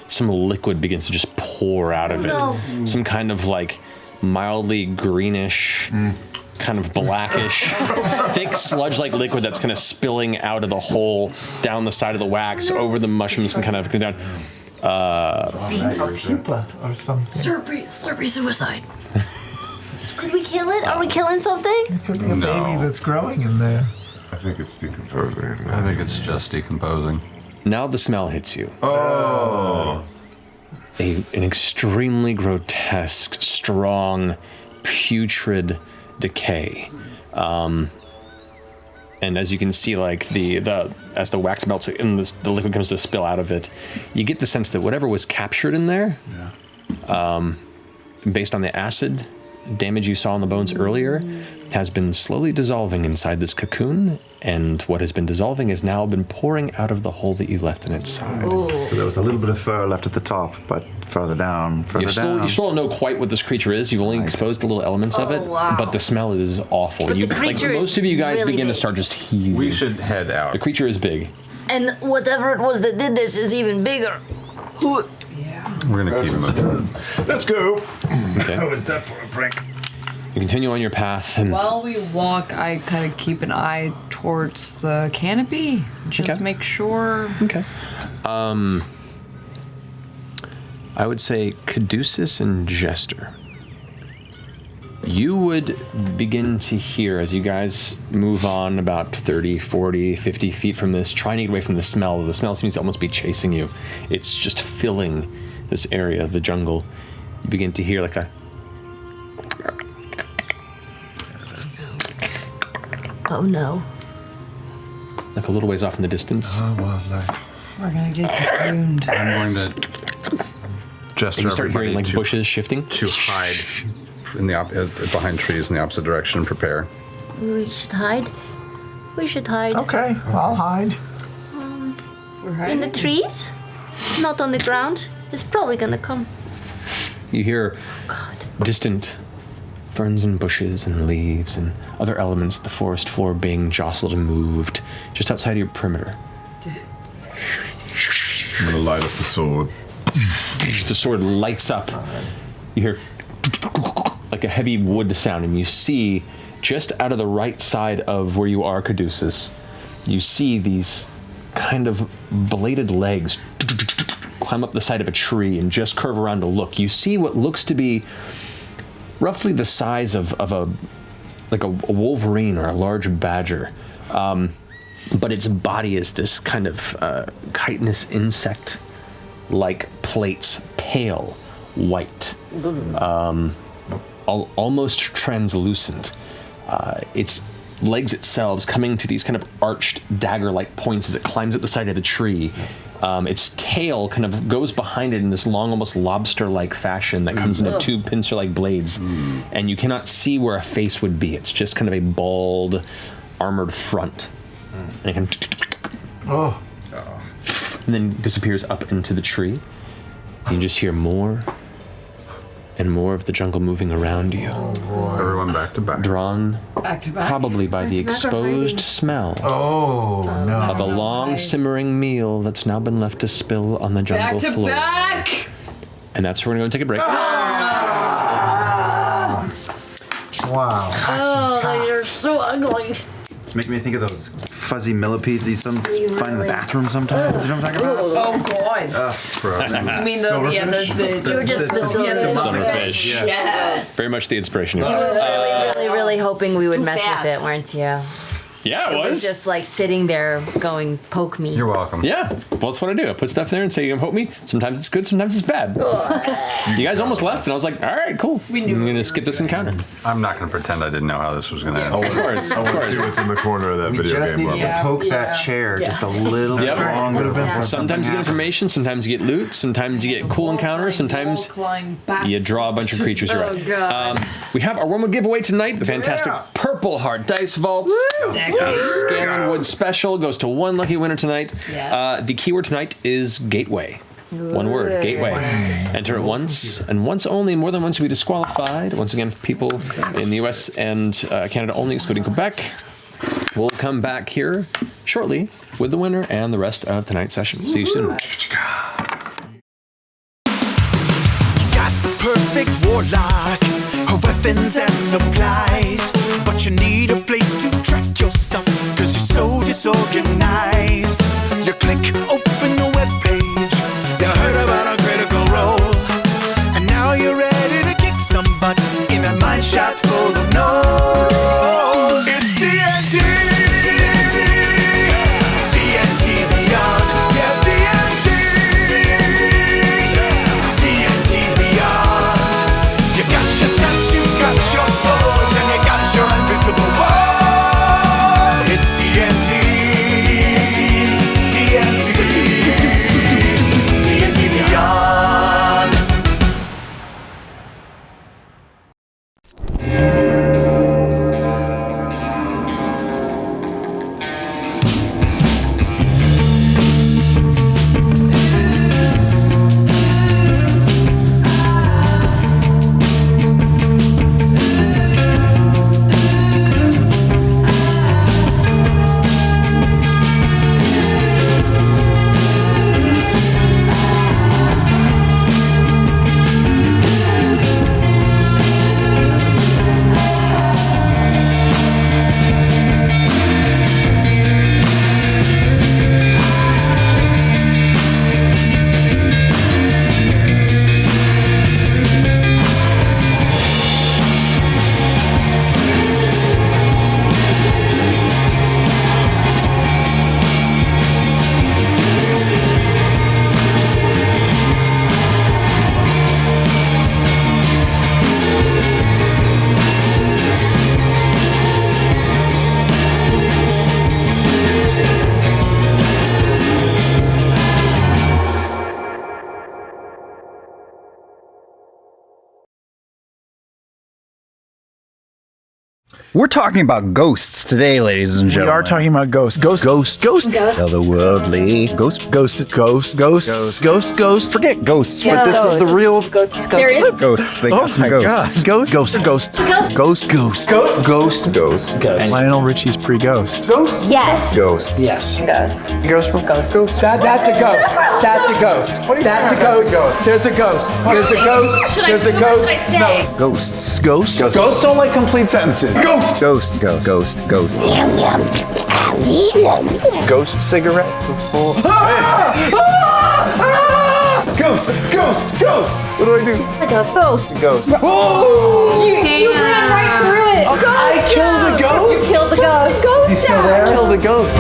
S1: some liquid begins to just pour out of it. Some kind of like mildly greenish, kind of blackish, thick sludge-like liquid that's kind of spilling out of the hole down the side of the wax over the mushrooms and kind of down.
S3: A pupa or something.
S14: Slurpee suicide.
S10: Could we kill it? Are we killing something?
S3: It could be a baby that's growing in there.
S13: I think it's decomposing.
S15: I think it's just decomposing.
S1: Now the smell hits you.
S13: Oh.
S1: An extremely grotesque, strong, putrid decay. And as you can see, like as the wax melts and the liquid comes to spill out of it, you get the sense that whatever was captured in there, based on the acid damage you saw on the bones earlier, has been slowly dissolving inside this cocoon, and what has been dissolving has now been pouring out of the hole that you left in its side.
S12: So there was a little bit of fur left at the top, but further down.
S1: You still don't know quite what this creature is. You've only exposed the little elements of it,
S10: wow.
S1: but the smell is awful.
S10: But the creature is
S1: most of you guys
S10: really
S1: begin to
S10: big.
S1: start just heaving.
S15: We should head out.
S1: The creature is big.
S14: And whatever it was that did this is even bigger. Who?
S15: We're gonna keep moving.
S13: Let's go.
S1: Okay.
S5: How is that for a prank?
S1: You continue on your path, and
S11: While we walk, I kind of keep an eye towards the canopy. Just make sure.
S1: Okay. I would say Caduceus and Jester. You would begin to hear, as you guys move on about 30, 40, 50 feet from this, trying to get away from the smell. The smell seems to almost be chasing you. It's just filling this area of the jungle. You begin to hear like a...
S14: Oh no.
S1: like a little ways off in the distance.
S13: Wildlife.
S11: We're gonna get cocooned.
S7: I'm going to gesture
S1: And you start hearing
S7: everybody
S1: like bushes shifting.
S7: to hide in the behind trees in the opposite direction and prepare.
S10: We should hide. We should hide.
S3: Okay, I'll hide.
S10: In the trees, not on the ground. It's probably gonna come.
S1: You hear distant ferns and bushes and leaves and other elements of the forest floor being jostled and moved just outside of your perimeter.
S13: I'm gonna light up the sword.
S1: The sword lights up. You hear like a heavy wood sound, and you see just out of the right side of where you are, Caduceus, you see these kind of bladed legs climb up the side of a tree and just curve around to look. You see what looks to be roughly the size of a wolverine or a large badger, but its body is this kind of chitinous insect-like plates, pale white, almost translucent. Its legs itself coming to these kind of arched dagger-like points as it climbs up the side of the tree. Its tail kind of goes behind it in this long, almost lobster-like fashion that comes into two pincer-like blades, and you cannot see where a face would be. It's just kind of a bald, armored front. And it can and then disappears up into the tree. You just hear more and more of the jungle moving around you.
S7: Everyone back to back.
S1: Drawn
S11: Back to back.
S1: probably by the exposed smell of a long simmering meal that's now been left to spill on the jungle
S11: Back to
S1: floor.
S11: back.
S1: And that's where we're going to take a break.
S3: Wow.
S14: Oh, you're so ugly.
S12: It's making me think of those fuzzy millipedes you find in the bathroom sometimes. You know what I'm talking about?
S11: Oh god. You mean the
S10: You were just the
S1: Silverfish.
S11: Yes.
S1: Very much the inspiration.
S10: really hoping we would
S14: Too
S10: mess
S14: fast.
S10: with it, weren't you?
S1: Yeah, it
S10: It was
S1: was.
S10: just like sitting there going, poke me.
S7: You're welcome.
S1: Yeah, well, that's what I do. I put stuff there and say, you can poke me. Sometimes it's good, sometimes it's bad. You guys almost left, and I was like, all right, cool. I'm going to skip this encounter.
S7: I'm not going to pretend I didn't know how this was going to end.
S1: Of course, of
S13: I want to
S1: course.
S13: see what's in the corner of that
S12: We
S13: video
S12: just
S13: game
S12: needed
S13: level.
S12: to poke that chair just a little bit longer. before
S1: Sometimes you get
S12: something
S1: information, sometimes you get loot, sometimes you get cool encounters, sometimes you draw a bunch of creatures. You're right.
S11: God.
S1: We have our Wormwood giveaway tonight, the fantastic Purple Heart Dice Vault. Scanlanwood special goes to one lucky winner tonight.
S11: Yes.
S1: The keyword tonight is gateway. One word, gateway. Enter it once, and once only. More than once will be disqualified. Once again, for people in the US and Canada only, excluding Quebec. We'll come back here shortly with the winner and the rest of tonight's session. See you soon.
S16: Got the perfect warlock, weapons and supplies, but you need a place to track your stuff, cause you're so disorganized. You click open the webpage, you heard about a critical role, and now you're ready to kick some butt in that mine shaft full of no's. It's TNT! TNT Beyond, yeah, TNT! TNT Beyond. You got your stats, you got your swords, and you got your invisible wall. It's TNT.
S17: We're talking about ghosts today, ladies and
S3: We
S17: gentlemen.
S3: are talking about ghosts. Ghost.
S17: Otherworldly.
S3: Ghost.
S17: Forget ghosts, but this is the real
S4: There is.
S17: ghosts. They got some ghosts.
S3: Ghost. Lionel Richie's pre-ghost.
S4: Ghosts? Yes.
S17: Ghosts.
S5: Yes.
S4: Ghost.
S3: Ghost.
S5: That's a ghost. That's a ghost. That's a ghost. There's a ghost. There's a ghost. There's a ghost. No.
S17: Ghosts.
S3: Ghosts don't like complete sentences.
S17: Ghost.
S3: Ghost cigarettes before. Ghost. What do I do?
S4: Ghost.
S3: Ghost.
S4: You ran right through it.
S3: I killed a ghost.
S4: You killed the ghost.
S5: Is he still there?
S3: I killed a ghost.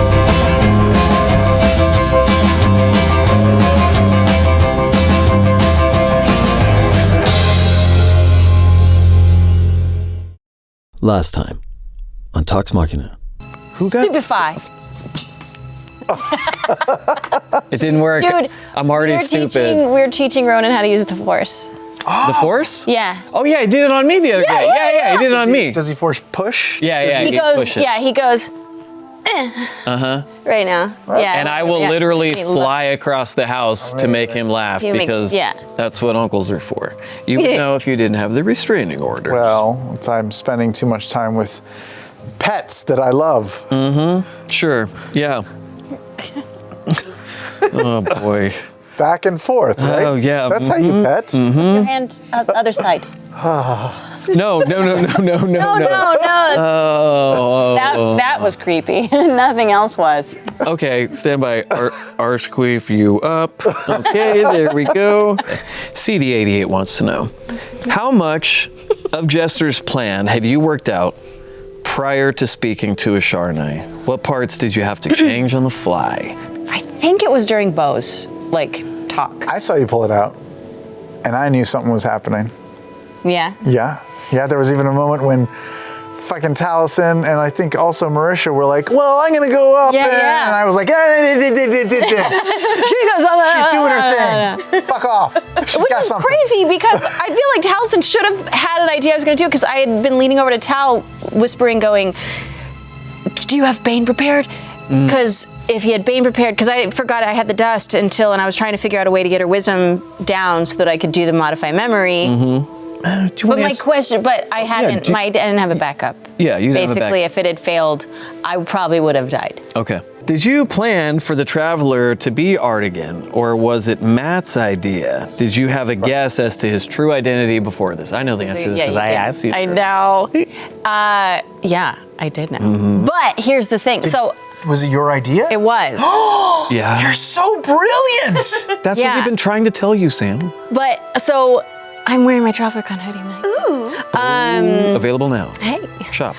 S18: Last time on Talks Machina.
S6: Stupefy.
S19: It didn't work.
S6: Dude,
S19: I'm already stupid.
S6: We're teaching Ronan how to use the Force.
S19: The Force?
S6: Yeah.
S19: Oh yeah, he did it on me the other day. Yeah, he did it on me.
S3: Does he force push?
S19: Yeah,
S6: He goes. Yeah, he goes. Right now. Yeah.
S19: And I will
S6: yeah.
S19: literally
S6: He
S19: fly across the house to make him laugh
S6: He makes-
S19: because
S6: yeah.
S19: that's what uncles are for. You would know if you didn't have the restraining order.
S3: Well, I'm spending too much time with pets that I love.
S19: Mm-hmm. Sure. Yeah. Oh boy.
S3: Back and forth, right?
S19: Oh yeah.
S3: That's how you pet.
S19: Mm-hmm.
S6: Your hand, other side.
S19: No.
S6: No.
S19: Oh.
S6: That was creepy. Nothing else was.
S19: Okay, stand by. Arsequeef you up. Okay, there we go. CD88 wants to know, how much of Jester's plan had you worked out prior to speaking to Asharnai? What parts did you have to change on the fly?
S6: I think it was during Bo's talk.
S3: I saw you pull it out, and I knew something was happening.
S6: Yeah.
S3: Yeah, there was even a moment when fucking Taliesin and I think also Marisha were like, well, I'm gonna go up there.
S6: Yeah.
S3: And I was like,
S6: She goes,
S3: she's doing her thing. Fuck off. She's
S6: Which
S3: got
S6: is
S3: something.
S6: crazy because I feel like Taliesin should have had an idea I was going to do because I had been leaning over to Tal, whispering, going, do you have Bane prepared? Because if he had Bane prepared, because I forgot I had the dust and I was trying to figure out a way to get her wisdom down so that I could do the modify memory. But my question, but I hadn't, I didn't have a backup.
S19: Yeah, you didn't have a
S6: Basically,
S19: backup.
S6: if it had failed, I probably would have died.
S19: Okay. Did you plan for the Traveler to be Artigan, or was it Matt's idea? Did you have a guess as to his true identity before this? I know the answer to this because I asked you.
S6: I know. Yeah, I did know. But here's the thing.
S3: Was it your idea?
S6: It was.
S19: Yeah.
S3: You're so brilliant.
S19: That's what we've been trying to tell you, Sam.
S6: But so I'm wearing my TravelerCon hoodie now.
S19: Available now.
S6: Hey.
S19: Shop.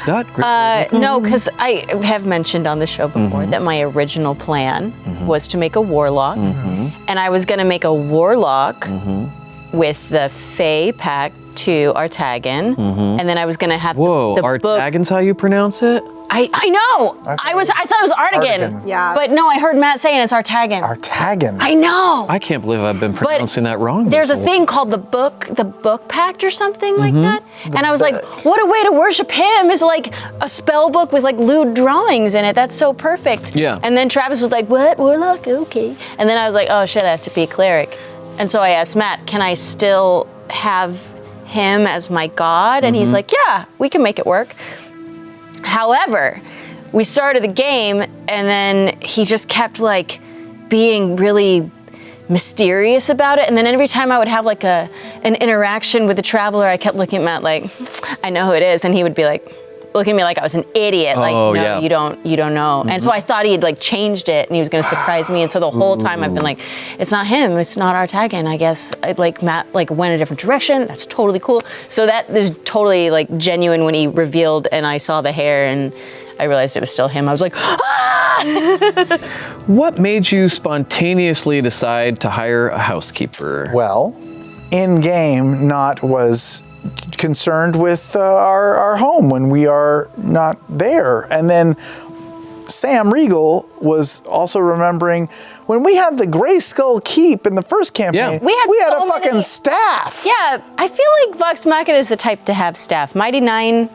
S6: No, because I have mentioned on the show before that my original plan was to make a warlock, and I was going to make a warlock with the Fey Pact to Artagan, and then I was going to have
S19: Whoa,
S6: the book.
S19: Artagan's how you pronounce it?
S6: I know. I thought it was Artigan.
S4: Yeah.
S6: But no, I heard Matt saying it's Artagan.
S3: Artagan.
S6: I know.
S19: I can't believe I've been pronouncing that wrong.
S6: There's
S19: this
S6: a
S19: whole
S6: thing called the book pact or something like that. And I was like, what a way to worship him is like a spell book with like lewd drawings in it. That's so perfect.
S19: Yeah.
S6: And then Travis was like, what? Warlock? Okay. And then I was like, oh shit, I have to be a cleric. And so I asked Matt, can I still have him as my god? And he's like, yeah, we can make it work. However, we started the game and then he just kept like being really mysterious about it. And then every time I would have like an interaction with the Traveler, I kept looking at Matt like, I know who it is. And he would be like, look at me like I was an idiot. Like, no,
S19: yeah.
S6: you don't know. And so I thought he had like changed it and he was gonna surprise me. And so the whole time I've been like, it's not him, it's not Artagan. I guess like Matt like went a different direction. That's totally cool. So that is totally like genuine when he revealed and I saw the hair and I realized it was still him. I was like, ah!
S19: What made you spontaneously decide to hire a housekeeper?
S3: Well, in game, Not was concerned with our home when we are not there. And then Sam Riegel was also remembering when we had the Grey Skull Keep in the first campaign, we had
S6: so
S3: a fucking
S6: many-
S3: staff.
S6: Yeah, I feel like Vox Machina is the type to have staff. Mighty Nine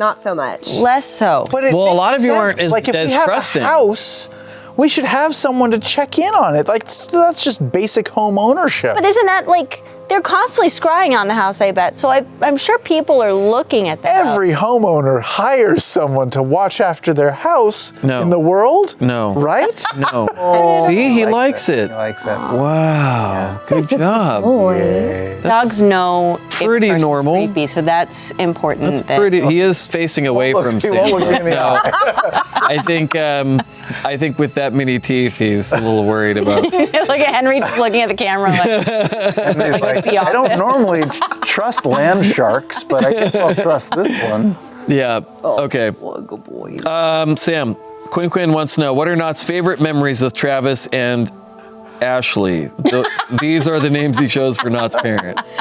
S20: not so much.
S21: Less so.
S3: But it
S19: Well, a
S3: makes
S19: lot of you
S3: sense.
S19: aren't as-
S3: like if
S19: as
S3: we have
S19: trusting.
S3: a house, we should have someone to check in on it. Like that's just basic home ownership.
S21: But isn't that like, they're constantly scrying on the house, I bet. So I'm sure people are looking at that.
S3: Every homeowner hires someone to watch after their house in the world.
S19: No.
S3: Right?
S19: No. See, he likes it. He
S5: likes it.
S19: Wow. Good job.
S21: Dogs know
S19: Pretty
S21: if a person's
S19: normal.
S21: creepy, so that's important.
S19: That's pretty. He is facing away
S21: Won't
S19: from
S21: look- he
S19: Sam.
S21: won't look me in the
S19: No. I think with that many teeth, he's a little worried about.
S21: Look at Henry just looking at the camera like,
S3: Henry's like,
S21: the
S3: I don't
S21: office."
S3: normally trust land sharks, but I guess I'll trust this one.
S19: Yeah. Okay. Sam, Quinn wants to know, what are Knott's favorite memories with Travis and Ashley? These are the names he chose for Knott's parents.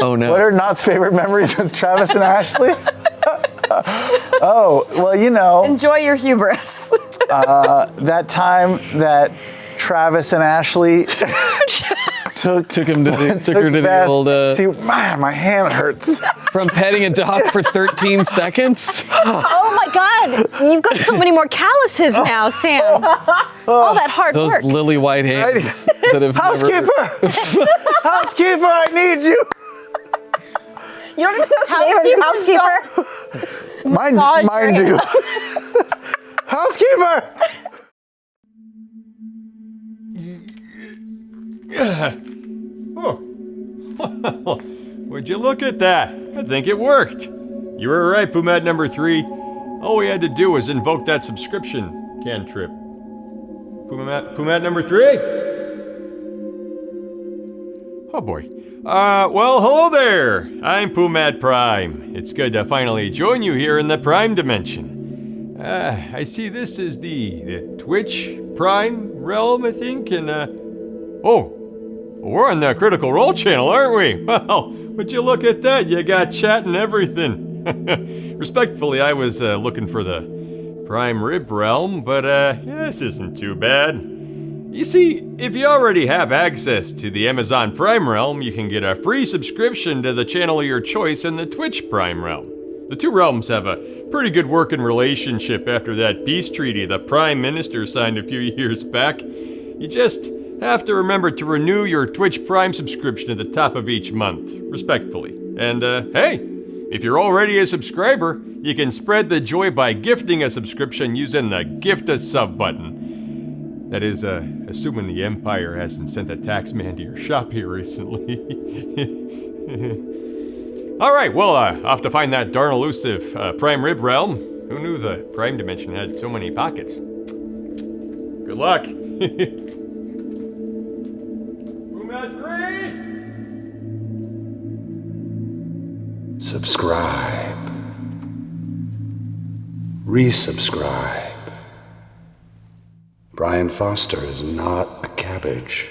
S19: Oh no.
S3: What are Knott's favorite memories with Travis and Ashley? Oh, well, you know.
S20: Enjoy your hubris.
S3: That time that Travis and Ashley took
S19: her to the old.
S3: See, man, my hand hurts.
S19: From petting a dog for 13 seconds?
S21: oh my God, you've got so many more calluses now, Sam. All that hard
S19: Those
S21: work.
S19: lily white hands that have
S3: Housekeeper! Housekeeper, I need you!
S20: You don't even know the name of your housekeeper.
S3: Mine do. Housekeeper!
S22: Oh. Would you look at that? I think it worked. You were right, Pumat number 3. All we had to do was invoke that subscription cantrip. Pumat number 3? Oh boy. Well, hello there. I'm Pumat Prime. It's good to finally join you here in the Prime Dimension. I see this is the Twitch Prime realm, I think, and we're on the Critical Role channel, aren't we? Well, would you look at that? You got chat and everything. Respectfully, I was looking for the Prime Rib realm, but this isn't too bad. You see, if you already have access to the Amazon Prime realm, you can get a free subscription to the channel of your choice in the Twitch Prime realm. The two realms have a pretty good working relationship after that peace treaty the Prime Minister signed a few years back. You just have to remember to renew your Twitch Prime subscription at the top of each month, respectfully. And hey, if you're already a subscriber, you can spread the joy by gifting a subscription using the Gift a Sub button. That is, assuming the Empire hasn't sent a tax man to your shop here recently. Alright, well, off to find that darn elusive Prime Rib realm. Who knew the Prime Dimension had so many pockets? Good luck!
S23: Subscribe. Resubscribe. Brian Foster is not a cabbage.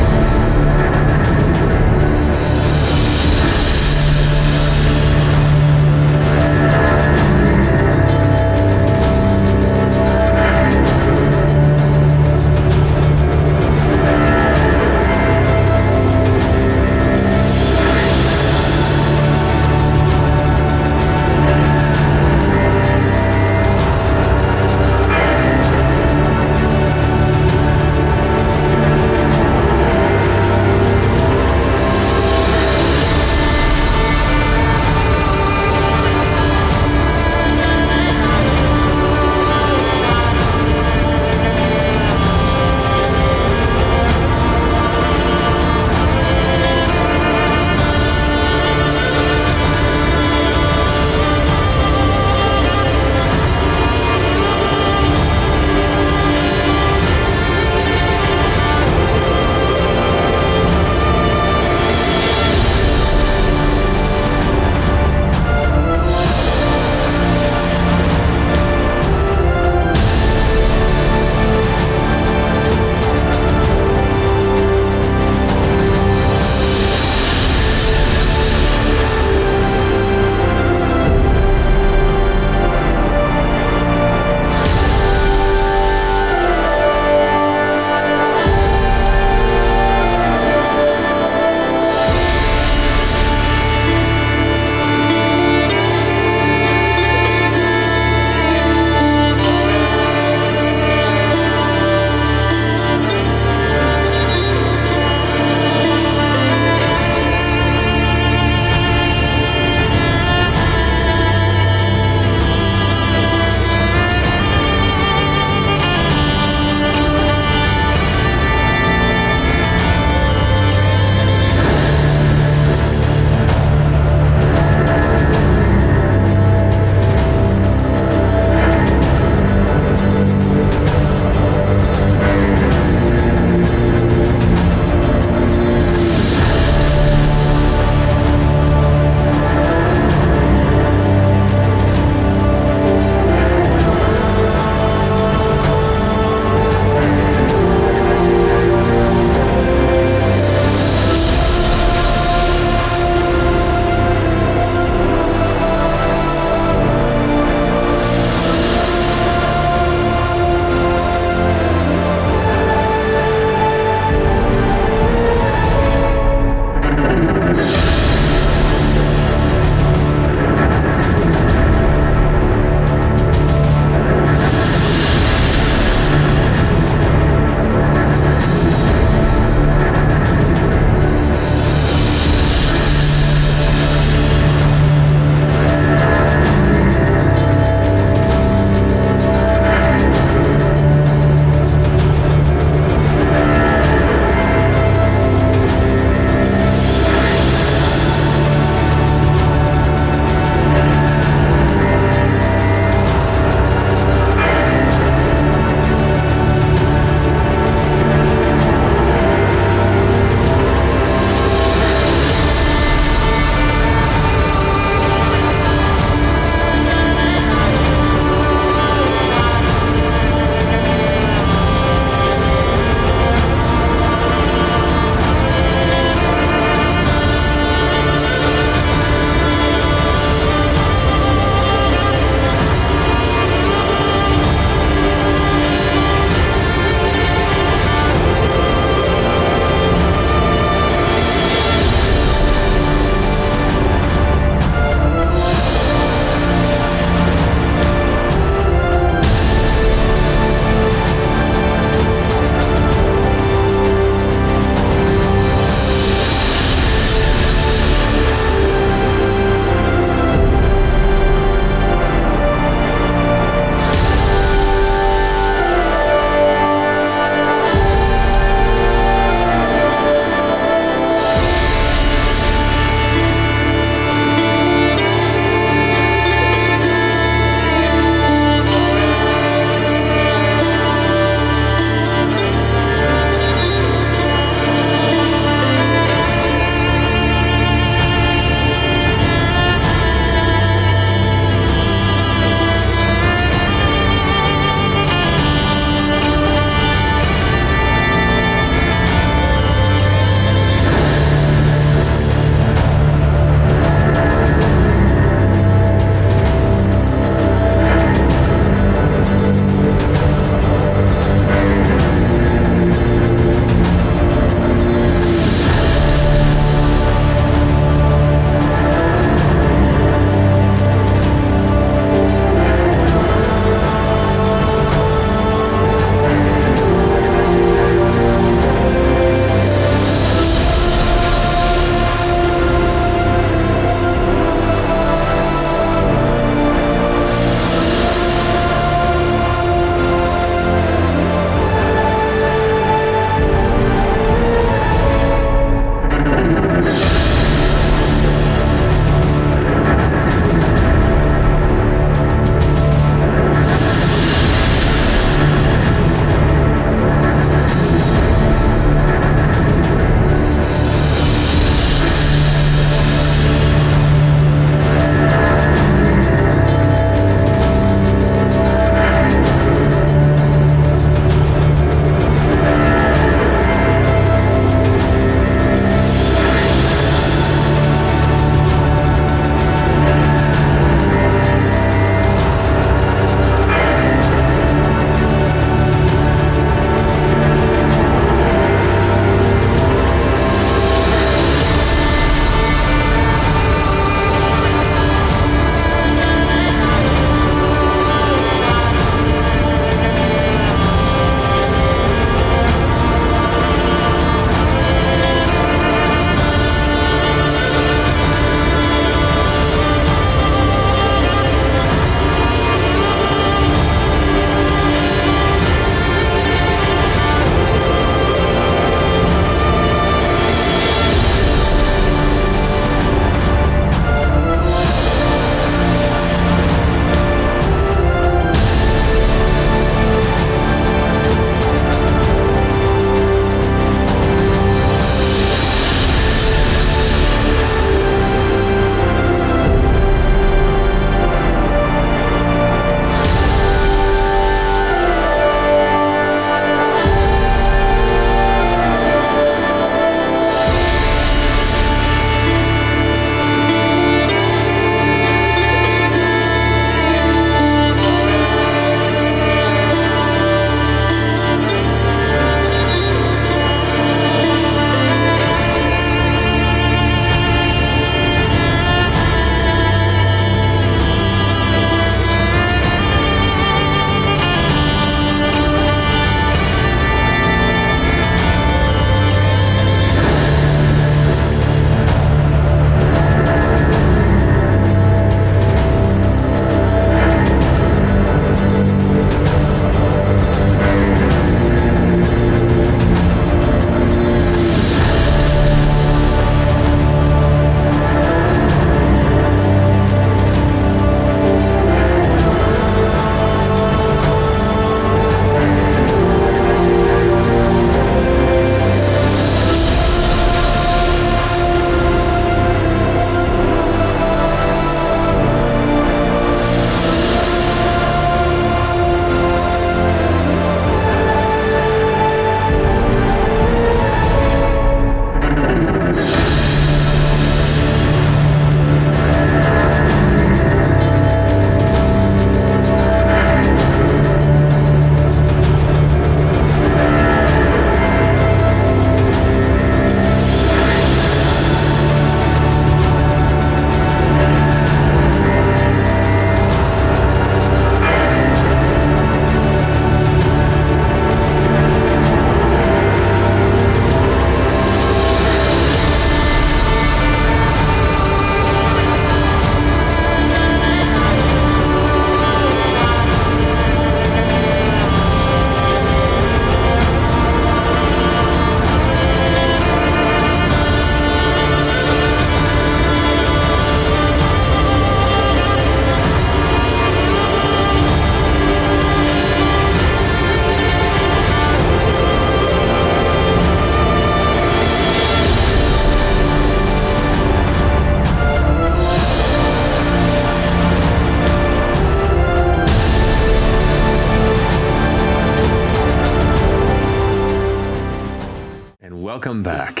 S1: welcome back.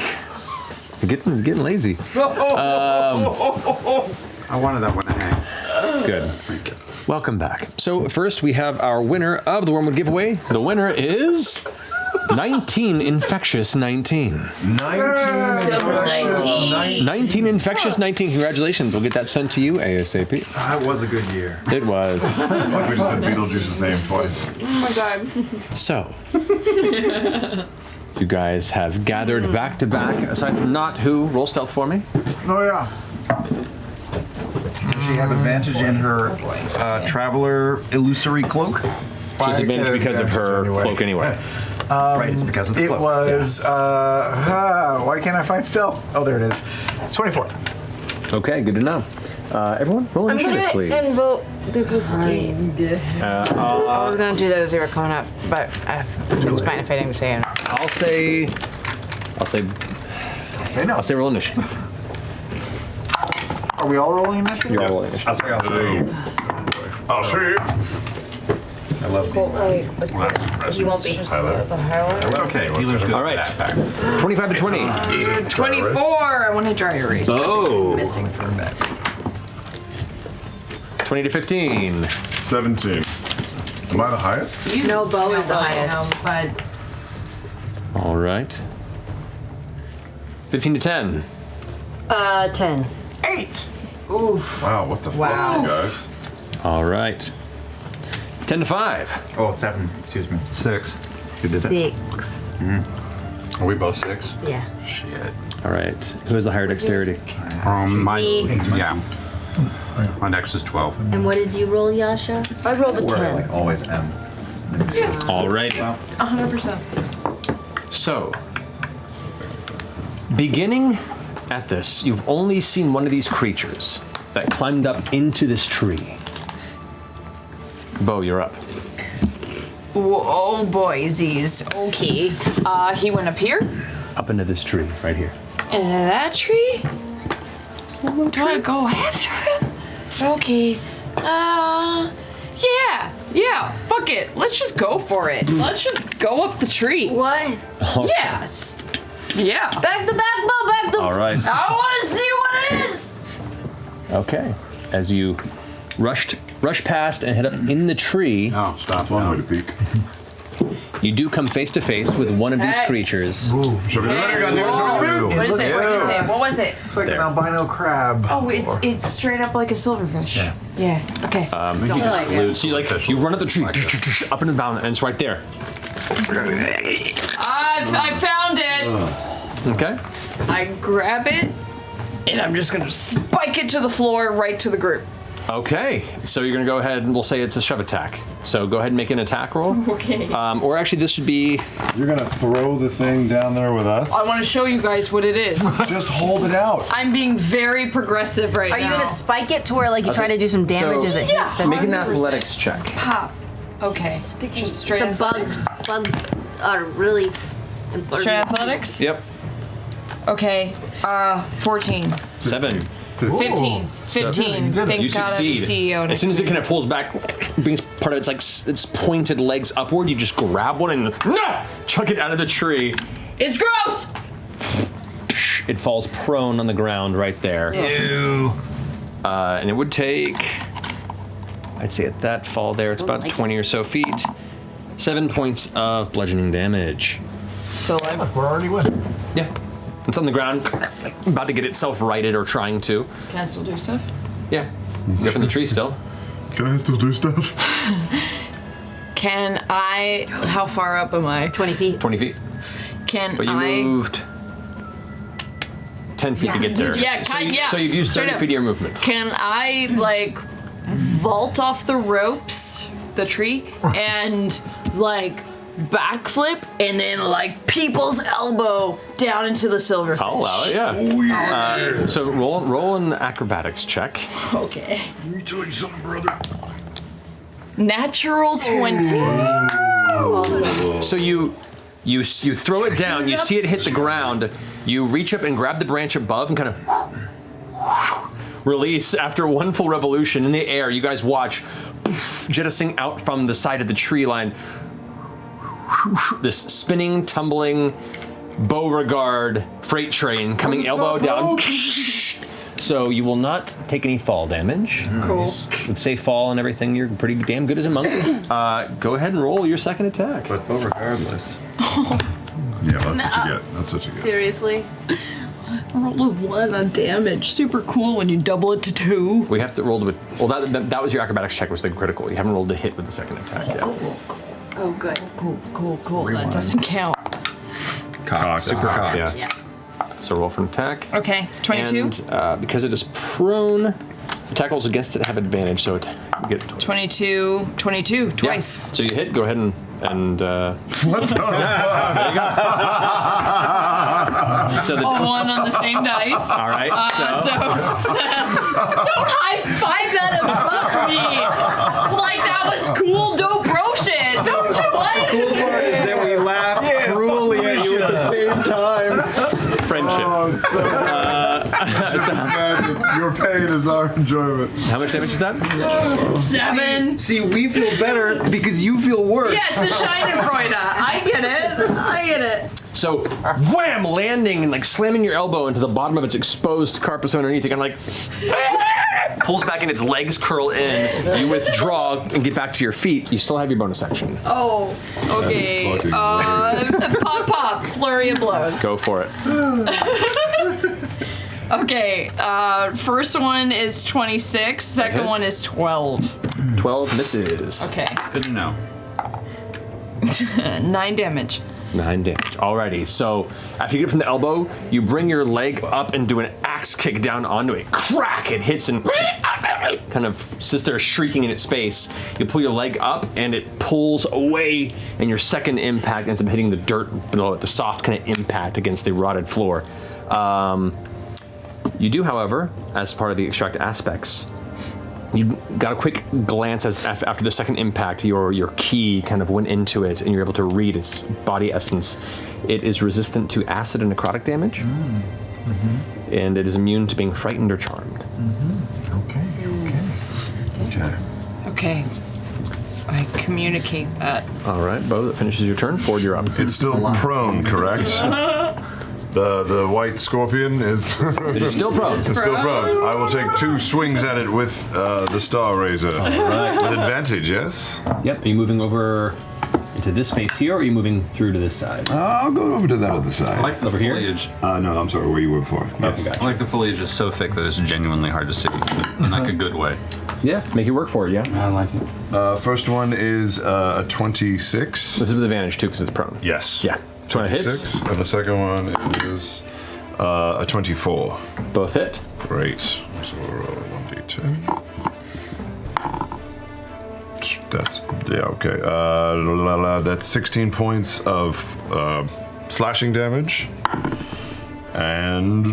S1: You're getting lazy.
S12: I wanted that one to hang.
S1: Good. Welcome back. So first we have our winner of the Wormwood giveaway. The winner is 19 Infectious 19. 19 Infectious 19. Congratulations. We'll get that sent to you ASAP.
S12: That was a good year.
S1: It was.
S13: Like we just said Beetlejuice's name twice.
S11: Oh my god.
S1: So, you guys have gathered back to back. Aside from Not, who roll stealth for me?
S12: Oh yeah. Does she have advantage in her traveler illusory cloak?
S1: She has advantage because of her cloak anyway.
S12: Right, it's because of the cloak.
S3: It was, why can't I find stealth? Oh, there it is. 24.
S1: Okay, good to know. Everyone, roll
S14: I'm
S1: initiative,
S14: gonna
S1: please.
S14: invoke duplicity.
S6: I was gonna do that as they were coming up, but it's fine if I didn't say it.
S1: I'll say no. I'll say roll initiative.
S3: Are we all rolling initiative?
S1: You're all rolling initiative.
S13: I'll see.
S12: I love
S6: You won't be.
S7: Okay,
S1: all right. 25 to 20.
S11: 24. I want to dry erase.
S1: Oh.
S11: Missing for a bit.
S1: 20 to 15.
S13: 17. Am I the highest?
S6: No, Bo is the highest.
S11: But
S1: All right. 15 to 10.
S14: 10.
S3: 8.
S11: oof.
S13: Wow, what the fuck, you guys?
S1: All right. 10 to 5.
S12: Oh, 7. Excuse me.
S15: 6.
S12: You did it.
S21: 6.
S15: Are we both 6?
S21: Yeah.
S15: Shit.
S1: All right. Who has the higher dexterity?
S7: Yeah. My dex is 12.
S21: And what did you roll, Yasha?
S14: I rolled a
S12: Where I
S14: 10.
S12: like always am.
S1: All righty.
S11: 100%.
S1: So, beginning at this, you've only seen one of these creatures that climbed up into this tree. Bo, you're up.
S11: Oh boy, Z's. Okay. He went up here.
S1: Up into this tree, right here.
S11: Into that tree? Do I go after him? Okay. Yeah. Fuck it. Let's just go for it. Let's just go up the tree.
S21: What?
S11: Yes. Yeah.
S21: Back to back, Bo, back to.
S1: All right.
S11: I want to see what it is.
S1: Okay. As you rush past and head up in the tree.
S15: Oh, stop.
S13: One way to peek.
S1: You do come face to face with one of these
S11: Hey.
S1: creatures.
S13: Show me the
S11: What is it? What was it?
S12: It's like
S1: There.
S12: an albino crab.
S11: Oh, it's straight up like a silverfish. Yeah. Okay.
S1: So you run up the tree, up and down, and it's right there.
S11: I found it.
S1: Okay.
S11: I grab it, and I'm just gonna spike it to the floor, right to the group.
S1: Okay. So you're gonna go ahead and we'll say it's a shove attack. So go ahead and make an attack roll.
S11: Okay.
S1: Or actually, this should be.
S13: You're gonna throw the thing down there with us?
S11: I want to show you guys what it is.
S13: Just hold it out.
S11: I'm being very progressive right
S6: Are
S11: now.
S6: you gonna spike it to where like you try to do some damage as it hits the
S1: Make an athletics check.
S11: Pop. Okay. Just straight.
S21: So bugs are really important.
S11: Straight athletics.
S1: Yep.
S11: Okay. 14.
S1: 7.
S11: 15. 15. Thank
S1: You
S11: God I have a
S1: succeed.
S11: CEO
S1: As
S11: next
S1: soon as
S11: to
S1: it
S11: me.
S1: kind of pulls back, brings part of its pointed legs upward, you just grab one and chuck it out of the tree.
S11: It's gross.
S1: It falls prone on the ground right there.
S12: Ew.
S1: And it would take, I'd say at that fall there, it's about 20 or so feet. 7 points of bludgeoning damage.
S11: So like,
S3: We're already winning.
S1: Yeah. It's on the ground, about to get itself righted or trying to.
S11: can I still do stuff?
S1: Yeah. You're up in the tree still.
S13: Can I still do stuff?
S11: Can I? How far up am I?
S6: 20 feet.
S1: 20 feet.
S11: Can
S1: But you
S11: I?
S1: moved 10 feet to get there.
S11: Yeah,
S1: So you've used
S11: Straight
S1: 30
S11: up.
S1: feet of your movement.
S11: Can I like vault off the ropes, the tree, and like backflip and then like people's elbow down into the silverfish?
S1: I'll allow it, yeah.
S11: Oh, yeah.
S1: So roll an acrobatics check.
S11: Okay.
S13: Let me tell you something, brother.
S11: Natural 20.
S1: So you throw it down, you see it hit the ground, you reach up and grab the branch above and kind of release. After one full revolution in the air, you guys watch jettisoning out from the side of the tree line. This spinning, tumbling Beauregard freight train coming elbow down. So you will not take any fall damage.
S11: Cool.
S1: With safe fall and everything, you're pretty damn good as a monk. Go ahead and roll your second attack.
S12: But regardless.
S13: Yeah, that's what you get. That's what you get.
S6: Seriously?
S11: Roll a 1 on damage. Super cool when you double it to 2.
S1: We have to roll to. Well, that was your acrobatics check, was the critical. You haven't rolled to hit with the second attack yet.
S6: Oh, good.
S11: Cool. That doesn't count.
S1: Super cock. Yeah. So roll for an attack.
S11: Okay, 22.
S1: And because it is prone, attack rolls against it have advantage, so it you get
S11: 22, twice.
S1: Yeah. So you hit. Go ahead and
S13: what the fuck?
S1: There you go. So the,
S11: 1 on the same dice.
S1: All right.
S11: Don't high five that above me. Like that was cool, dope bro shit. Don't do it.
S12: The cool part is that we laugh cruelly at you at the same time.
S1: Friendship.
S13: Your pain is our enjoyment.
S1: How much damage is that?
S11: 7.
S12: See, we feel better because you feel worse.
S11: Yeah, it's a Schadenfreude. I get it.
S1: So, wham! Landing and like slamming your elbow into the bottom of its exposed carpus underneath. It kind of like pulls back and its legs curl in. You withdraw and get back to your feet. You still have your bonus action.
S11: Oh, okay. Pop, flurry of blows.
S1: Go for it.
S11: Okay, first one is 26, second one is 12.
S1: 12 misses.
S11: Okay.
S7: Good to know.
S11: 9 damage.
S1: 9 damage. Alrighty, so after you get it from the elbow, you bring your leg up and do an axe kick down onto it. Crack! It hits and kind of sits there shrieking in its space. You pull your leg up and it pulls away, and your second impact ends up hitting the dirt below it, the soft kind of impact against the rotted floor. You do, however, as part of the extract aspects, you got a quick glance as after the second impact, your key kind of went into it and you're able to read its body essence. It is resistant to acid and necrotic damage, and it is immune to being frightened or charmed.
S11: Okay. I communicate that.
S1: All right, Bo, that finishes your turn. Ford, you're up.
S13: It's still prone, correct? The white scorpion is...
S1: It is still prone.
S13: It's still prone. I will take 2 swings at it with the Star Razor.
S1: right.
S13: With advantage, yes?
S1: Yep, are you moving over into this space here, or are you moving through to this side?
S13: I'll go over to that other side.
S7: I like the
S1: Over here?
S7: foliage.
S13: No, I'm sorry, where you were before. Yes.
S1: gotcha.
S7: I like the foliage is so thick that it's genuinely hard to see, in like a good way.
S1: Yeah, make it work for it, yeah?
S7: I like it.
S13: First one is a 26.
S1: This is with advantage, too, because it's prone.
S13: Yes.
S1: Yeah.
S13: 26.
S1: Hits.
S13: And the second one is a 24.
S1: Both hit.
S13: Great. So we'll roll 1d10. That's, yeah, okay. That's 16 points of slashing damage. And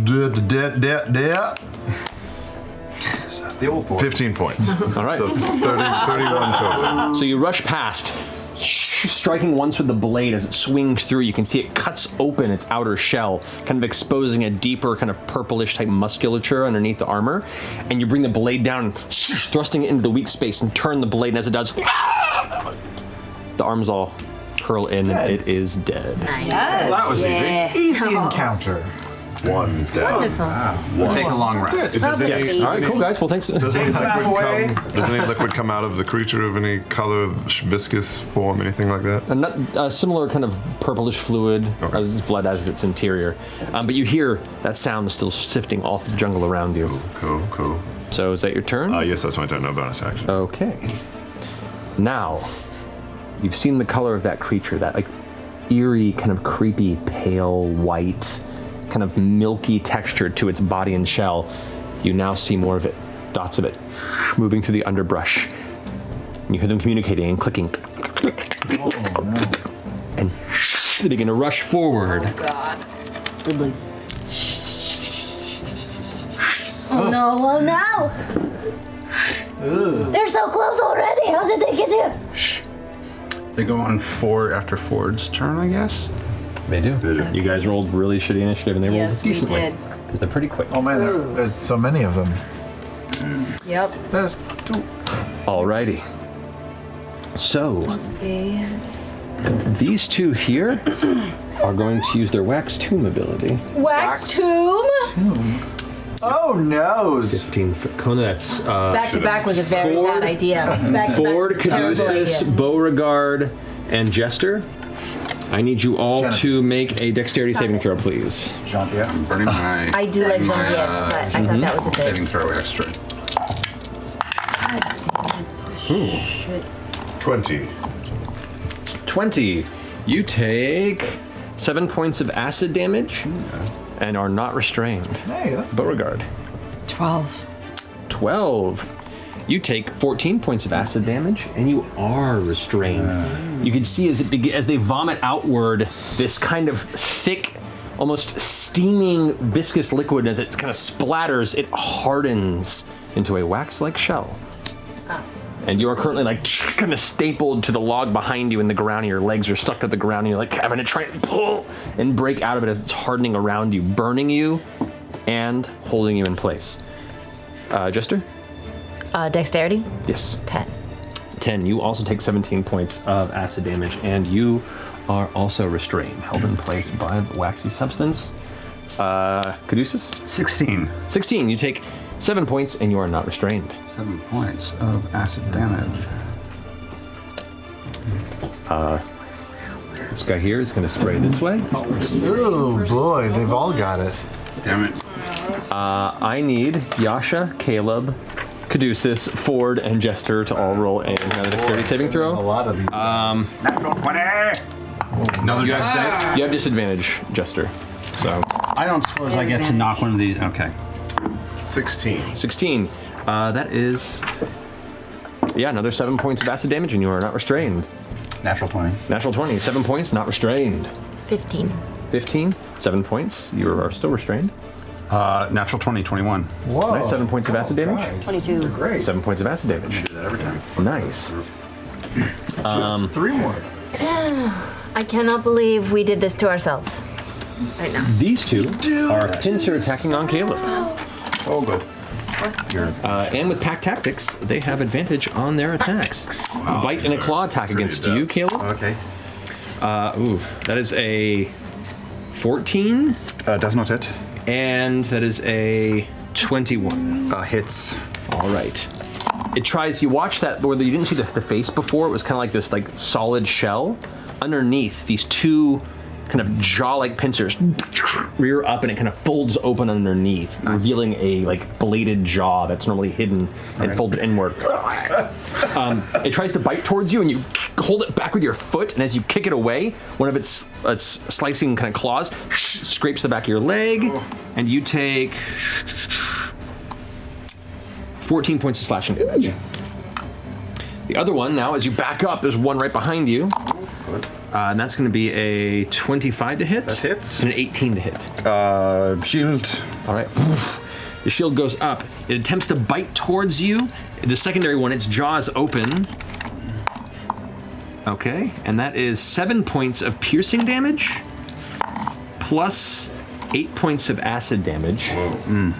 S12: That's the old
S13: 15 points.
S1: All right.
S13: So 31 total.
S1: So you rush past, striking once with the blade as it swings through. You can see it cuts open its outer shell, kind of exposing a deeper kind of purplish type musculature underneath the armor. And you bring the blade down, thrusting it into the weak space, and turn the blade. And as it does, the arms all curl in, and it is dead.
S3: Nice.
S7: That was easy.
S3: Easy encounter.
S13: One dead.
S6: Wonderful.
S7: We'll take a long rest.
S1: Yes. All right, cool, guys. Well, thanks.
S13: Does any liquid come out of the creature of any color, viscous form, anything like that?
S1: Not similar kind of purplish fluid as its blood as its interior. But you hear that sound still sifting off the jungle around you.
S13: Cool.
S1: So is that your turn?
S13: Yes, that's my turn. No bonus action.
S1: Okay. Now, you've seen the color of that creature, that like eerie, kind of creepy, pale white, kind of milky texture to its body and shell. You now see more of it, dots of it, moving through the underbrush. And you hear them communicating and clicking. And they begin to rush forward.
S10: Oh no. They're so close already. How did they get here?
S7: They go on Ford after Ford's turn, I guess?
S1: They do. You guys rolled really shitty initiative, and they rolled decently.
S20: Yes, we did.
S1: Because they're pretty quick.
S3: Oh man, there's so many of them.
S20: Yep.
S3: There's 2.
S1: Alrighty. So,
S20: Okay.
S1: these two here are going to use their Wax Tomb ability.
S4: Wax tomb?
S3: Oh, noes.
S1: 15 for Kona, that's...
S6: Back to back was a very bad idea. Back to
S1: Ford,
S6: back was a terrible
S1: Caduceus,
S6: idea.
S1: Beauregard, and Jester. I need you all to make a dexterity saving throw, please.
S7: Jean-Pierre. I'm burning my...
S6: I do like Jean-Pierre, but I thought that was a bit...
S7: Saving throw extra.
S1: Ooh.
S13: 20.
S1: 20. You take 7 points of acid damage and are not restrained.
S3: Hey, that's
S1: Beauregard.
S11: 12.
S1: 12. You take 14 points of acid damage and you are restrained. You can see as they vomit outward this kind of thick, almost steaming, viscous liquid. As it kind of splatters, it hardens into a wax-like shell. And you are currently like kind of stapled to the log behind you in the ground, and your legs are stuck to the ground, and you're like having to try and pull and break out of it as it's hardening around you, burning you and holding you in place. Jester?
S6: Dexterity?
S1: Yes.
S6: 10.
S1: 10. You also take 17 points of acid damage, and you are also restrained, held in place by the waxy substance. Caduceus?
S7: 16.
S1: 16. You take 7 points, and you are not restrained.
S7: 7 points of acid damage.
S1: This guy here is going to spray this way.
S3: Oh boy, they've all got it.
S7: Damn it.
S1: I need Yasha, Caleb, Caduceus, Ford, and Jester to all roll another dexterity saving throw.
S3: A lot of these.
S7: Natural 20! Another
S1: You
S7: dex save?
S1: have disadvantage, Jester. So
S7: I don't suppose I get to knock one of these. Okay.
S13: 16.
S1: 16. That is, another 7 points of acid damage, and you are not restrained.
S7: Natural 20.
S1: Natural 20. 7 points, not restrained.
S6: 15.
S1: 15. 7 points. You are still restrained.
S7: Natural 20, 21.
S3: Whoa.
S1: Nice. 7 points of acid damage.
S3: Nice.
S14: 22.
S3: Great.
S1: 7 points of acid damage.
S7: Do that every time.
S1: Nice.
S3: Just 3 more.
S6: I cannot believe we did this to ourselves right now.
S1: These two are pincer attacking on Caleb.
S7: Oh, good.
S1: And with pack tactics, they have advantage on their attacks. Bite and a claw attack against you, Caleb.
S12: Okay.
S1: That is a 14.
S12: Does not hit.
S1: And that is a 21.
S12: Hits.
S1: All right. It tries, you watch that, where you didn't see the face before, it was kind of like this solid shell. Underneath, these two kind of jaw-like pincers rear up, and it kind of folds open underneath, revealing a bladed jaw that's normally hidden and folded inward. It tries to bite towards you, and you hold it back with your foot, and as you kick it away, one of its slicing kind of claws scrapes the back of your leg, and you take 14 points of slashing damage. The other one now, as you back up, there's one right behind you.
S12: Good.
S1: And that's going to be a 25 to hit.
S12: That hits.
S1: And an 18 to hit.
S12: Shield.
S1: All right. The shield goes up. It attempts to bite towards you. The secondary one, its jaw is open. Okay. And that is 7 points of piercing damage plus 8 points of acid damage.
S12: Whoa.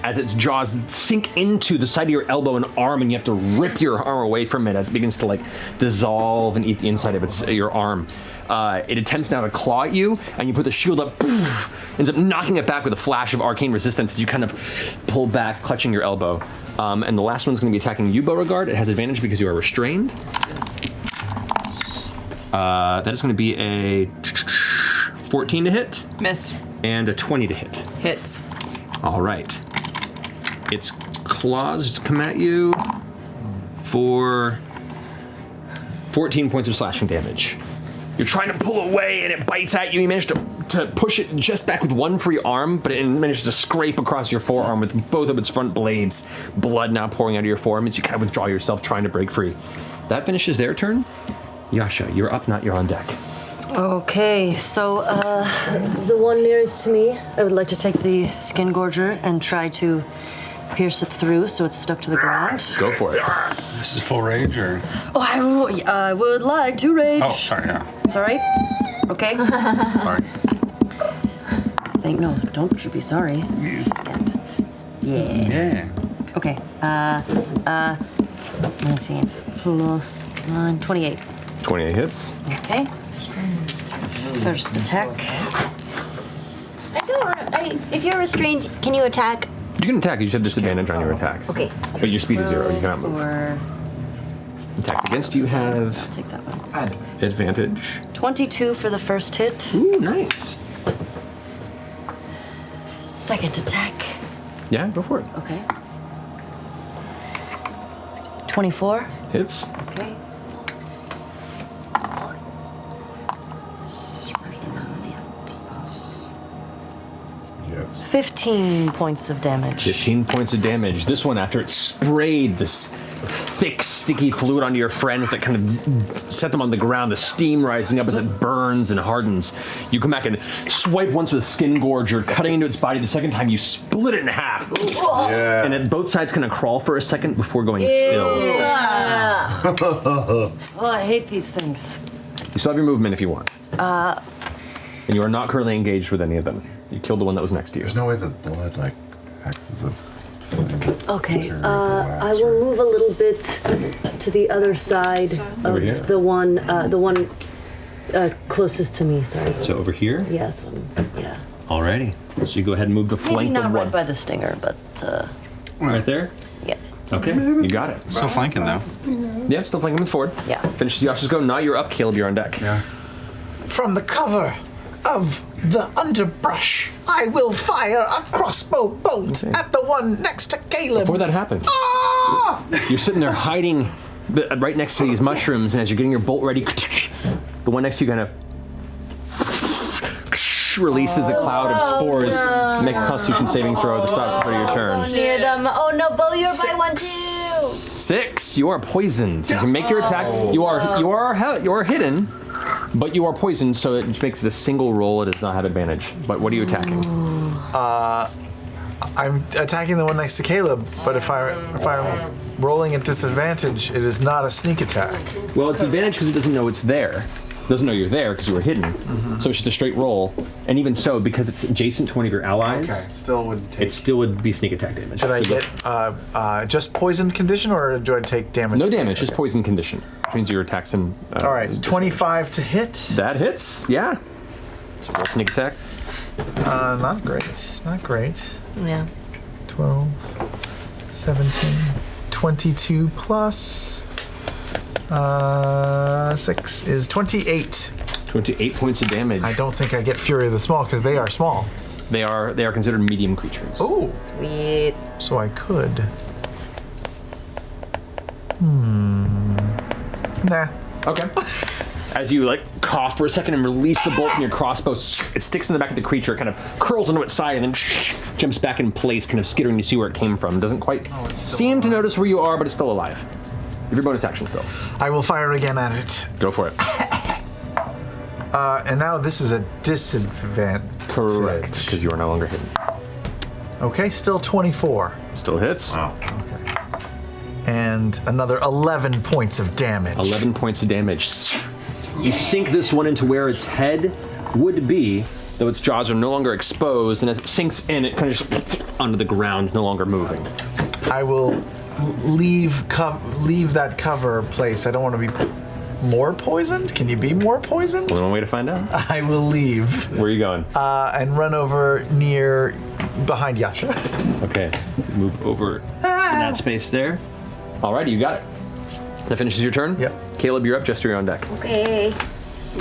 S1: As its jaws sink into the side of your elbow and arm, and you have to rip your arm away from it as it begins to dissolve and eat the inside of your arm. It attempts now to claw at you, and you put the shield up, ends up knocking it back with a flash of arcane resistance as you kind of pull back, clutching your elbow. And the last one's going to be attacking you, Beauregard. It has advantage because you are restrained. That is going to be a 14 to hit.
S11: Miss.
S1: And a 20 to hit.
S11: Hits.
S1: All right. Its claws come at you for 14 points of slashing damage. You're trying to pull away, and it bites at you. You manage to push it just back with one free arm, but it manages to scrape across your forearm with both of its front blades. Blood now pouring out of your forearm as you kind of withdraw yourself, trying to break free. That finishes their turn. Yasha, you're up, not you're on deck.
S14: Okay, so the one nearest to me, I would like to take the skin gorger and try to pierce it through so it's stuck to the ground.
S1: Go for it.
S7: This is full rage, or?
S14: Oh, I would like to rage.
S7: Oh, sorry, yeah.
S14: Sorry? Okay.
S7: Sorry.
S14: No, don't you be sorry. Yeah. Okay. Let me see. Plus 9, 28.
S1: 28 hits.
S14: Okay. First attack.
S10: If you're restrained, can you attack?
S1: You can attack. You just have disadvantage on your attacks.
S10: Okay.
S1: But your speed is 0. You cannot move. Attacks against you have.
S14: I'll take that one.
S1: Advantage.
S14: 22 for the first hit.
S1: Ooh, nice.
S14: Second attack.
S1: Yeah, go for it.
S14: Okay. 24.
S1: Hits.
S14: Okay. 15 points of damage.
S1: 15 points of damage. This one, after it sprayed this thick, sticky fluid onto your friends that kind of set them on the ground, the steam rising up as it burns and hardens. You come back and swipe once with a skin gorger, cutting into its body. The second time, you split it in half.
S13: Yeah.
S1: And then both sides kind of crawl for a second before going still.
S14: Oh, I hate these things.
S1: You still have your movement if you want. And you are not currently engaged with any of them. You killed the one that was next to you.
S13: There's no way the blood acts as a
S14: Okay, I will move a little bit to the other side
S1: Over here?
S14: of the one closest to me. Sorry.
S1: So over here?
S14: Yes. Yeah.
S1: Alrighty. So you go ahead and move the
S14: Maybe
S1: flank
S14: not
S1: of
S14: right
S1: one.
S14: by the stinger, but.
S1: Right there?
S14: Yeah.
S1: Okay, you got it.
S7: Still flanking though.
S1: Yeah, still flanking with forward.
S14: Yeah.
S1: Finishes Yasha's go. Now you're up, Caleb. You're on deck.
S7: Yeah.
S3: From the cover of the underbrush, I will fire a crossbow bolt at the one next to Caleb.
S1: Before that happens, you're sitting there hiding right next to these mushrooms, and as you're getting your bolt ready, the one next to you kind of releases a cloud of spores. Make a Constitution saving throw at the start of your turn.
S10: Near them. Oh no, Bo, you're by one too.
S1: 6. You are poisoned. You can make your attack. You are hidden, but you are poisoned, so it makes it a single roll. It does not have advantage. But what are you attacking?
S3: I'm attacking the one next to Caleb, but if I'm rolling at disadvantage, it is not a sneak attack.
S1: Well, it's advantage because it doesn't know it's there. It doesn't know you're there because you were hidden. So it's just a straight roll. And even so, because it's adjacent to one of your allies,
S3: it still would
S1: be sneak attack damage.
S3: Should I get just poison condition, or do I take damage?
S1: No damage, just poison condition. Which means your attacks and.
S3: All right, 25 to hit.
S1: That hits, yeah. So roll sneak attack.
S3: Not great. Not great.
S14: Yeah.
S3: 12, 17, 22 plus 6 is 28.
S1: 28 points of damage.
S3: I don't think I get Fury of the Small because they are small.
S1: They are considered medium creatures.
S3: Oh.
S14: Sweet.
S3: So I could. Nah.
S1: Okay. As you cough for a second and release the bolt from your crossbow, it sticks in the back of the creature, it kind of curls onto its side, and then jumps back in place, kind of skittering to see where it came from. Doesn't quite seem to notice where you are, but it's still alive. Your bonus action still.
S3: I will fire again at it.
S1: Go for it.
S3: And now this is a disadvantage.
S1: Correct, because you are no longer hidden.
S3: Okay, still 24.
S1: Still hits.
S3: Okay. And another 11 points of damage.
S1: 11 points of damage. You sink this one into where its head would be, though its jaws are no longer exposed, and as it sinks in, it kind of just onto the ground, no longer moving.
S3: I will leave that cover place. I don't want to be more poisoned. Can you be more poisoned?
S1: Only one way to find out.
S3: I will leave.
S1: Where are you going?
S3: And run over behind Yasha.
S1: Okay, move over in that space there. Alrighty, you got it. That finishes your turn?
S3: Yep.
S1: Caleb, you're up. Jester, you're on deck.
S10: Okay.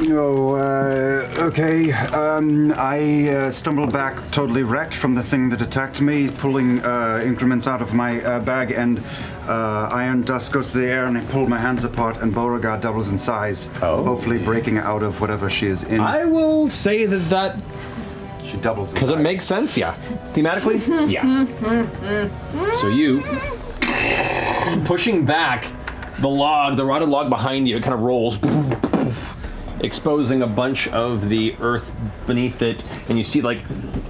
S12: Okay. I stumbled back totally wrecked from the thing that attacked me, pulling increments out of my bag, and iron dust goes to the air, and I pull my hands apart, and Beauregard doubles in size, hopefully breaking out of whatever she is in.
S1: I will say that
S12: she doubles in
S1: because
S12: size.
S1: it makes sense, yeah. Thematically, yeah. So you pushing back the rotted log behind you, it kind of rolls, exposing a bunch of the earth beneath it, and you see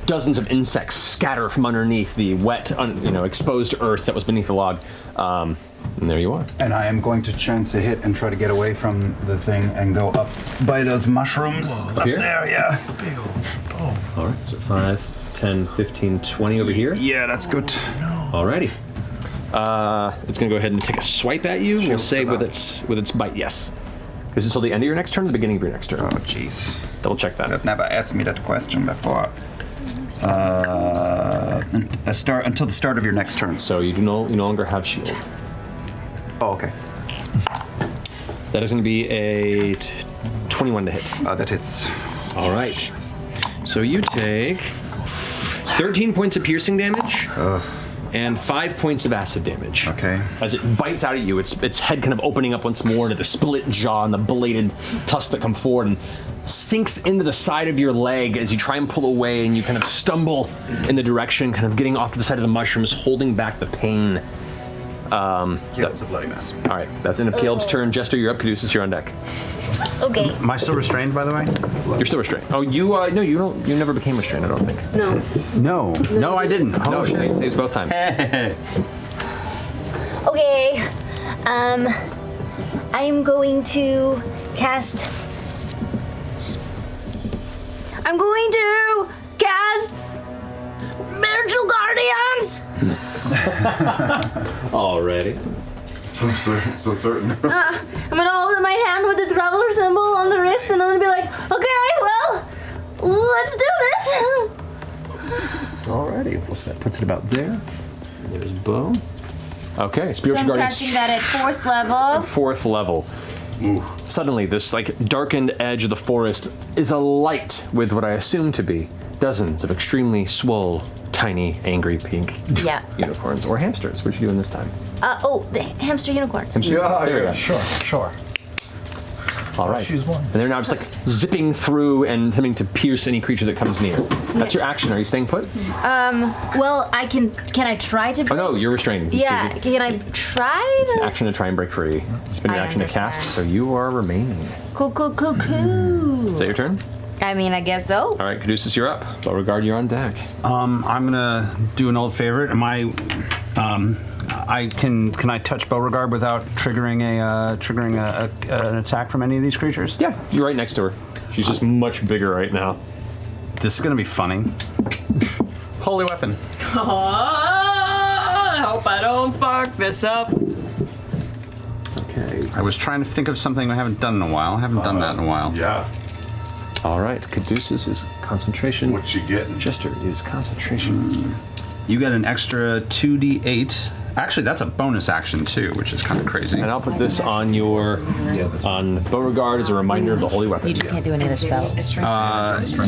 S1: dozens of insects scatter from underneath the wet, exposed earth that was beneath the log. And there you are.
S12: And I am going to chance a hit and try to get away from the thing and go up by those mushrooms.
S1: Up here?
S12: There, yeah.
S1: All right, so 5, 10, 15, 20 over here.
S12: Yeah, that's good.
S1: Alrighty. It's gonna go ahead and take a swipe at you. We'll say with its bite, yes. Is this till the end of your next turn or the beginning of your next turn?
S12: Oh, jeez.
S1: Double check that.
S12: You've never asked me that question before. Until the start of your next turn.
S1: So you no longer have shield.
S12: Oh, okay.
S1: That is going to be a 21 to hit.
S12: That hits.
S1: All right. So you take 13 points of piercing damage. And 5 points of acid damage.
S12: Okay.
S1: As it bites out at you, its head kind of opening up once more into the split jaw and the bladed tusks that come forward and sinks into the side of your leg as you try and pull away and you kind of stumble in the direction, kind of getting off to the side of the mushrooms, holding back the pain.
S12: Caleb's a bloody mess.
S1: All right, that's end of Caleb's turn. Jester, you're up. Caduceus, you're on deck.
S10: Okay.
S7: Am I still restrained, by the way?
S1: You're still restrained. Oh, no, you don't. You never became restrained, I don't think.
S10: No.
S7: No, I didn't.
S1: No, she made saves both times.
S10: Okay. I'm going to cast. I'm going to cast Spiritual Guardians.
S1: Already.
S13: So certain.
S10: I'm gonna hold in my hand with the traveler symbol on the wrist, and I'm gonna be like, okay, well, let's do this.
S1: Alrighty, well, so that puts it about there. There's Bo. Okay,
S10: So
S1: Spiritual
S10: I'm
S1: Guardians.
S10: casting that at 4th level.
S1: 4th level. Suddenly, this darkened edge of the forest is alight with what I assume to be dozens of extremely swole, tiny, angry pink unicorns or hamsters. What you doing this time?
S10: The hamster unicorns.
S1: There we go.
S3: Sure.
S1: All right.
S3: Choose one.
S1: And they're now just zipping through and attempting to pierce any creature that comes near. That's your action. Are you staying put?
S10: Well, can I try to?
S1: Oh no, you're restrained.
S10: Yeah, can I try
S1: It's an
S10: to?
S1: action to try and break free. Spend your
S10: I
S1: action to cast, so you are remaining.
S10: Cool.
S1: Is that your turn?
S10: I mean, I guess so.
S1: All right, Caduceus, you're up. Beauregard, you're on deck.
S7: I'm gonna do an old favorite. Am I? Can I touch Beauregard without triggering an attack from any of these creatures?
S1: Yeah, you're right next to her. She's just much bigger right now.
S7: This is gonna be funny. Holy weapon.
S14: I hope I don't fuck this up.
S1: Okay.
S7: I was trying to think of something I haven't done in a while. I haven't done that in a while.
S13: Yeah.
S1: All right, Caduceus is concentration.
S13: What you getting?
S1: Jester is concentration.
S7: You get an extra 2d8. Actually, that's a bonus action too, which is kind of crazy.
S1: And I'll put this on on Beauregard as a reminder of the holy weapon.
S10: You just can't do any of the spells.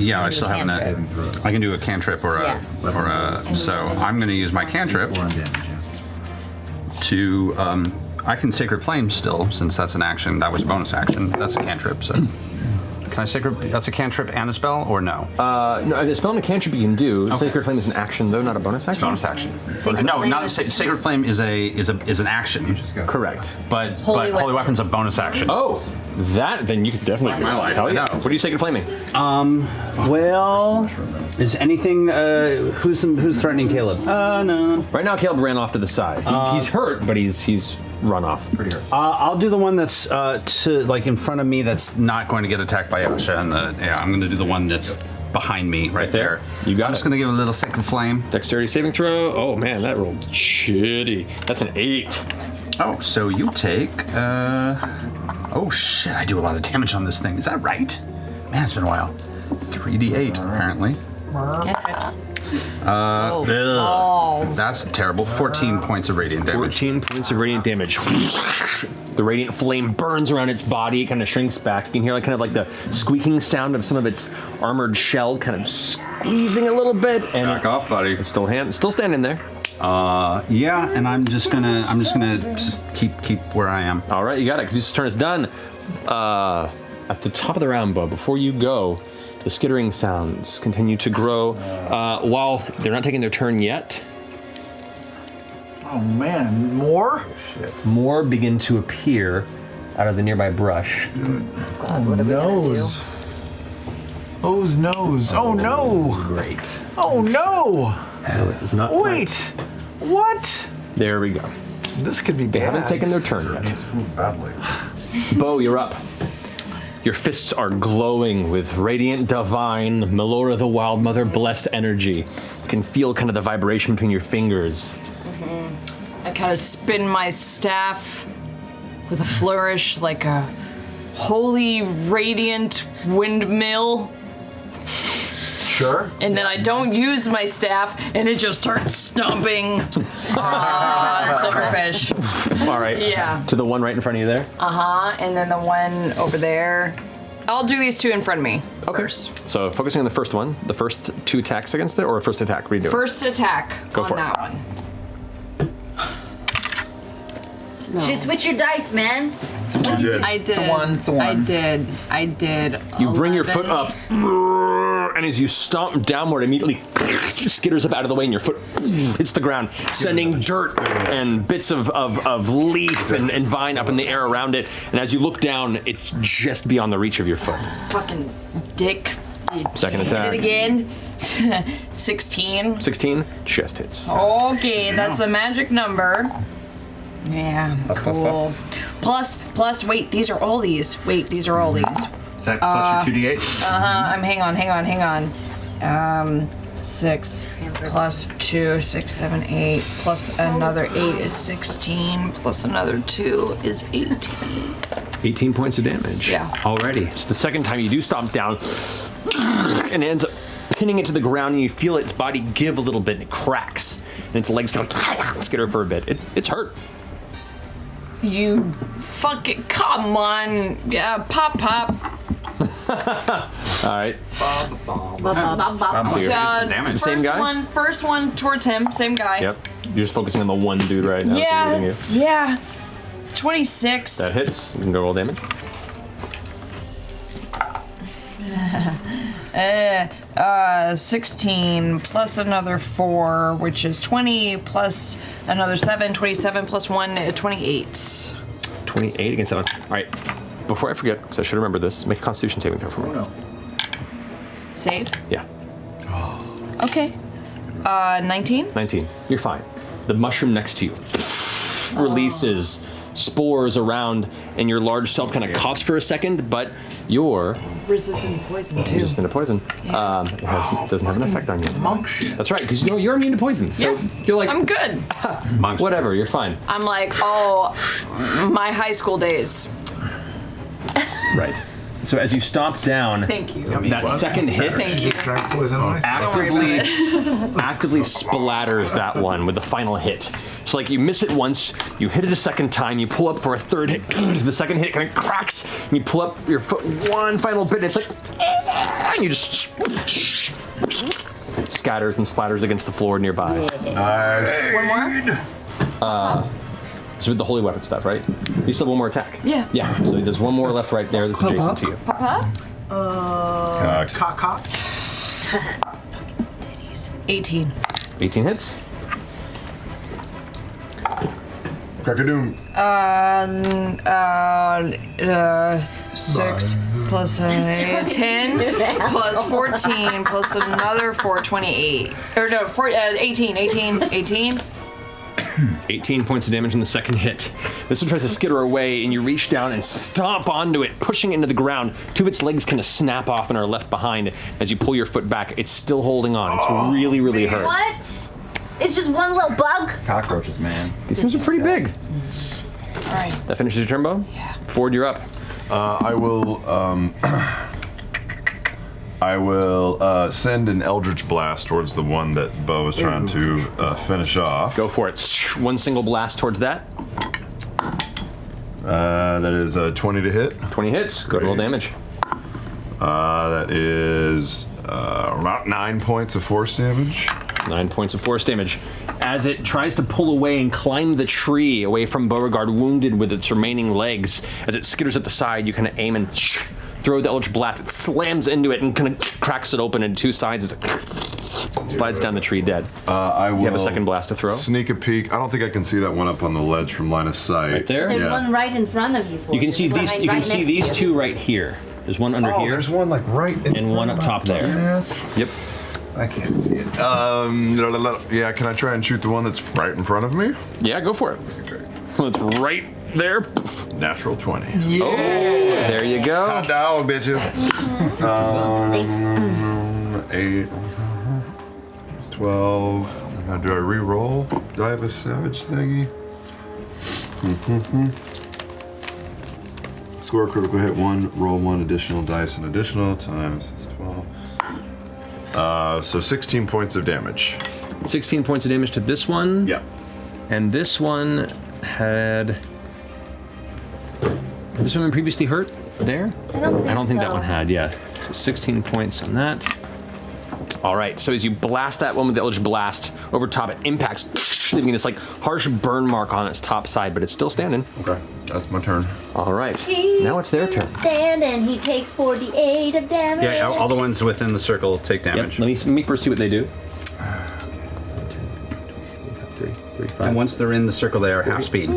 S7: Yeah, I still haven't. I can do a cantrip or a So I'm going to use my cantrip to. I can Sacred Flame still, since that's an action. That was a bonus action. That's a cantrip. So. Can I Sacred? That's a cantrip and a spell, or no?
S1: No, the spell and a cantrip you can do. Okay. Sacred Flame is an action, though, not a bonus action.
S7: It's a bonus action. No, not Sacred Flame is an action.
S1: Correct.
S7: But Holy Weapon's a bonus action.
S1: Oh, then you could definitely.
S7: My life.
S1: Hell yeah.
S7: I know.
S1: What are you Sacred Flaming?
S7: Well, is anything? Who's threatening Caleb? No.
S1: Right now, Caleb ran off to the side. He's hurt, but he's run off. Pretty hurt.
S7: I'll do the one that's in front of me. That's not going to get attacked by Yasha, and I'm going to do the one that's behind me right there.
S1: You got
S7: I'm just going to give it a little Sacred Flame.
S1: Dexterity saving throw. Oh man, that rolled shitty. That's an 8.
S7: Oh, so you take. Oh shit! I do a lot of damage on this thing. Is that right? Man, it's been a while. 3d8 apparently.
S10: Cantrips.
S7: That's terrible. 14 points of radiant damage.
S1: 14 points of radiant damage. The radiant flame burns around its body. It kind of shrinks back. You can hear kind of like the squeaking sound of some of its armored shell kind of squeezing a little bit. And
S7: back off, buddy.
S1: It's still standing there.
S7: Yeah, and I'm just gonna keep where I am.
S1: All right, you got it. Caduceus' turn is done. At the top of the round, Bo, before you go, the skittering sounds continue to grow while they're not taking their turn yet.
S3: Oh man, more?
S1: More begin to appear out of the nearby brush.
S3: God, what nose. O's nose. Oh no!
S1: Great.
S3: Oh no!
S1: It's not
S3: Wait! What?
S1: There we go.
S3: This could be bad.
S1: They haven't taken their turn yet.
S13: Badly.
S1: Bo, you're up. Your fists are glowing with radiant, divine, Melora the Wild Mother blessed energy. You can feel kind of the vibration between your fingers.
S11: I kind of spin my staff with a flourish like a holy radiant windmill.
S3: Sure.
S11: And then I don't use my staff, and it just starts stomping silverfish.
S1: All right.
S11: Yeah.
S1: To the one right in front of you there.
S11: And then the one over there. I'll do these two in front of me first.
S1: So focusing on the first one, the first 2 attacks against it, or first attack? Redo.
S11: First attack
S1: Go
S11: on
S1: for it.
S11: that one.
S10: Should switch your dice, man.
S11: I did.
S10: It's a one, it's a one.
S11: I did.
S1: You bring your
S11: 11.
S1: foot up, and as you stomp downward, immediately skitters up out of the way, and your foot hits the ground, sending dirt and bits of leaf and vine up in the air around it. And as you look down, it's just beyond the reach of your foot.
S11: Fucking dick.
S1: Second
S11: Hit
S1: attack.
S11: it again. 16.
S1: 16, just hits.
S11: Okay, that's the magic number. Yeah, cool. Plus, wait, these are all these. Wait, these are all these.
S7: Is that plus your 2d8?
S11: Hang on. 6 plus 2, 6, 7, 8, plus another 8 is 16, plus another 2 is 18.
S1: 18 points of damage.
S11: Yeah.
S1: Already. So the second time you do stomp down, and it ends up pinning it to the ground, and you feel its body give a little bit, and it cracks, and its legs kind of skitter for a bit. It's hurt.
S11: You fucking, come on. Yeah, pop.
S1: All right. So you're same guy?
S11: First one towards him, same guy.
S1: Yep. You're just focusing on the one dude right now.
S11: Yeah. 26.
S1: That hits. You can go roll damage.
S11: 16 plus another 4, which is 20, plus another 7, 27 plus 1, 28.
S1: 28 against that one. All right. Before I forget, because I should remember this, make a Constitution saving throw for me.
S11: Save?
S1: Yeah.
S11: Okay. 19?
S1: 19. You're fine. The mushroom next to you releases spores around, and your large self kind of coughs for a second, but you're
S11: Resistant to poison, too.
S1: resistant to poison. It doesn't have an effect on you.
S3: Monk shit.
S1: That's right, because you're immune to poison. So you're like,
S11: I'm good.
S1: whatever, you're fine.
S11: I'm like, my high school days.
S1: Right. So as you stomp down,
S11: Thank you.
S1: that second hit
S11: Thank you.
S1: actively splatters that one with the final hit. So like you miss it once, you hit it a second time, you pull up for a third hit, the second hit kind of cracks, and you pull up your foot one final bit, and it's like, and you just scatters and splatters against the floor nearby.
S13: Nice.
S11: One more?
S1: So with the holy weapon stuff, right? You still have one more attack.
S11: Yeah.
S1: Yeah. So there's one more left right there that's adjacent to you.
S11: Pop.
S3: Cock.
S11: 18.
S1: 18 hits.
S13: Crack-a-doom.
S11: 6 plus 10 plus 14 plus another 4, 28. Or no, 18.
S1: 18 points of damage in the second hit. This one tries to skitter away, and you reach down and stomp onto it, pushing it into the ground. 2 of its legs kind of snap off and are left behind. As you pull your foot back, it's still holding on. It's really, really hurt.
S10: What? It's just one little bug?
S17: Cockroaches, man.
S1: These things are pretty big.
S11: All right.
S1: That finishes your turn, Bo? Yeah. Ford, you're up.
S13: I will send an Eldritch Blast towards the one that Bo is trying to finish off.
S1: Go for it. One single blast towards that.
S13: That is 20 to hit.
S1: 20 hits. Go to roll damage.
S13: That is about 9 points of force damage.
S1: 9 points of force damage. As it tries to pull away and climb the tree away from Beauregard, wounded with its remaining legs, as it skitters at the side, you kind of aim and throw the Eldritch Blast. It slams into it and kind of cracks it open into 2 sides as it slides down the tree dead.
S13: I will
S1: you have a second blast to throw?
S13: Sneak a peek. I don't think I can see that one up on the ledge from line of sight.
S1: Right there?
S10: There's one right in front of you.
S1: You can see these. You can see these 2 right here. There's one under here.
S13: There's one like right in
S1: and one up top there. Yep.
S13: I can't see it. Yeah, can I try and shoot the one that's right in front of me?
S1: Yeah, go for it. Well, it's right there.
S13: Natural 20.
S1: Yeah. Oh, there you go.
S13: Hot dog, bitches. 8, 12. Now, do I re-roll? Do I have a savage thingy? Score a critical hit 1, roll 1 additional dice and additional times 12. So 16 points of damage.
S1: 16 points of damage to this one?
S13: Yeah.
S1: And this one had this one been previously hurt there?
S21: I don't
S1: think that
S21: so.
S1: one had, yeah. So 16 points on that. All right, so as you blast that one with the Eldritch Blast over top, it impacts, leaving this like harsh burn mark on its top side, but it's still standing.
S13: Okay, that's my turn.
S1: All right, now it's their turn.
S10: Stand and he takes 48 of damage.
S7: Yeah, all the ones within the circle take damage.
S1: Yep. Let me first see what they do. 35.
S7: And once they're in the circle, they are half speed.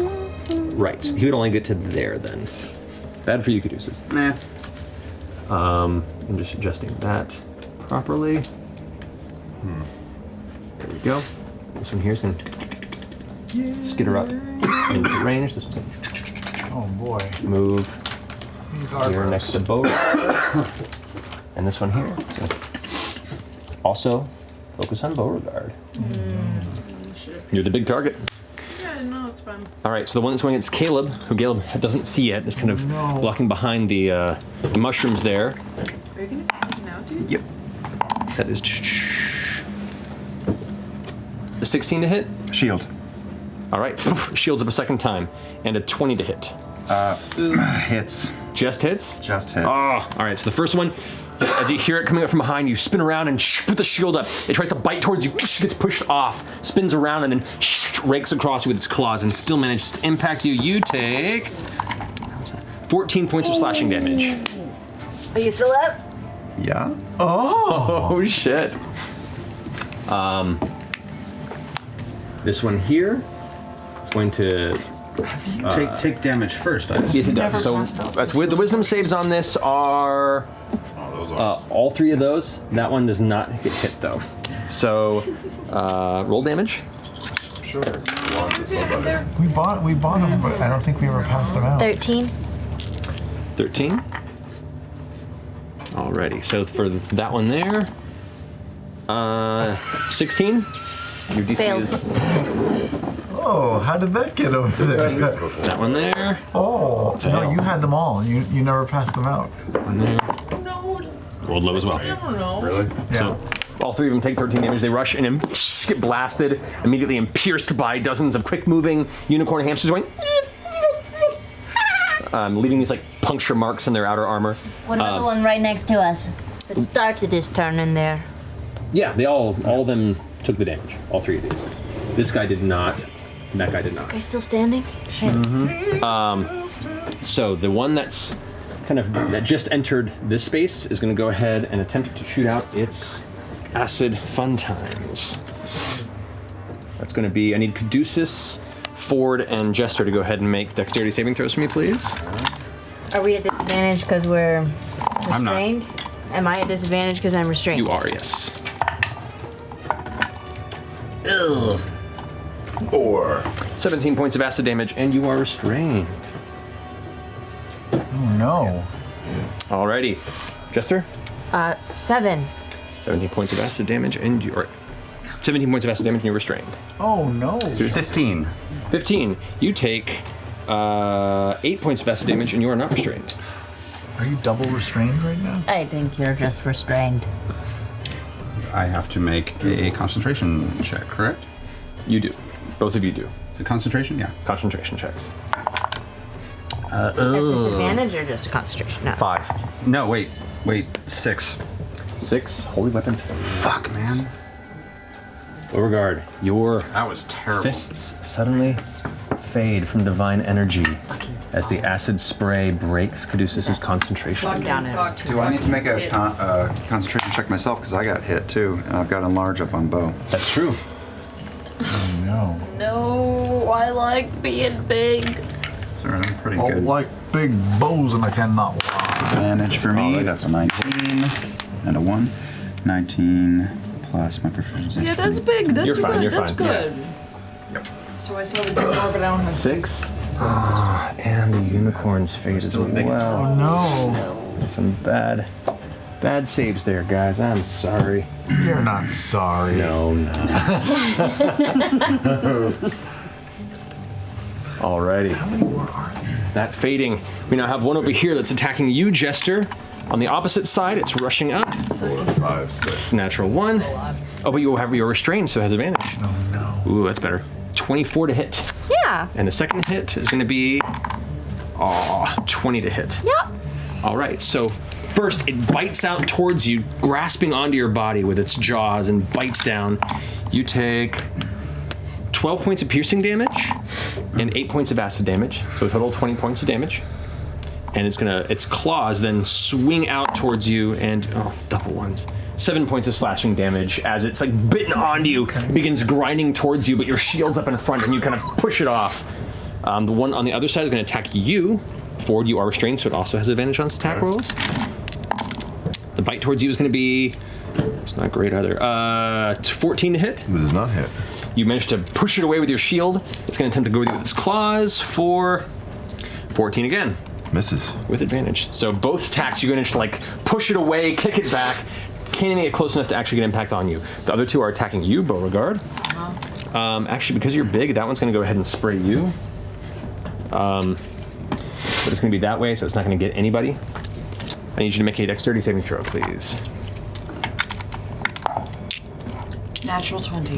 S1: Right, so he would only get to there then. Bad for you, Caduceus.
S7: Nah.
S1: I'm just adjusting that properly. There we go. This one here is going to skitter up into range. This one.
S3: Oh boy.
S1: Move
S3: These are
S1: here
S3: gross.
S1: next to boat. And this one here. So also focus on Beauregard. You're the big target.
S2: Yeah, no, it's fine.
S1: All right, so the one that's going against Caleb, who Caleb doesn't see yet, is kind of blocking behind the mushrooms there.
S2: Are you gonna attack now, dude?
S1: Yep. That is 16 to hit.
S12: Shield.
S1: All right, shields up a second time, and a 20 to hit.
S12: Hits.
S1: Just hits?
S12: Just hits.
S1: Oh, all right. So the first one, as you hear it coming up from behind, you spin around and put the shield up. It tries to bite towards you, gets pushed off, spins around, and then rakes across you with its claws, and still manages to impact you. You take 14 points of slashing damage.
S21: Are you still up?
S12: Yeah.
S1: Oh shit. This one here is going to
S7: take damage first.
S1: Yes, it does. So that's with the wisdom saves on this are all three of those. That one does not get hit though. So roll damage.
S3: Sure. We bought them, but I don't think we ever passed them out.
S10: 13.
S1: 13. Alrighty. So for that one there, 16. Your DC is
S3: Oh, how did that get over there?
S1: that one there.
S3: Oh, no, you had them all. You never passed them out.
S1: One there. Rolled low as well.
S2: I don't know.
S3: Really?
S1: So all three of them take 13 damage. They rush in and get blasted immediately and pierced by dozens of quick-moving unicorn hamsters going, leaving these like puncture marks in their outer armor.
S10: What about the one right next to us that started this turn in there?
S1: Yeah, they all of them took the damage. All three of these. This guy did not. And that guy did not.
S10: Guy still standing?
S1: So the one that's that just entered this space is going to go ahead and attempt to shoot out its acid fun times. That's going to be, I need Caduceus, Ford, and Jester to go ahead and make dexterity saving throws for me, please.
S10: Are we at disadvantage because we're
S1: I'm not.
S10: restrained? Am I at disadvantage because I'm restrained?
S1: You are, yes.
S10: Ugh.
S1: 17 points of acid damage, and you are restrained.
S3: Oh no.
S1: Alrighty. Jester?
S10: 7.
S1: 17 points of acid damage, and you're 17 points of acid damage, and you're restrained.
S3: Oh no.
S1: 15. 15. You take 8 points of acid damage, and you are not restrained.
S3: Are you double restrained right now?
S10: I think you're just restrained.
S7: I have to make a concentration check, correct?
S1: You do. Both of you do.
S7: Is it concentration? Yeah.
S1: Concentration checks.
S10: At disadvantage or just a concentration? No.
S7: 5. No, wait. 6.
S1: 6. Holy weapon.
S7: Fuck, man.
S1: Beauregard, your
S7: that was terrible.
S1: Fists suddenly fade from divine energy as the acid spray breaks Caduceus' concentration.
S12: Do I need to make a concentration check myself? Because I got hit too, and I've got enlarge up on bow.
S1: That's true.
S3: Oh no.
S14: No, I like being big.
S12: Sorry, I'm pretty
S3: I
S12: good.
S3: like big bows and I cannot walk.
S12: Advantage for me. That's a 19 and a 1. 19 plus my proficiency.
S14: Yeah, that's big. That's
S1: You're fine,
S14: good.
S1: you're
S14: That's
S1: fine.
S14: good. So I saw the two more, but I don't have
S1: 6. And the unicorn's fate as well.
S3: Oh no.
S1: Some bad saves there, guys. I'm sorry.
S3: You're not sorry.
S1: No. Alrighty.
S3: How many more are there?
S1: That fading. We now have one over here that's attacking you, Jester. On the opposite side, it's rushing up.
S13: 4, 5, 6.
S1: Natural 1. Oh, but you have your restrained, so it has advantage.
S3: Oh, no.
S1: Ooh, that's better. 24 to hit.
S21: Yeah.
S1: And the second hit is going to be 20 to hit.
S21: Yep.
S1: All right, so first it bites out towards you, grasping onto your body with its jaws and bites down. You take 12 points of piercing damage and 8 points of acid damage, so a total of 20 points of damage. And its claws then swing out towards you and, double ones. 7 points of slashing damage as it's like bitten onto you. It begins grinding towards you, but your shield's up in front and you kind of push it off. The one on the other side is going to attack you. Ford, you are restrained, so it also has advantage on its attack rolls. The bite towards you is going to be, it's not great either, 14 to hit.
S13: This does not hit.
S1: You managed to push it away with your shield. It's going to attempt to go with you with its claws for 14 again.
S13: Misses.
S1: With advantage. So both attacks, you're going to like push it away, kick it back. Can't even get close enough to actually get impact on you. The other two are attacking you, Beauregard. Actually, because you're big, that one's going to go ahead and spray you. But it's going to be that way, so it's not going to get anybody. I need you to make a dexterity saving throw, please.
S11: Natural 20.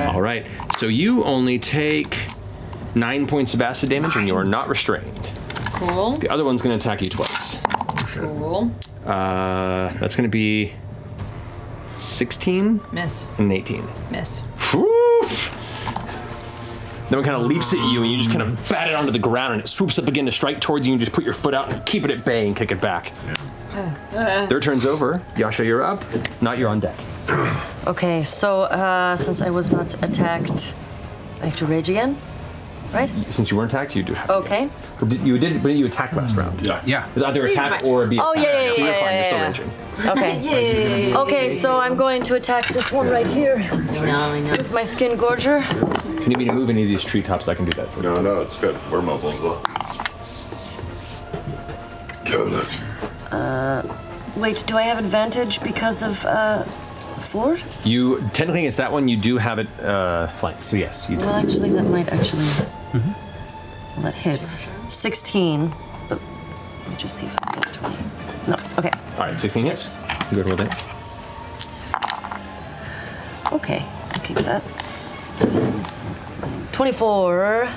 S1: All right. So you only take 9 points of acid damage, and you are not restrained.
S11: Cool.
S1: The other one's going to attack you twice.
S11: Cool.
S1: That's going to be 16
S11: Miss.
S1: and 18.
S11: Miss.
S1: Woof. Then it kind of leaps at you, and you just kind of bat it onto the ground, and it swoops up again to strike towards you, and just put your foot out and keep it at bay and kick it back. Their turn's over. Yasha, you're up. Not, you're on deck.
S14: Okay, so since I was not attacked, I have to rage again, right?
S1: Since you weren't attacked, you do have to.
S14: Okay.
S1: But you attacked last round.
S7: Yeah.
S1: It's either attack or be
S14: Oh,
S1: attacked.
S14: yeah,
S1: So you're fine.
S14: yeah,
S1: You're still raging.
S14: Okay. Okay, so I'm going to attack this one right here.
S10: I know.
S14: With my skin gorger.
S1: If you need me to move any of these treetops, I can do that for you.
S13: No, it's good. We're mobile as well. Kill it.
S14: Wait, do I have advantage because of Ford?
S1: You technically against that one, you do have it flanked. So yes, you do.
S14: Well, actually, that might actually. Well, that hits 16. But let me just see if I can get 20. No. Okay.
S1: All right, 16 hits. You go to roll damage.
S14: Okay. I'll keep that. 24.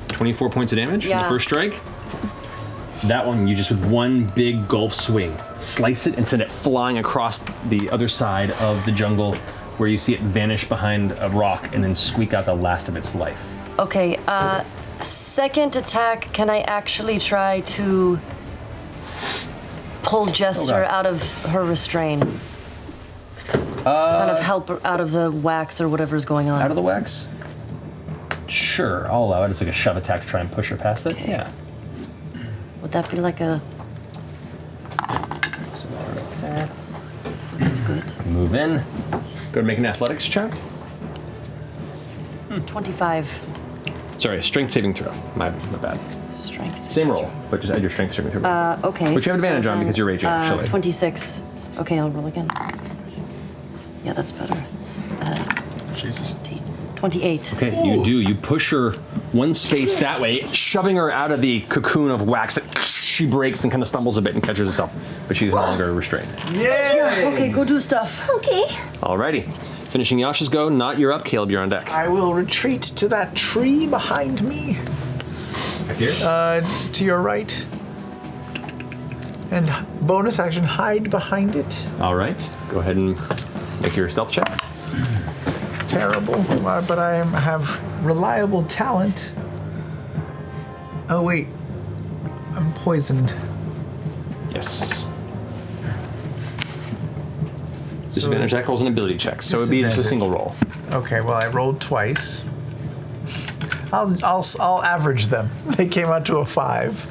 S1: 24 points of damage from the
S14: Yeah.
S1: first strike. That one, you just with one big gulf swing, slice it and send it flying across the other side of the jungle, where you see it vanish behind a rock and then squeak out the last of its life.
S14: Okay. Second attack. Can I actually try to pull Jester out of her restraint? Kind of help her out of the wax or whatever's going on.
S1: Out of the wax? Sure, I'll allow it. It's like a shove attack to try and push her past it. Yeah.
S14: Would that be like a... That's good.
S1: Move in. Go to make an athletics check.
S14: 25.
S1: Sorry, a strength saving throw. My bad.
S14: Strength saving
S1: Same roll, but just add your strength saving throw.
S14: Okay.
S1: Which you have advantage
S14: so
S1: on
S14: then,
S1: because you're raging, actually.
S14: 26. Okay, I'll roll again. Yeah, that's better.
S1: Jesus.
S14: 28.
S1: Okay, you do. You push her one space that way, shoving her out of the cocoon of wax. She breaks and kind of stumbles a bit and catches herself, but she's no longer restrained.
S14: Yeah. Okay, go do stuff.
S21: Okay.
S1: Alrighty. Finishing Yasha's go. Not, you're up. Caleb, you're on deck.
S3: I will retreat to that tree behind me.
S1: Here?
S3: To your right. And bonus action, hide behind it.
S1: All right. Go ahead and make your stealth check.
S3: Terrible, but I have reliable talent. Oh wait, I'm poisoned.
S1: Yes. Disadvantage attack rolls and ability checks, so it'd be just a single roll.
S3: Okay, well I rolled twice. I'll average them. They came out to a 5,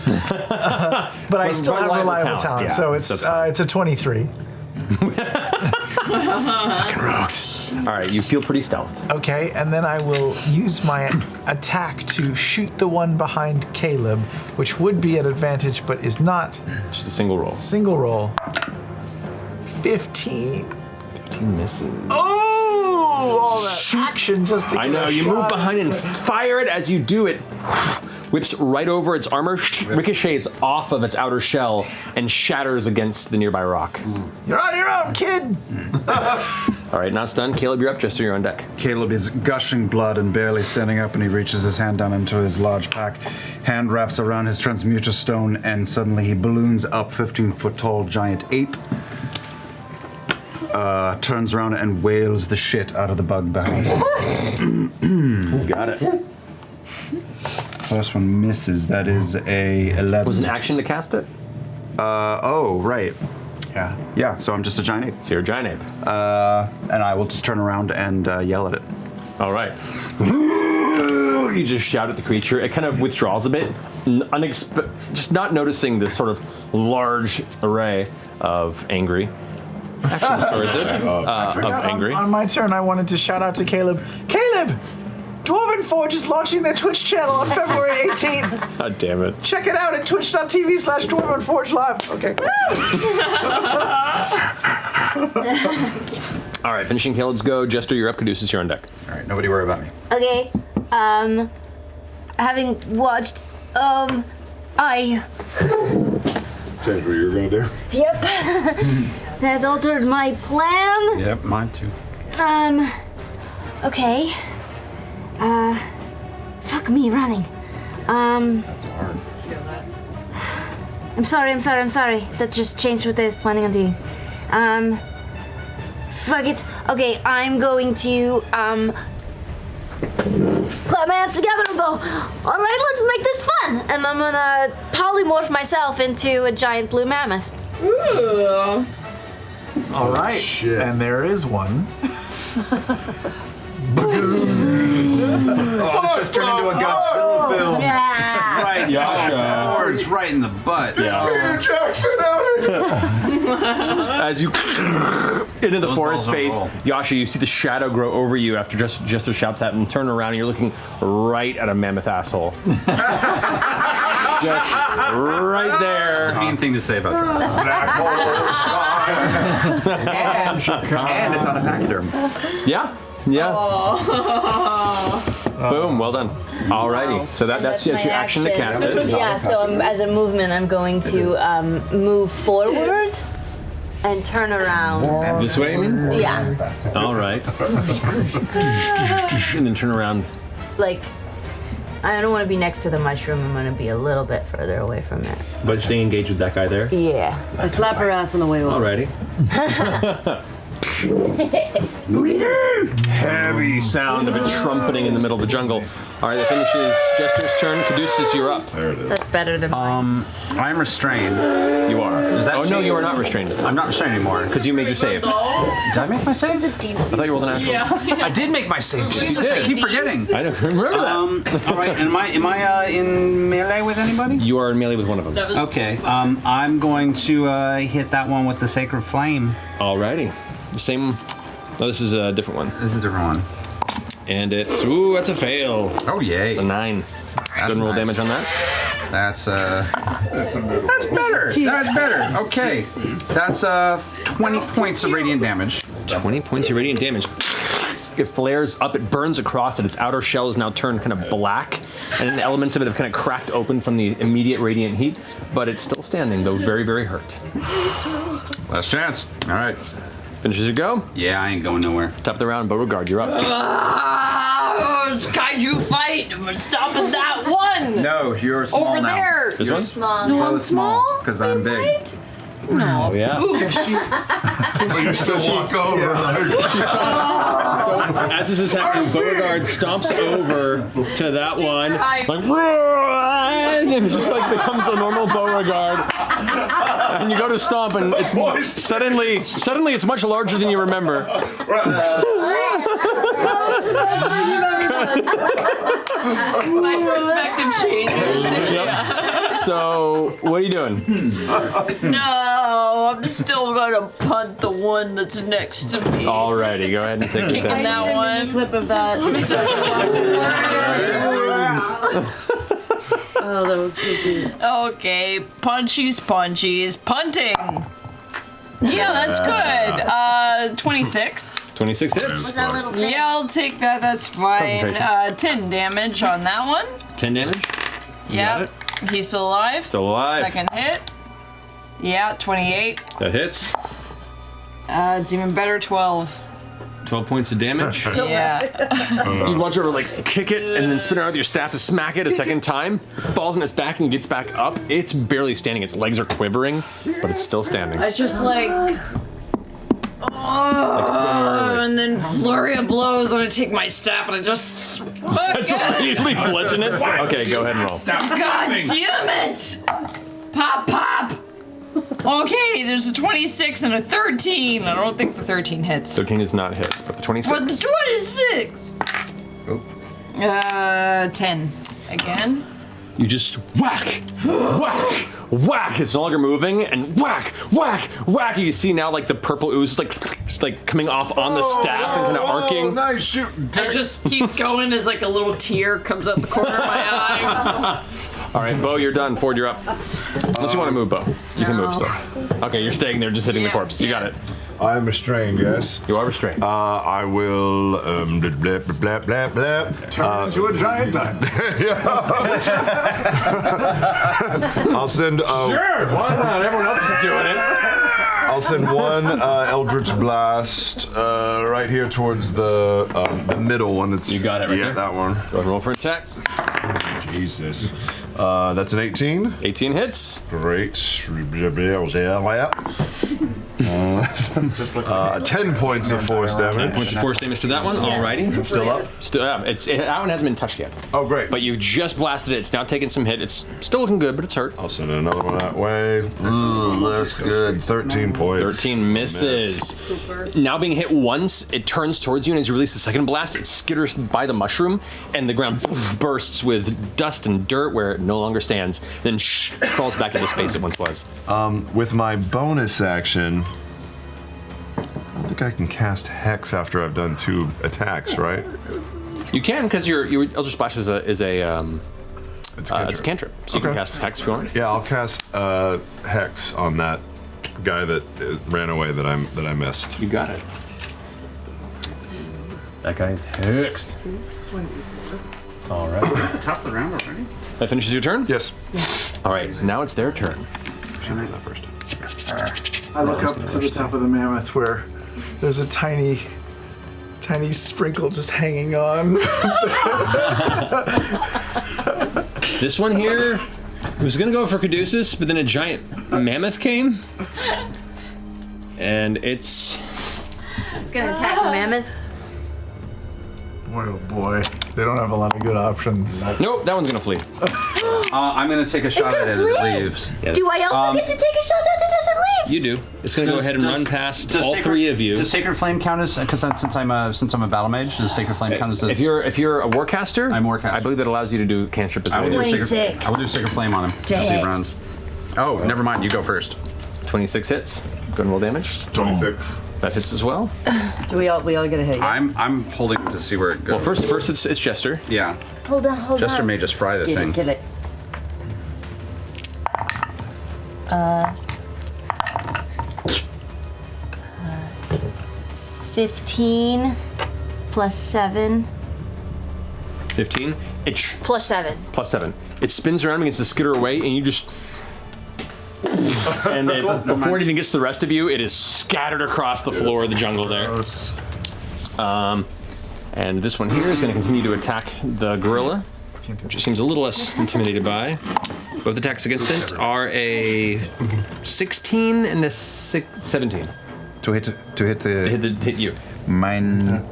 S3: but I still have reliable talent,
S1: yeah,
S3: so it's a 23.
S1: Fucking rogues. All right, you feel pretty stealthed.
S3: Okay, and then I will use my attack to shoot the one behind Caleb, which would be at advantage, but is not.
S1: Just a single roll.
S3: Single roll. 15.
S1: 15 misses.
S3: Oh! all that action just to
S1: I
S3: get
S1: know,
S3: a
S1: you move
S3: shot
S1: behind
S3: at
S1: and
S3: it.
S1: fire it. As you do it, whips right over its armor, ricochets off of its outer shell, and shatters against the nearby rock.
S3: You're on your own, kid.
S1: All right, not stunned. Caleb, you're up. Jester, you're on deck.
S12: Caleb is gushing blood and barely standing up, and he reaches his hand down into his large pack. Hand wraps around his transmuter stone, and suddenly he balloons up 15-foot tall giant ape. Turns around and wails the shit out of the bug behind him.
S1: Got it.
S12: First one misses. That is a 11.
S1: Was an action to cast it?
S12: Oh, right.
S3: Yeah.
S12: Yeah, so I'm just a giant ape.
S1: So you're a giant ape.
S12: And I will just turn around and yell at it.
S1: All right. You just shout at the creature. It kind of withdraws a bit, just not noticing this sort of large array of angry. Actually, stories it
S3: I
S1: of
S3: forgot
S1: angry.
S3: on my turn, I wanted to shout out to Caleb. Caleb! Dwarven Forge is launching their Twitch channel on February 18th.
S1: God damn it.
S3: Check it out at twitch.tv/DwarvenForge Live. Okay.
S1: All right, finishing Caleb's go. Jester, you're up. Caduceus, you're on deck.
S12: All right, nobody worry about me.
S10: Okay. Having watched, I.
S13: Change what you were gonna do?
S10: Yep. That altered my plan.
S7: Yep, mine too.
S10: Okay. Fuck me running.
S7: That's hard.
S10: I'm sorry. That just changed what I was planning on doing. Fuck it. Okay, I'm going to, clap my hands together and go, all right, let's make this fun. And I'm gonna polymorph myself into a giant blue mammoth.
S2: Ooh.
S3: All right. And there is one.
S12: Oh, this just turned into a Godzilla film.
S10: Yeah.
S7: Right,
S1: Yasha.
S7: Forge right in the butt.
S1: Yeah.
S13: Peter Jackson out
S1: As you into the
S7: Those
S1: forest
S7: balls don't
S1: space,
S7: roll.
S1: Yasha, you see the shadow grow over you after Jester shouts at and turn around and you're looking right at a mammoth asshole. Just right there.
S7: That's a mean thing to say about that.
S12: And it's on a pachyderm.
S1: Yeah. Boom, well done. Alrighty, so that's your action to cast it.
S10: Yeah, so as a movement, I'm going to move forward and turn around.
S1: This way, I mean?
S10: Yeah.
S1: Alright. And then turn around.
S10: Like, I don't want to be next to the mushroom. I'm going to be a little bit further away from it.
S1: But stay engaged with that guy there.
S10: Yeah.
S14: I slap her ass on the way over.
S1: Alrighty. Heavy sound of it trumpeting in the middle of the jungle. All right, that finishes Jester's turn. Caduceus, you're up.
S13: There it is.
S10: That's better than mine.
S7: I'm restrained.
S1: You are.
S7: Does that
S1: no,
S7: change?
S1: you are not restrained.
S7: I'm not restrained anymore.
S1: Because you made your save.
S7: Did I make my save?
S1: I thought you rolled an natural.
S7: I did make my save. Jesus, I keep forgetting.
S1: I don't remember that.
S7: All right, am I in melee with anybody?
S1: You are in melee with one of them.
S7: Okay, I'm going to hit that one with the Sacred Flame.
S1: Alrighty. The same. No, this is a different one.
S7: This is a different one.
S1: And it's that's a fail.
S7: Oh yay!
S1: A 9. Go ahead and roll
S7: nice.
S1: damage on that.
S7: That's better. That's better. Okay, that's 20 points of radiant damage.
S1: 20 points of radiant damage. It flares up, it burns across it. Its outer shell is now turned kind of black, and elements of it have kind of cracked open from the immediate radiant heat, but it's still standing, though very, very hurt.
S7: Last chance. All right.
S1: Finishes your go?
S7: Yeah, I ain't going nowhere.
S1: Top of the round, Beauregard, you're up.
S2: It's kaiju fight. I'm stopping that one.
S12: No, you're small
S2: Over
S12: now.
S2: there.
S1: This one?
S10: Small.
S12: No, I'm small because I'm big.
S2: No.
S1: Oh, yeah.
S13: But you still walk over.
S1: As this is happening, Beauregard stomps over to that one, like, and it just like becomes a normal Beauregard. And you go to stomp, and it's suddenly it's much larger than you remember.
S2: My perspective changes.
S1: Yep. So, what are you doing?
S2: No, I'm still gonna punt the one that's next to me.
S1: Alrighty, go ahead and take
S2: Kicking
S1: it.
S2: that one.
S14: Clip of that. Oh, that was so good.
S2: Okay, punchies, punting. Yeah, that's good. 26.
S1: 26 hits.
S11: Yeah, I'll take that. That's fine.
S1: Concentration.
S11: 10 damage on that one.
S1: 10 damage. You got
S11: Yep.
S1: it.
S11: He's still alive.
S1: Still alive.
S11: Second hit. Yeah, 28.
S1: That hits.
S11: It's even better, 12.
S1: 12 points of damage.
S11: Yeah.
S1: You watch her like kick it and then spin around with your staff to smack it a second time. Falls on its back and gets back up. It's barely standing. Its legs are quivering, but it's still standing.
S11: I just like. Oh, and then flurry of blows, and I take my staff and I just.
S1: That's immediately bludgeon it. Okay, go ahead and roll.
S11: God damn it! Pop, pop! Okay, there's a 26 and a 13. I don't think the 13 hits.
S1: 13 is not hit, but the 26.
S11: But the 26! 10. Again.
S1: You just whack, whack, whack. It's no longer moving, and whack, whack, whack. You see now like the purple ooze is like coming off on the staff and kind of arcing.
S13: Nice shoot.
S2: I just keep going as like a little tear comes out the corner of my eye.
S1: All right, Bo, you're done. Ford, you're up. Unless you want to move, Bo. You can move still. Okay, you're staying there just hitting the corpse. You got it.
S13: I am restrained, yes.
S1: You are restrained.
S13: I will blah, blah, blah, blah, blah.
S8: Turn into a giant.
S13: I'll send.
S1: Sure, why not? Everyone else is doing it.
S13: I'll send one Eldritch Blast right here towards the middle one. That's
S1: you got it right
S13: yeah,
S1: there.
S13: that one.
S1: Go ahead and roll for attack.
S13: Jesus. That's an 18.
S1: 18 hits.
S13: Great. 10 points of force damage.
S1: 10 points of force damage to that one. Alrighty.
S13: Still up?
S1: Still up. That one hasn't been touched yet.
S13: Oh, great.
S1: But you've just blasted it. It's now taking some hit. It's still looking good, but it's hurt.
S13: I'll send another one that way. Ooh, that's good. 13 points.
S1: 13 misses. Now being hit once, it turns towards you, and as you release the second blast, it skitters by the mushroom, and the ground bursts with dust and dirt where it no longer stands, then crawls back into space it once was.
S13: With my bonus action, I don't think I can cast Hex after I've done 2 attacks, right?
S1: You can, because your Eldritch Splash is a cantrip, so you can cast Hex if you want.
S13: Yeah, I'll cast Hex on that guy that ran away that I missed.
S1: You got it. That guy is hexed. All right.
S7: Top of the round already?
S1: That finishes your turn?
S13: Yes.
S1: All right, now it's their turn.
S3: I look up to the top of the mammoth where there's a tiny sprinkle just hanging on.
S1: This one here was gonna go for Caduceus, but then a giant mammoth came, and it's
S6: gonna attack the mammoth.
S3: Boy, oh boy. They don't have a lot of good options.
S1: Nope, that one's gonna flee.
S7: I'm gonna take a shot at it as it leaves.
S6: Do I also get to take a shot at it as it leaves?
S1: You do. It's gonna go ahead and run past all three of you.
S7: Does Sacred Flame count as, because since I'm a battle mage, does Sacred Flame count as
S1: If you're a warcaster, I'm warcaster. I believe that allows you to do cantrip as well.
S7: I will do Sacred Flame on him as he runs. Oh, never mind. You go first.
S1: 26 hits. Go ahead and roll damage.
S13: 26.
S1: That hits as well.
S14: Do we all get a hit? Yeah?
S7: I'm holding to see where it goes.
S1: Well, first it's Jester.
S7: Yeah.
S6: Hold on.
S7: Jester may just fry the thing.
S14: Get it.
S6: 15 plus 7.
S1: 15.
S6: Plus 7.
S1: Plus 7. It spins around, begins to skitter away, and you just. And then before it even gets to the rest of you, it is scattered across the floor of the jungle there. And this one here is going to continue to attack the gorilla, which it seems a little less intimidated by. Both attacks against it are a 16 and a 17.
S12: To hit
S1: hit you.
S12: Mine.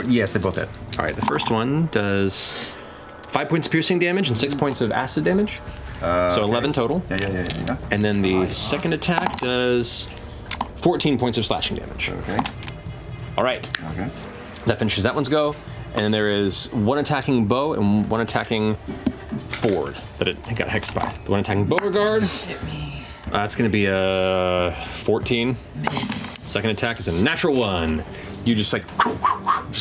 S12: Yes, they both hit.
S1: All right, the first one does 5 points of piercing damage and 6 points of acid damage. So 11 total.
S12: Yeah.
S1: And then the second attack does 14 points of slashing damage.
S12: Okay.
S1: All right.
S12: Okay.
S1: That finishes that one's go. And then there is one attacking Bow and one attacking Ford that it got hexed by. The one attacking Beauregard.
S11: Hit me.
S1: It's going to be a 14.
S11: Miss.
S1: Second attack is a natural 1. You just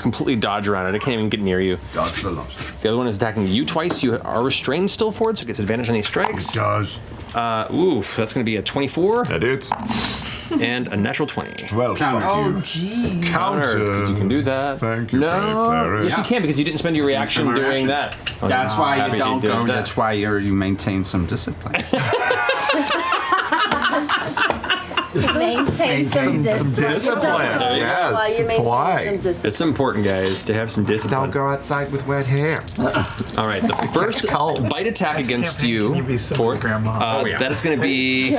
S1: completely dodge around it. It can't even get near you.
S13: Dodge the loss.
S1: The other one is attacking you twice. You are restrained still, Ford, so it gets advantage on these strikes.
S13: It does.
S1: That's going to be a 24.
S13: That is.
S1: and a natural 20.
S13: Well, thank you.
S11: Gee.
S1: Counter, because you can do that.
S13: Thank you.
S1: No. Yes, you can because you didn't spend your reaction doing that.
S7: That's why
S1: Happy
S7: you don't
S1: to do
S7: go.
S1: that.
S7: That's why you maintain some discipline.
S21: Maintain some discipline.
S13: Yes,
S14: Why you
S13: that's why.
S14: maintain some discipline.
S1: It's important, guys, to have some discipline.
S8: Don't go outside with wet hair.
S1: All right, the first bite attack against you, for that is going to be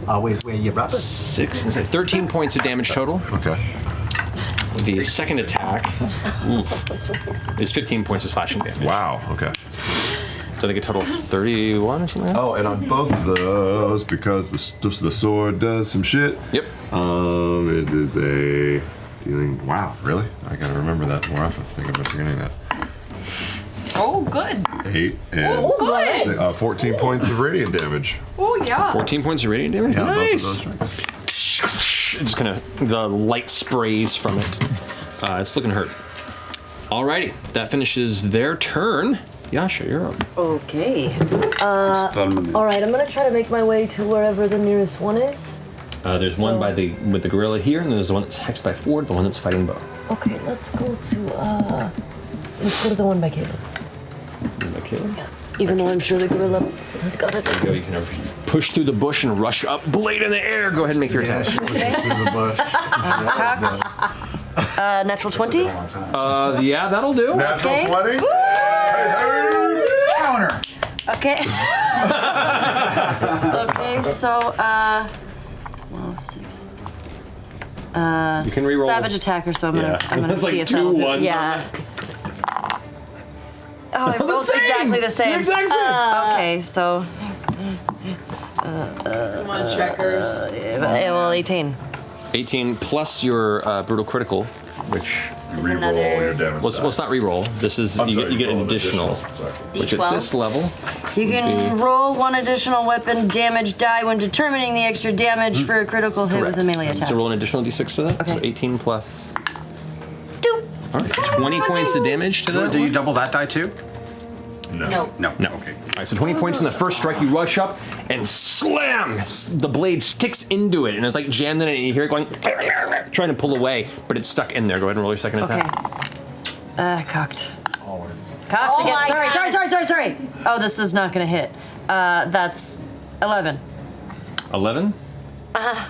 S8: Always wear your rubber.
S1: 13 points of damage total.
S13: Okay.
S1: The second attack is 15 points of slashing damage.
S13: Wow. Okay.
S1: So I think a total of 31 or something.
S13: Oh, and on both of those, because the sword does some shit.
S1: Yep.
S13: It is a dealing. Wow, really? I gotta remember that more often. I think I've been forgetting that.
S11: Oh, good.
S13: 8 and
S11: good.
S13: 14 points of radiant damage.
S11: Oh, yeah.
S1: 14 points of radiant damage.
S13: Yeah,
S1: Nice.
S13: both of those.
S1: Just kind of the light sprays from it. It's looking hurt. Alrighty, that finishes their turn. Yasha, you're up.
S14: Okay. All right, I'm gonna try to make my way to wherever the nearest one is.
S1: There's one with the gorilla here, and then there's the one that's hexed by Ford, the one that's fighting Bo.
S14: Okay, let's go to the one by Caleb.
S1: By Caleb?
S14: Yeah. Even though I'm sure the gorilla has got it.
S1: There you go. You can push through the bush and rush up, blade in the air. Go ahead and make your attack.
S13: Through the bush.
S14: Natural 20?
S1: Yeah, that'll do.
S13: Natural 20?
S8: Counter.
S14: Okay. Okay, so, 6.
S1: You can reroll.
S14: Savage attacker, so I'm gonna
S1: That's
S14: see
S1: like
S14: if
S1: two
S14: that'll do.
S1: ones on
S14: Yeah. Oh, they're both exactly the same.
S1: Exactly.
S14: Okay, so.
S11: Come on, checkers.
S14: Well, 18.
S1: 18 plus your brutal critical, which
S14: Is another.
S1: well, it's not reroll. This is you get an additional, which at
S14: D12.
S1: this level.
S14: You can roll one additional weapon damage die when determining the extra damage for a critical hit with a melee attack.
S1: So roll an additional d6 to that.
S14: Okay.
S1: So 18 plus.
S14: Doop.
S1: All right, 20 points of damage to that.
S7: Do you double that die too?
S14: No.
S1: No. Okay. All right, so 20 points in the first strike. You rush up and slam. The blade sticks into it, and it's like jammed in it, and you hear it going, trying to pull away, but it's stuck in there. Go ahead and roll your second attack.
S14: Cocked. Cocked again. Sorry. Oh, this is not gonna hit. That's 11.
S1: 11?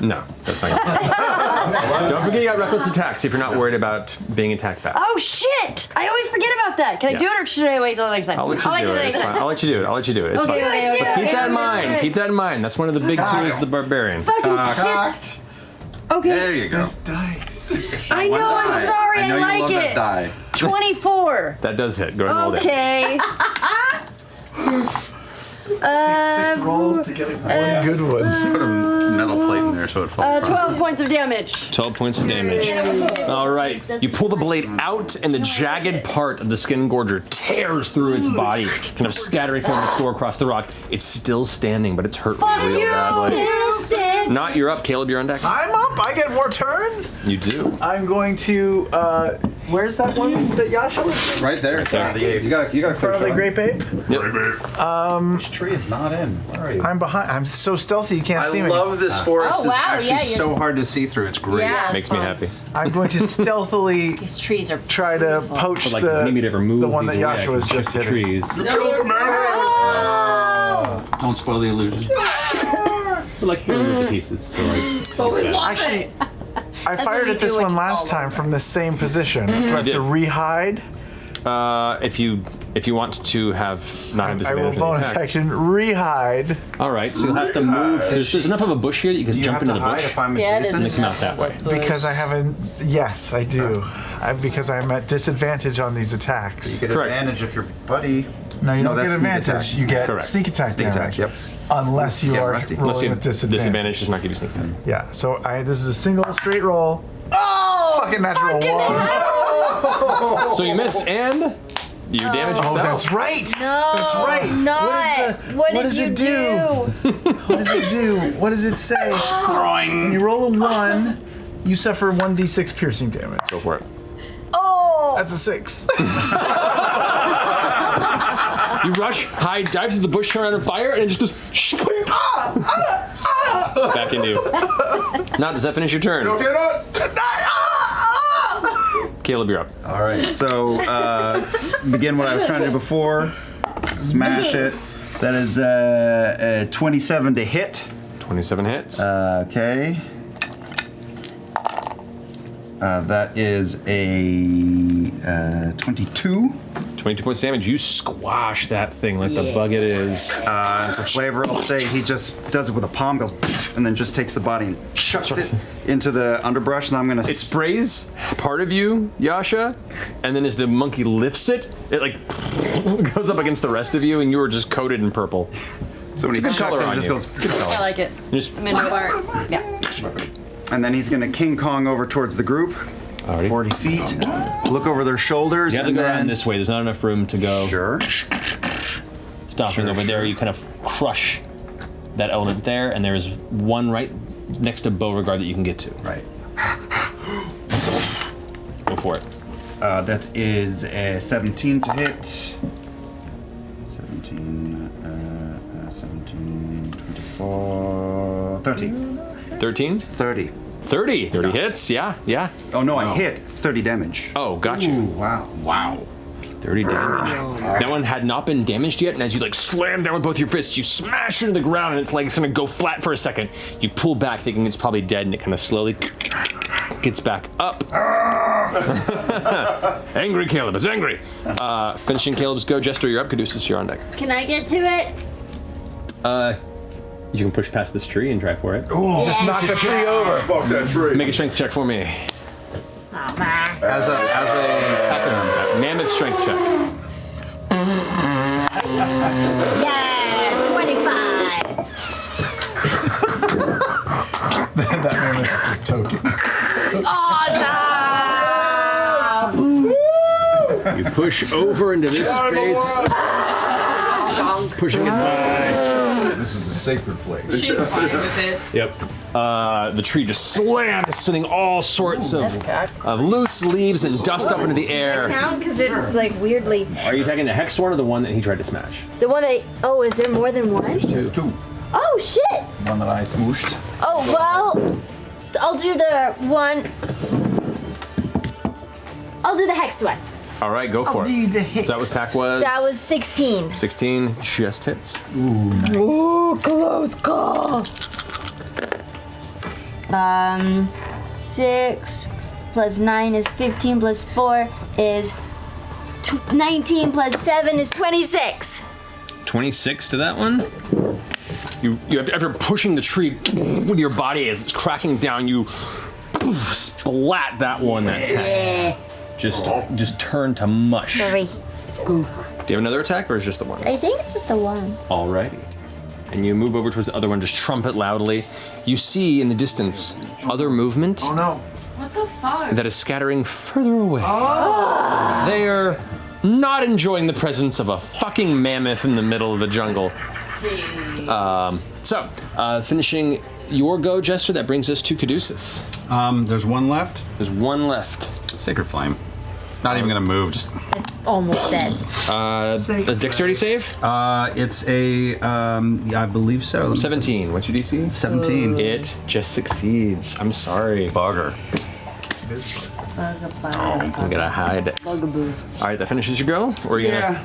S1: No, that's not gonna Don't forget you got reckless attacks if you're not worried about being attacked back.
S14: Oh shit! I always forget about that. Can I do it, or should I wait till the next time?
S1: I'll let you do it. It's fine. I'll let you do it. It's fine.
S14: Okay.
S1: But keep that in mind. Keep that in mind. That's one of the big tools of the barbarian.
S14: Fucking shit. Okay.
S7: There you go.
S8: This dice.
S14: I know. I'm sorry.
S7: I know
S14: like
S7: you love
S14: it.
S7: that die.
S14: 24.
S1: That does hit. Go ahead and roll
S14: Okay.
S8: 6 rolls to get one good one.
S7: Put a metal plate in there so it falls.
S14: 12 points of damage.
S1: 12 points of damage. All right. You pull the blade out, and the jagged part of the skin gorger tears through its body, kind of scattering from its door across the rock. It's still standing, but it's hurt real badly. Not you're up, Caleb. You're on deck.
S3: I'm up. I get more turns.
S1: You do.
S3: I'm going to. Where's that one that Yasha was?
S7: Right there.
S1: Right there.
S17: You got
S3: In front of the grape ape.
S17: Which tree is not in? Where are you?
S3: I'm behind. I'm so stealthy you can't see
S7: I
S3: me.
S7: love this forest.
S21: Oh, wow,
S7: It's
S21: yeah,
S7: actually
S21: you're-
S7: so hard to see through. It's great.
S21: Yeah,
S1: Makes me happy.
S3: I'm going to stealthily
S21: These trees are
S3: try to poach
S1: But like, if you need me to ever move
S3: the one that
S1: these away,
S3: Yasha
S1: I
S3: was
S1: can
S3: just
S1: shift the
S3: hitting.
S1: trees.
S7: Don't spoil the illusion.
S1: But like, you remove the pieces. So like,
S11: But we love
S3: Actually,
S11: it.
S3: I
S21: what
S3: fired
S21: you
S3: at this
S21: do when
S3: one
S21: you
S3: last
S21: fall
S3: time from the same position. Do I have
S1: did.
S3: to re-hide?
S1: if you want to have not have
S3: I will
S1: disadvantage on the
S3: bonus
S1: attack.
S3: action re-hide.
S1: All right, so you'll have to move. There's enough of a bush here that you can jump into the bush
S17: if I'm
S14: Yeah, it
S17: adjacent?
S1: and then come out that way.
S3: Because I haven't. Yes, I do. Because I'm at disadvantage on these attacks.
S17: You get
S1: Correct.
S17: advantage if your buddy.
S3: No, you don't
S17: that's
S3: get
S17: sneak
S3: advantage.
S17: attack.
S3: You get
S1: Correct.
S3: sneak attack
S17: Sneak
S3: damage.
S17: attack, yep.
S3: Unless you are
S17: rusty.
S1: Unless
S3: rolling
S1: you
S3: with disadvantage.
S1: disadvantage does not give you sneak attack.
S3: Yeah. So this is a single straight roll. Oh! Fucking natural one.
S1: So you miss and you damage yourself.
S3: Oh, that's right.
S21: No,
S3: That's right.
S21: not.
S3: What
S21: What
S3: does
S21: did
S3: it
S21: you
S3: do? What does it do? What does it say? When you roll a 1, you suffer 1d6 piercing damage.
S1: Go for it.
S21: Oh!
S3: That's a 6.
S1: You rush, hide, dive through the bush, turn around and fire, and it just goes. back into you. Not, does that finish your turn?
S13: Okay, not.
S1: Caleb, you're up.
S12: All right, so begin what I was trying to do before. Smash it. That is 27 to hit.
S1: 27 hits.
S12: Okay. That is a 22.
S1: 22 points damage. You squash that thing like the bug it is.
S12: For flavor, I'll say he just does it with a palm, goes, and then just takes the body and chucks it into the underbrush. And I'm gonna.
S1: It sprays part of you, Yasha, and then as the monkey lifts it, it like goes up against the rest of you, and you are just coated in purple.
S12: So when he
S1: It's a good
S12: chucks
S1: color
S12: it,
S1: on
S12: it just
S1: you.
S12: goes.
S21: I like it.
S1: Just
S21: I'm into it. Yeah.
S12: And then he's gonna King Kong over towards the group. 40 feet. Look over their shoulders.
S1: You have to
S12: and
S1: go
S12: then
S1: around this way. There's not enough room to go.
S12: Sure.
S1: Stopping over there, you kind of crush that element there, and there's one right next to Beauregard that you can get to.
S12: Right.
S1: Go for it.
S12: That is a 17 to hit. 17, 24, 30.
S1: 13?
S12: 30.
S1: 30. 30 hits, yeah.
S12: Oh no, I hit 30 damage.
S1: Oh, got you.
S12: Wow.
S1: 30 damage. That one had not been damaged yet, and as you like slam down with both your fists, you smash it into the ground, and it's like it's gonna go flat for a second. You pull back, thinking it's probably dead, and it kind of slowly gets back up. Angry Caleb is angry. Finishing Caleb's go. Jester, you're up. Caduceus, you're on deck.
S10: Can I get to it?
S1: You can push past this tree and try for it.
S3: Ooh, just knock the tree over.
S13: Fuck that tree.
S1: Make a strength check for me.
S7: As a
S1: Mammoth strength check.
S10: Yeah, 25.
S3: That man is a token.
S10: Awesome!
S1: You push over into this space. Pushing it by.
S8: This is a sacred place.
S11: She's fine with it.
S1: Yep. The tree just slams, sending all sorts of loose leaves and dust up into the air.
S10: Count because it's like weirdly.
S1: Are you attacking the hex one or the one that he tried to smash?
S10: The one that. Oh, is there more than one?
S1: There's
S8: two.
S10: Oh shit!
S8: One that I smooshed.
S10: Oh well, I'll do the one. I'll do the hexed one.
S1: All right, go for it. So that was attack was?
S10: That was 16.
S1: 16 just hits.
S10: Ooh, close call. 6 plus 9 is 15 plus 4 is 19 plus 7 is 26.
S1: 26 to that one. You have to, after pushing the tree with your body as it's cracking down, you splat that one that's hexed. Just turn to mush.
S10: Sorry.
S1: Do you have another attack or is it just the one?
S10: I think it's just the one.
S1: Alrighty. And you move over towards the other one, just trumpet loudly. You see in the distance other movement.
S3: Oh no.
S11: What the fuck?
S1: That is scattering further away. Oh. They are not enjoying the presence of a fucking mammoth in the middle of the jungle. Finishing your go, Jester, that brings us to Caduceus.
S7: There's one left?
S1: There's one left.
S7: Sacred Flame. Not even gonna move, just...
S10: Almost dead.
S1: A dexterity save?
S7: It's a, I believe so.
S1: 17. What's your DC?
S7: 17.
S1: It just succeeds. I'm sorry.
S7: Bugger.
S1: I'm gonna hide it. All right, that finishes your go? Or are you gonna...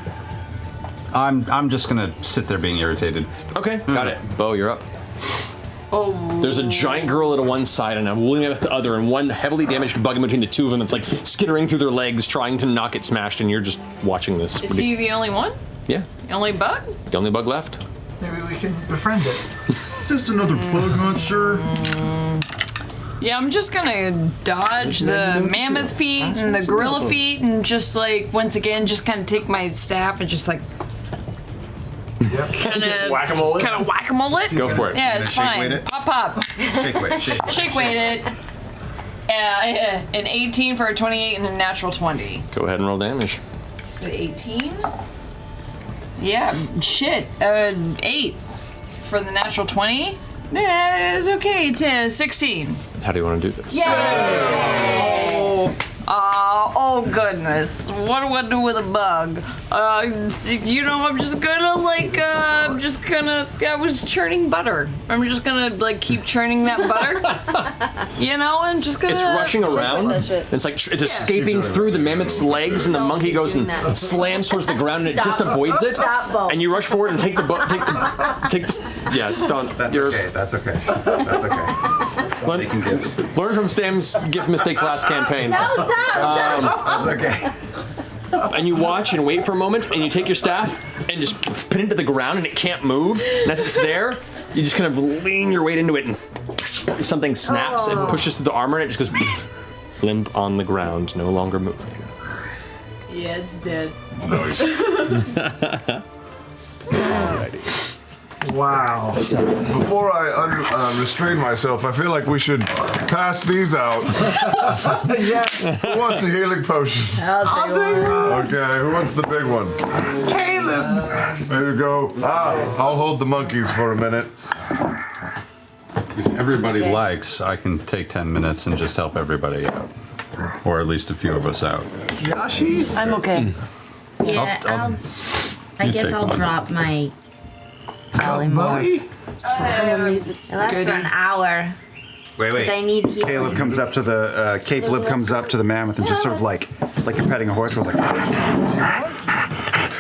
S7: I'm just gonna sit there being irritated.
S1: Okay, got it. Bo, you're up.
S11: Oh.
S1: There's a giant girl at one side and a woolly mammoth at the other, and one heavily damaged bug in between the two of them that's like skittering through their legs, trying to not get smashed, and you're just watching this.
S11: Is he the only one?
S1: Yeah.
S11: The only bug?
S1: The only bug left.
S3: Maybe we can befriend it.
S8: Is this another bug hunt, sir?
S11: Yeah, I'm just gonna dodge the mammoth feet and the gorilla feet and just like, once again, just kind of take my staff and just like, kind of
S1: whack-a-mole it?
S11: Kind of whack-a-mole it.
S1: Go for it.
S11: Yeah, it's fine.
S12: It?
S11: Pop, pop. Shake weight it. An 18 for a 28 and a natural 20.
S1: Go ahead and roll damage.
S11: The 18? Yeah, shit. 8 for the natural 20. Yeah, it's okay. 16.
S1: How do you want to do this?
S11: Yay!
S2: Oh goodness. What do I do with a bug? I'm just gonna I was churning butter. I'm just gonna keep churning that butter. I'm just gonna.
S1: It's rushing around. It's escaping through the mammoth's legs, and the monkey goes and slams towards the ground, and it just avoids it. And you rush forward and take the yeah, don't.
S17: That's okay. That's okay. Making gifts.
S1: Learn from Sam's gift mistakes last campaign.
S10: No, stop!
S17: That's okay.
S1: And you watch and wait for a moment, and you take your staff and just pin it to the ground, and it can't move. And as it's there, you just kind of lean your weight into it, and something snaps and pushes through the armor, and it just goes limp on the ground, no longer moving.
S2: Yeah, it's dead.
S13: Nice.
S3: Alrighty. Wow.
S13: Before I restrain myself, I feel like we should pass these out.
S3: Yes.
S13: Who wants a healing potion?
S2: I'll take one.
S13: Okay, who wants the big one?
S3: Caleb!
S13: There you go. I'll hold the monkeys for a minute.
S15: If everybody likes, I can take 10 minutes and just help everybody out. Or at least a few of us out.
S3: Yashi's?
S14: I'm okay.
S10: Yeah, I guess I'll drop my polymorph. It lasts for an hour.
S17: Wait.
S10: They need healing.
S17: Caleb comes up to the Caleb comes up to the mammoth and just sort of like you're petting a horse, with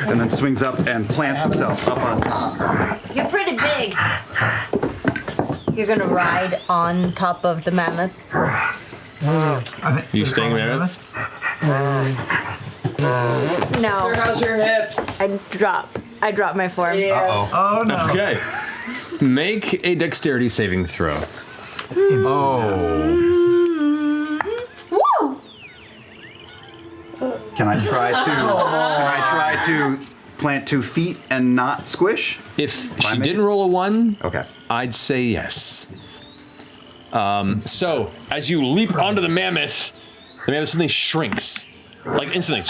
S17: and then swings up and plants himself up on top.
S10: You're pretty big. You're gonna ride on top of the mammoth.
S1: You staying mammoth?
S10: No.
S2: Sir, how's your hips?
S10: I drop my form.
S2: Yeah.
S3: Oh no.
S1: Okay. Make a dexterity saving throw.
S10: Woo!
S17: Can I try to plant 2 feet and not squish?
S1: If she didn't roll a 1,
S17: okay,
S1: I'd say yes. So as you leap onto the mammoth suddenly shrinks, like instantly.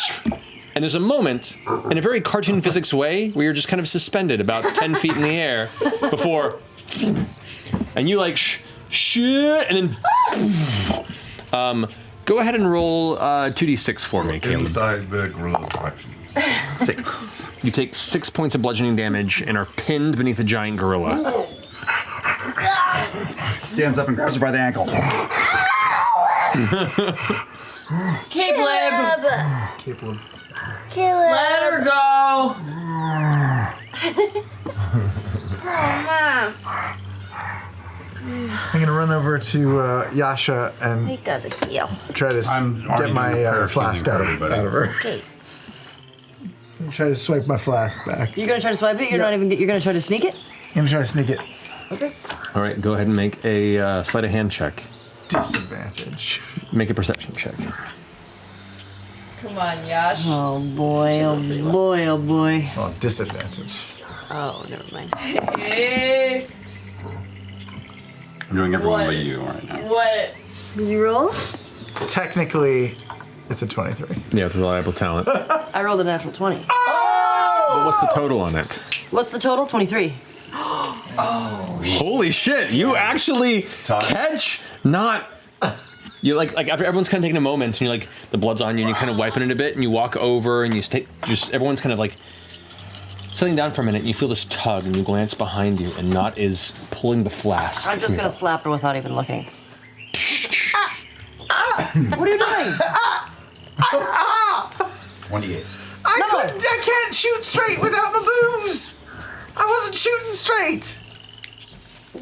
S1: And there's a moment, in a very cartoon physics way, where you're just kind of suspended about 10 feet in the air before, and you shit, and then go ahead and roll 2d6 for me, Caleb.
S13: Inside the gorilla direction.
S17: 6.
S1: You take 6 points of bludgeoning damage and are pinned beneath a giant gorilla.
S17: Stands up and grabs her by the ankle.
S2: Caleb!
S10: Caleb!
S2: Let her go!
S3: I'm gonna run over to Yasha and
S10: We gotta heal.
S3: try to get my flask out of her.
S10: Okay.
S3: Try to swipe my flask back.
S14: You're gonna try to swipe it? You're gonna try to sneak it?
S3: I'm gonna try to sneak it.
S14: Okay.
S1: All right, go ahead and make a sleight of hand check.
S3: Disadvantage.
S1: Make a perception check.
S2: Come on, Yash.
S14: Oh boy, oh boy, oh boy.
S3: Oh, disadvantage.
S14: Oh, never mind.
S2: Hey.
S15: I'm doing everyone
S2: What?
S15: but you right now.
S2: What?
S14: Did you roll?
S3: Technically, it's a 23.
S1: Yeah, with reliable talent.
S14: I rolled a natural 20.
S1: But what's the total on it?
S14: What's the total? 23.
S1: Holy shit! You actually catch not. You like after everyone's kind of taking a moment, and you're like the blood's on you, and you kind of wiping it a bit, and you walk over, and you everyone's kind of like sitting down for a minute, and you feel this tug, and you glance behind you, and Not is pulling the flask.
S14: I'm just gonna slap her without even looking. What are you doing?
S17: 28.
S3: I can't shoot straight without my booze. I wasn't shooting straight.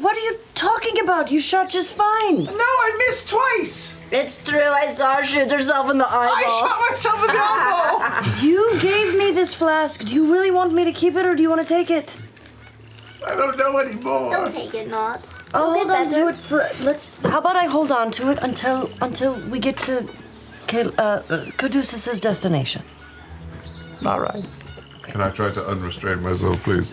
S14: What are you talking about? You shot just fine.
S3: No, I missed twice.
S10: It's true. I saw her shoot herself in the eyeball.
S3: I shot myself in the eyeball.
S14: You gave me this flask. Do you really want me to keep it or do you want to take it?
S3: I don't know anymore.
S10: Don't take it, Not.
S14: I'll
S10: You'll
S14: hold
S10: get
S14: on to it for. How about I hold on to it until we get to Caduceus's destination?
S3: All right.
S13: Can I try to unrestrain myself, please?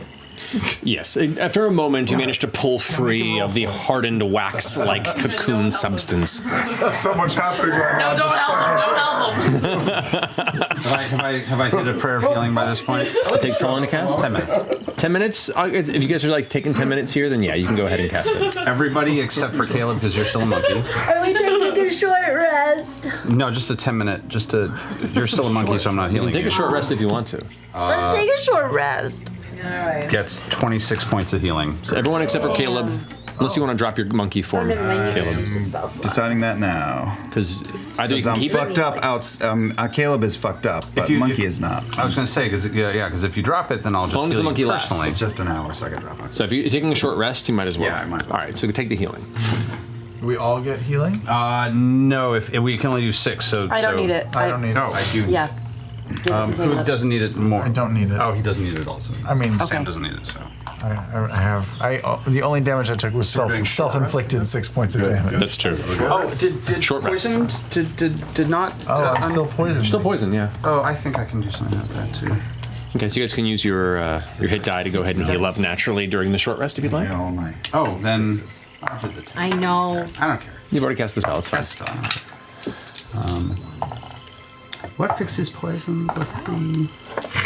S1: Yes. After a moment, you manage to pull free of the hardened wax-like cocoon substance.
S13: So much happening right now.
S2: No, don't help him. Don't help him.
S7: Have I hit a prayer of healing by this point?
S1: It takes how long to cast?
S7: 10 minutes.
S1: 10 minutes? If you guys are taking 10 minutes here, then yeah, you can go ahead and cast it.
S7: Everybody except for Caleb, because you're still a monkey.
S10: Are we taking
S21: a short rest.
S7: No, just a 10-minute. You're still a monkey, so I'm not
S1: You
S7: healing
S1: can take a short rest if you want to.
S21: Let's take a short rest.
S7: Gets 26 points of healing.
S1: So everyone except for Caleb, unless you want to drop your monkey form, Caleb.
S17: Deciding that now.
S1: Because either you can
S17: I'm
S1: keep
S17: fucked
S1: it.
S17: up. Caleb is fucked up, but monkey is not.
S7: I was going to say, because if you drop it, then I'll just
S1: As long as
S7: heal
S1: the monkey
S7: you
S1: lasts.
S7: personally.
S17: Just an hour, so I can drop it.
S1: So if you're taking a short rest, you might as well.
S17: Yeah, I might.
S1: All right, so take the healing.
S3: We all get healing?
S7: No, if we can only do 6, so...
S4: I don't need it.
S3: I don't need it.
S7: Oh, I do.
S4: Yeah. Give it to
S7: Food
S4: Caleb.
S7: doesn't need it more.
S3: I don't need it.
S7: Oh, he doesn't need it also.
S3: I mean,
S7: Sam doesn't need it, so...
S3: the only damage I took was self-inflicted 6 points of damage.
S1: That's true.
S7: Oh, did
S1: short rest.
S7: poison did not...
S3: Oh, I'm still poisoned.
S1: Still poison, yeah.
S7: Oh, I think I can do something like that too.
S1: Okay, so you guys can use your hit die to go ahead and heal up naturally during the short rest if you'd like.
S17: Yeah, all night.
S7: Oh, then... I'll do the 10.
S21: I know.
S7: I don't care.
S1: You've already cast the spell, it's fine.
S7: What fixes poison with the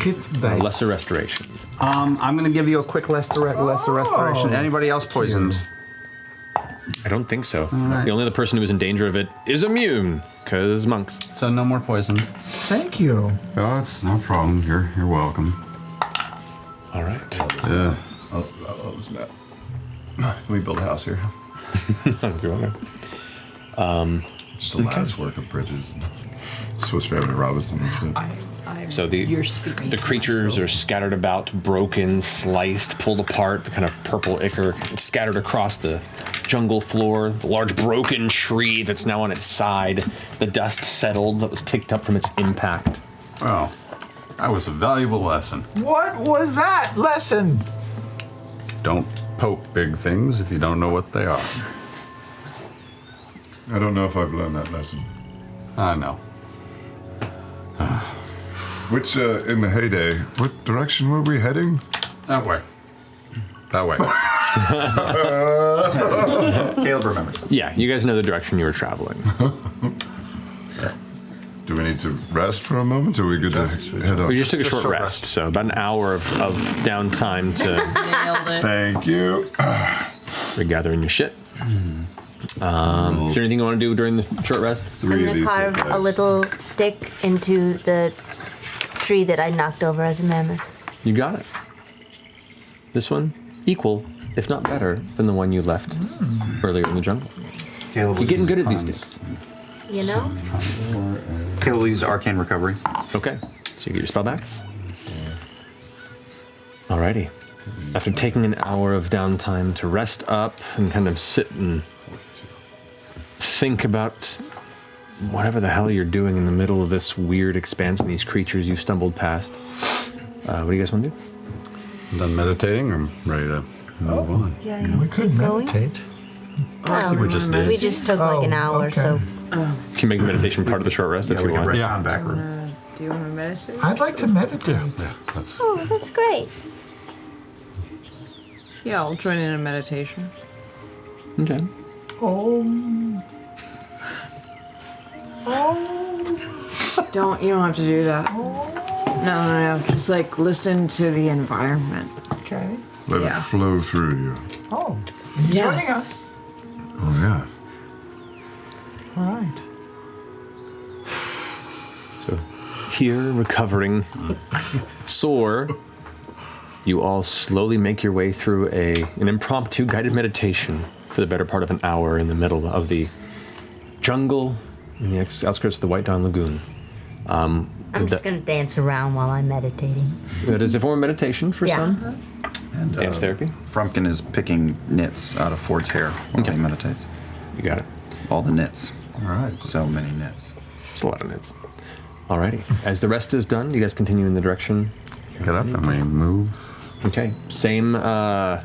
S7: hit dice?
S1: Lesser restoration.
S7: I'm going to give you a quick lesser restoration. Anybody else poisoned?
S1: I don't think so. The only other person who is in danger of it is immune, because monks.
S7: So no more poison.
S3: Thank you.
S15: Oh, it's no problem. You're welcome.
S1: All right.
S15: Yeah.
S13: I'll just Matt. Let me build a house here. Just the last work of bridges. Swiss Family Robinson.
S1: So the creatures are scattered about, broken, sliced, pulled apart, the kind of purple ichor scattered across the jungle floor, the large broken tree that's now on its side, the dust settled that was kicked up from its impact.
S15: Well, that was a valuable lesson.
S3: What was that lesson?
S15: Don't poke big things if you don't know what they are.
S13: I don't know if I've learned that lesson.
S15: I know.
S13: Which, in the heyday, what direction were we heading?
S15: That way. That way.
S17: Caleb remembers.
S1: Yeah, you guys know the direction you were traveling.
S13: Do we need to rest for a moment, or are we good to head up?
S1: We just took a short rest, so about an hour of downtime to
S13: Thank you.
S1: regather your shit. Is there anything you want to do during the short rest?
S10: I'm gonna carve a little stick into the tree that I knocked over as a mammoth.
S1: You got it. This one, equal, if not better, than the one you left earlier in the jungle. You're getting good at these things.
S10: You know?
S17: Caleb will use Arcane Recovery.
S1: Okay, so you get your spell back. Alrighty. After taking an hour of downtime to rest up and kind of sit and think about whatever the hell you're doing in the middle of this weird expanse and these creatures you stumbled past, what do you guys want to do?
S15: I'm done meditating. I'm ready to move on.
S10: Yeah,
S3: we could meditate.
S15: I think we just did.
S10: We just took like an hour, so.
S1: You can make meditation part of the short rest if you want.
S11: Do you want to meditate?
S3: I'd like to meditate.
S15: Yeah, that's...
S10: Oh, that's great.
S11: Yeah, I'll join in a meditation.
S1: Okay.
S11: You don't have to do that. No. Just like listen to the environment.
S3: Okay.
S13: Let it flow through you.
S3: Oh, you're joining
S11: Yes.
S3: us.
S13: Oh, yeah.
S3: All right.
S1: So, here, recovering, sore, you all slowly make your way through an impromptu guided meditation for the better part of an hour in the middle of the jungle in the outskirts of the White Dawn Lagoon.
S10: I'm just gonna dance around while I'm meditating.
S1: That is a form of meditation for
S10: Yeah.
S1: some.
S17: And,
S1: Dance therapy.
S17: Frumpkin is picking knits out of Ford's hair while he meditates.
S1: You got it.
S17: All the knits.
S15: All right.
S17: So many knits.
S1: It's a lot of knits. Alrighty. As the rest is done, you guys continue in the direction.
S15: Get up and we move.
S1: Okay. Same order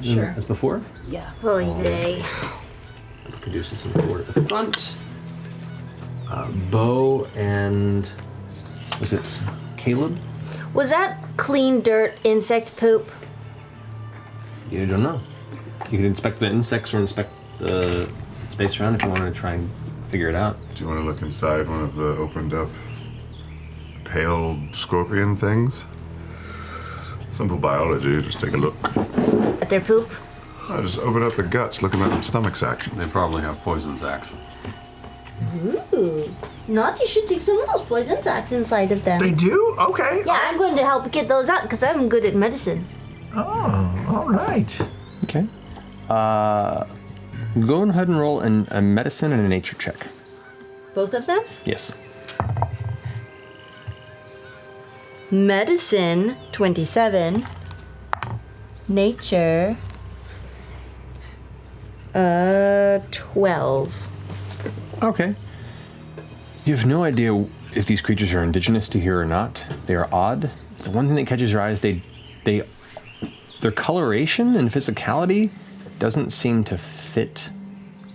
S11: Sure.
S1: as before.
S10: Yeah. Holy vey.
S1: Produces some order at the front. Bo and was it Caleb?
S10: Was that clean dirt insect poop?
S1: You don't know. You can inspect the insects or inspect the space around if you want to try and figure it out.
S13: Do you want to look inside one of the opened up pale scorpion things? Simple biology, just take a look.
S10: At their poop?
S13: I just open up the guts, looking at them stomach sacs.
S15: They probably have poison sacs.
S10: Ooh. Naughty should take some of those poison sacs inside of them.
S3: They do? Okay.
S10: Yeah, I'm going to help get those out because I'm good at medicine.
S3: Oh, all right.
S1: Okay. Go ahead and roll a medicine and a nature check.
S10: Both of them?
S1: Yes.
S10: Medicine, 27. Nature, 12.
S1: Okay. You have no idea if these creatures are indigenous to here or not. They are odd. The one thing that catches your eye is their coloration and physicality doesn't seem to fit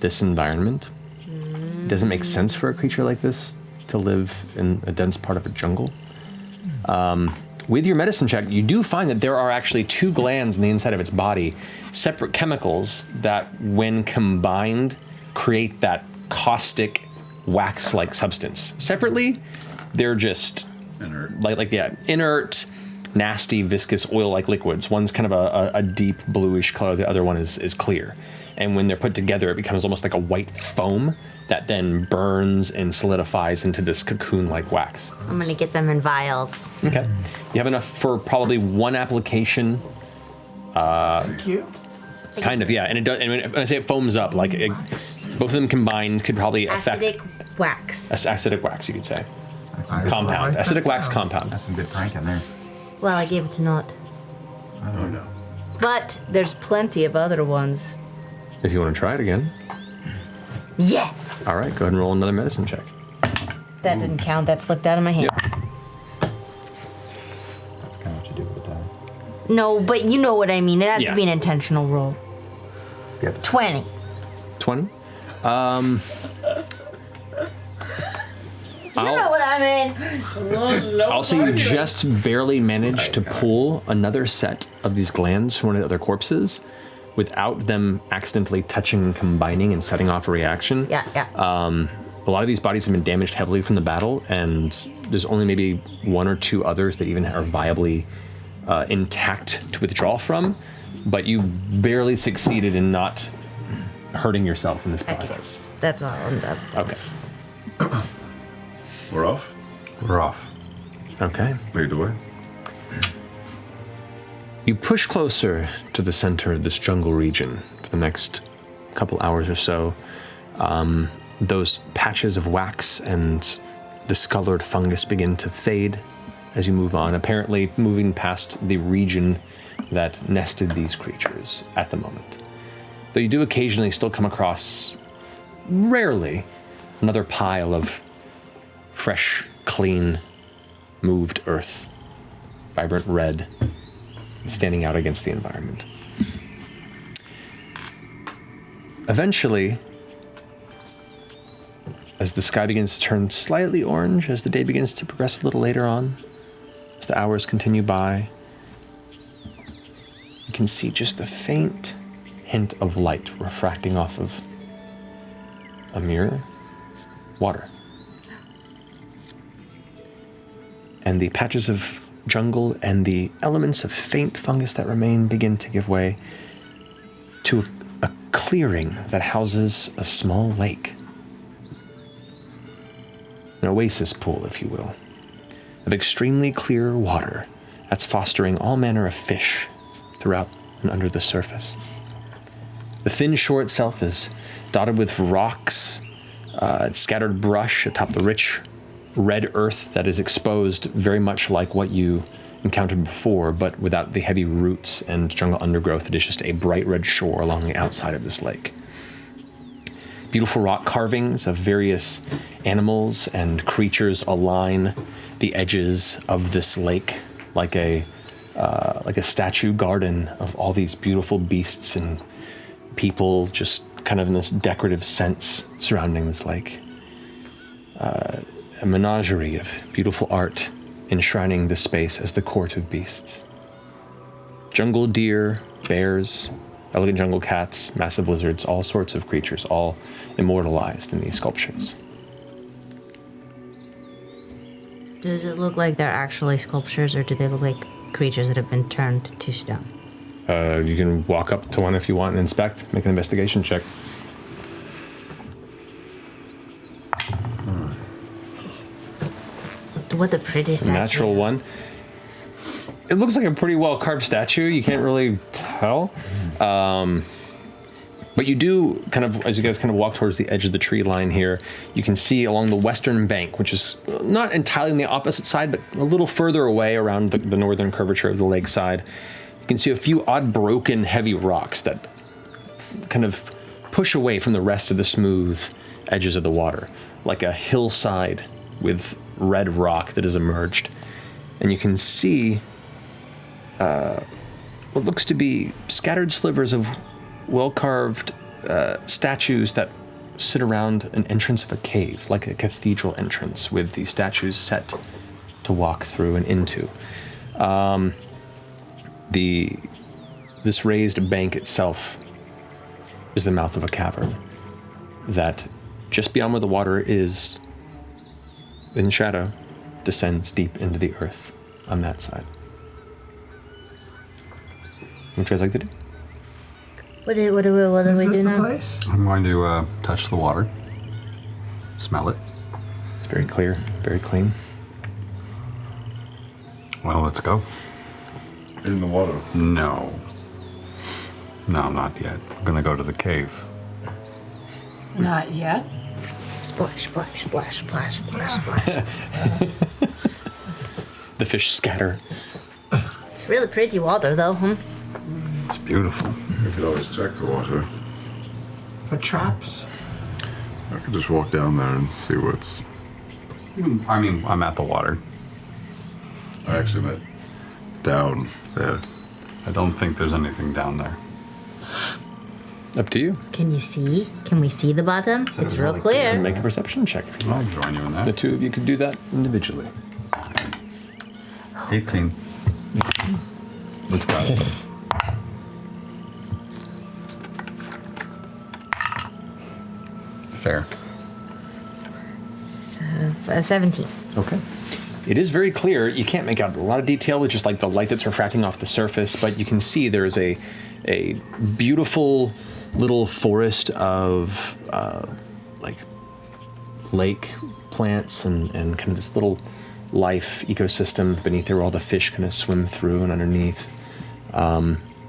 S1: this environment. It doesn't make sense for a creature like this to live in a dense part of a jungle. With your medicine check, you do find that there are actually 2 glands in the inside of its body, separate chemicals that, when combined, create that caustic wax-like substance. Separately, they're just inert, nasty, viscous, oil-like liquids. One's kind of a deep bluish color, the other one is clear. And when they're put together, it becomes almost like a white foam that then burns and solidifies into this cocoon-like wax.
S10: I'm going to get them in vials.
S1: Okay. You have enough for probably 1 application.
S3: Cute.
S1: Kind of, yeah. And it does. And when I say it foams up, like both of them combined could probably affect
S10: Acidic wax.
S1: acidic wax, you could say. Compound. Acidic wax compound.
S17: That's some good pranking there.
S10: Well, I gave it to Nott.
S17: Oh no.
S10: But there's plenty of other ones.
S1: If you want to try it again.
S10: Yeah!
S1: All right, go ahead and roll another medicine check.
S10: That didn't count. That slipped out of my hand.
S17: That's kind of what you do with the die.
S10: No, but you know what I mean. It has
S1: Yeah.
S10: to be an intentional roll.
S1: Yep.
S10: 20.
S1: 20?
S10: You know what I mean.
S1: Also, you just barely managed to pull another set of these glands from one of the other corpses without them accidentally touching and combining and setting off a reaction.
S10: Yeah.
S1: A lot of these bodies have been damaged heavily from the battle, and there's only maybe 1 or 2 others that even are viably intact to withdraw from, but you barely succeeded in not hurting yourself in this process.
S10: That's all I'm done.
S1: Okay.
S13: We're off?
S15: We're off.
S1: Okay.
S13: Lead the way.
S1: You push closer to the center of this jungle region for the next couple hours or so. Those patches of wax and discolored fungus begin to fade as you move on, apparently moving past the region that nested these creatures at the moment. Though you do occasionally still come across, rarely, another pile of fresh, clean, moved earth, vibrant red, standing out against the environment. Eventually, as the sky begins to turn slightly orange, as the day begins to progress a little later on, as the hours continue by, you can see just a faint hint of light refracting off of a mirror, water. And the patches of jungle and the elements of faint fungus that remain begin to give way to a clearing that houses a small lake. An oasis pool, if you will, of extremely clear water that's fostering all manner of fish throughout and under the surface. The thin shore itself is dotted with rocks, scattered brush atop the rich red earth that is exposed very much like what you encountered before, but without the heavy roots and jungle undergrowth. It is just a bright red shore along the outside of this lake. Beautiful rock carvings of various animals and creatures align the edges of this lake like a statue garden of all these beautiful beasts and people, just kind of in this decorative sense surrounding this lake. A menagerie of beautiful art enshrining this space as the court of beasts. Jungle deer, bears, elegant jungle cats, massive lizards, all sorts of creatures, all immortalized in these sculptures.
S10: Does it look like they're actually sculptures, or do they look like creatures that have been turned to stone?
S1: You can walk up to one if you want and inspect. Make an investigation check.
S10: What a pretty statue.
S1: Natural one. It looks like a pretty well carved statue. You can't really tell. But you do kind of, as you guys kind of walk towards the edge of the tree line here, you can see along the western bank, which is not entirely on the opposite side, but a little further away around the northern curvature of the lake side. You can see a few odd broken heavy rocks that kind of push away from the rest of the smooth edges of the water, like a hillside with red rock that has emerged. And you can see what looks to be scattered slivers of well-carved statues that sit around an entrance of a cave, like a cathedral entrance, with the statues set to walk through and into. This raised bank itself is the mouth of a cavern that, just beyond where the water is, in shadow, descends deep into the earth on that side. What would you guys like to do?
S10: What do we do now?
S7: I'm going to touch the water, smell it.
S1: It's very clear, very clean.
S7: Well, let's go.
S13: In the water?
S7: No. No, not yet. I'm going to go to the cave.
S11: Not yet.
S10: Splash, splash, splash, splash, splash, splash.
S1: The fish scatter.
S10: It's really pretty water, though, huh?
S7: It's beautiful.
S13: We could always check the water.
S3: For traps?
S13: I could just walk down there and see what's...
S7: I mean, I'm at the water.
S13: I actually meant down there.
S7: I don't think there's anything down there.
S1: Up to you.
S10: Can you see? Can we see the bottom? It's real clear.
S1: Make a perception check if you like.
S7: I'll join you in that.
S1: The two of you could do that individually.
S7: 18.
S1: Let's go.
S7: Fair.
S10: So, 17.
S1: Okay. It is very clear. You can't make out a lot of detail with just like the light that's refracting off the surface, but you can see there's a beautiful little forest of like lake plants and kind of this little life ecosystem beneath there where all the fish kind of swim through and underneath.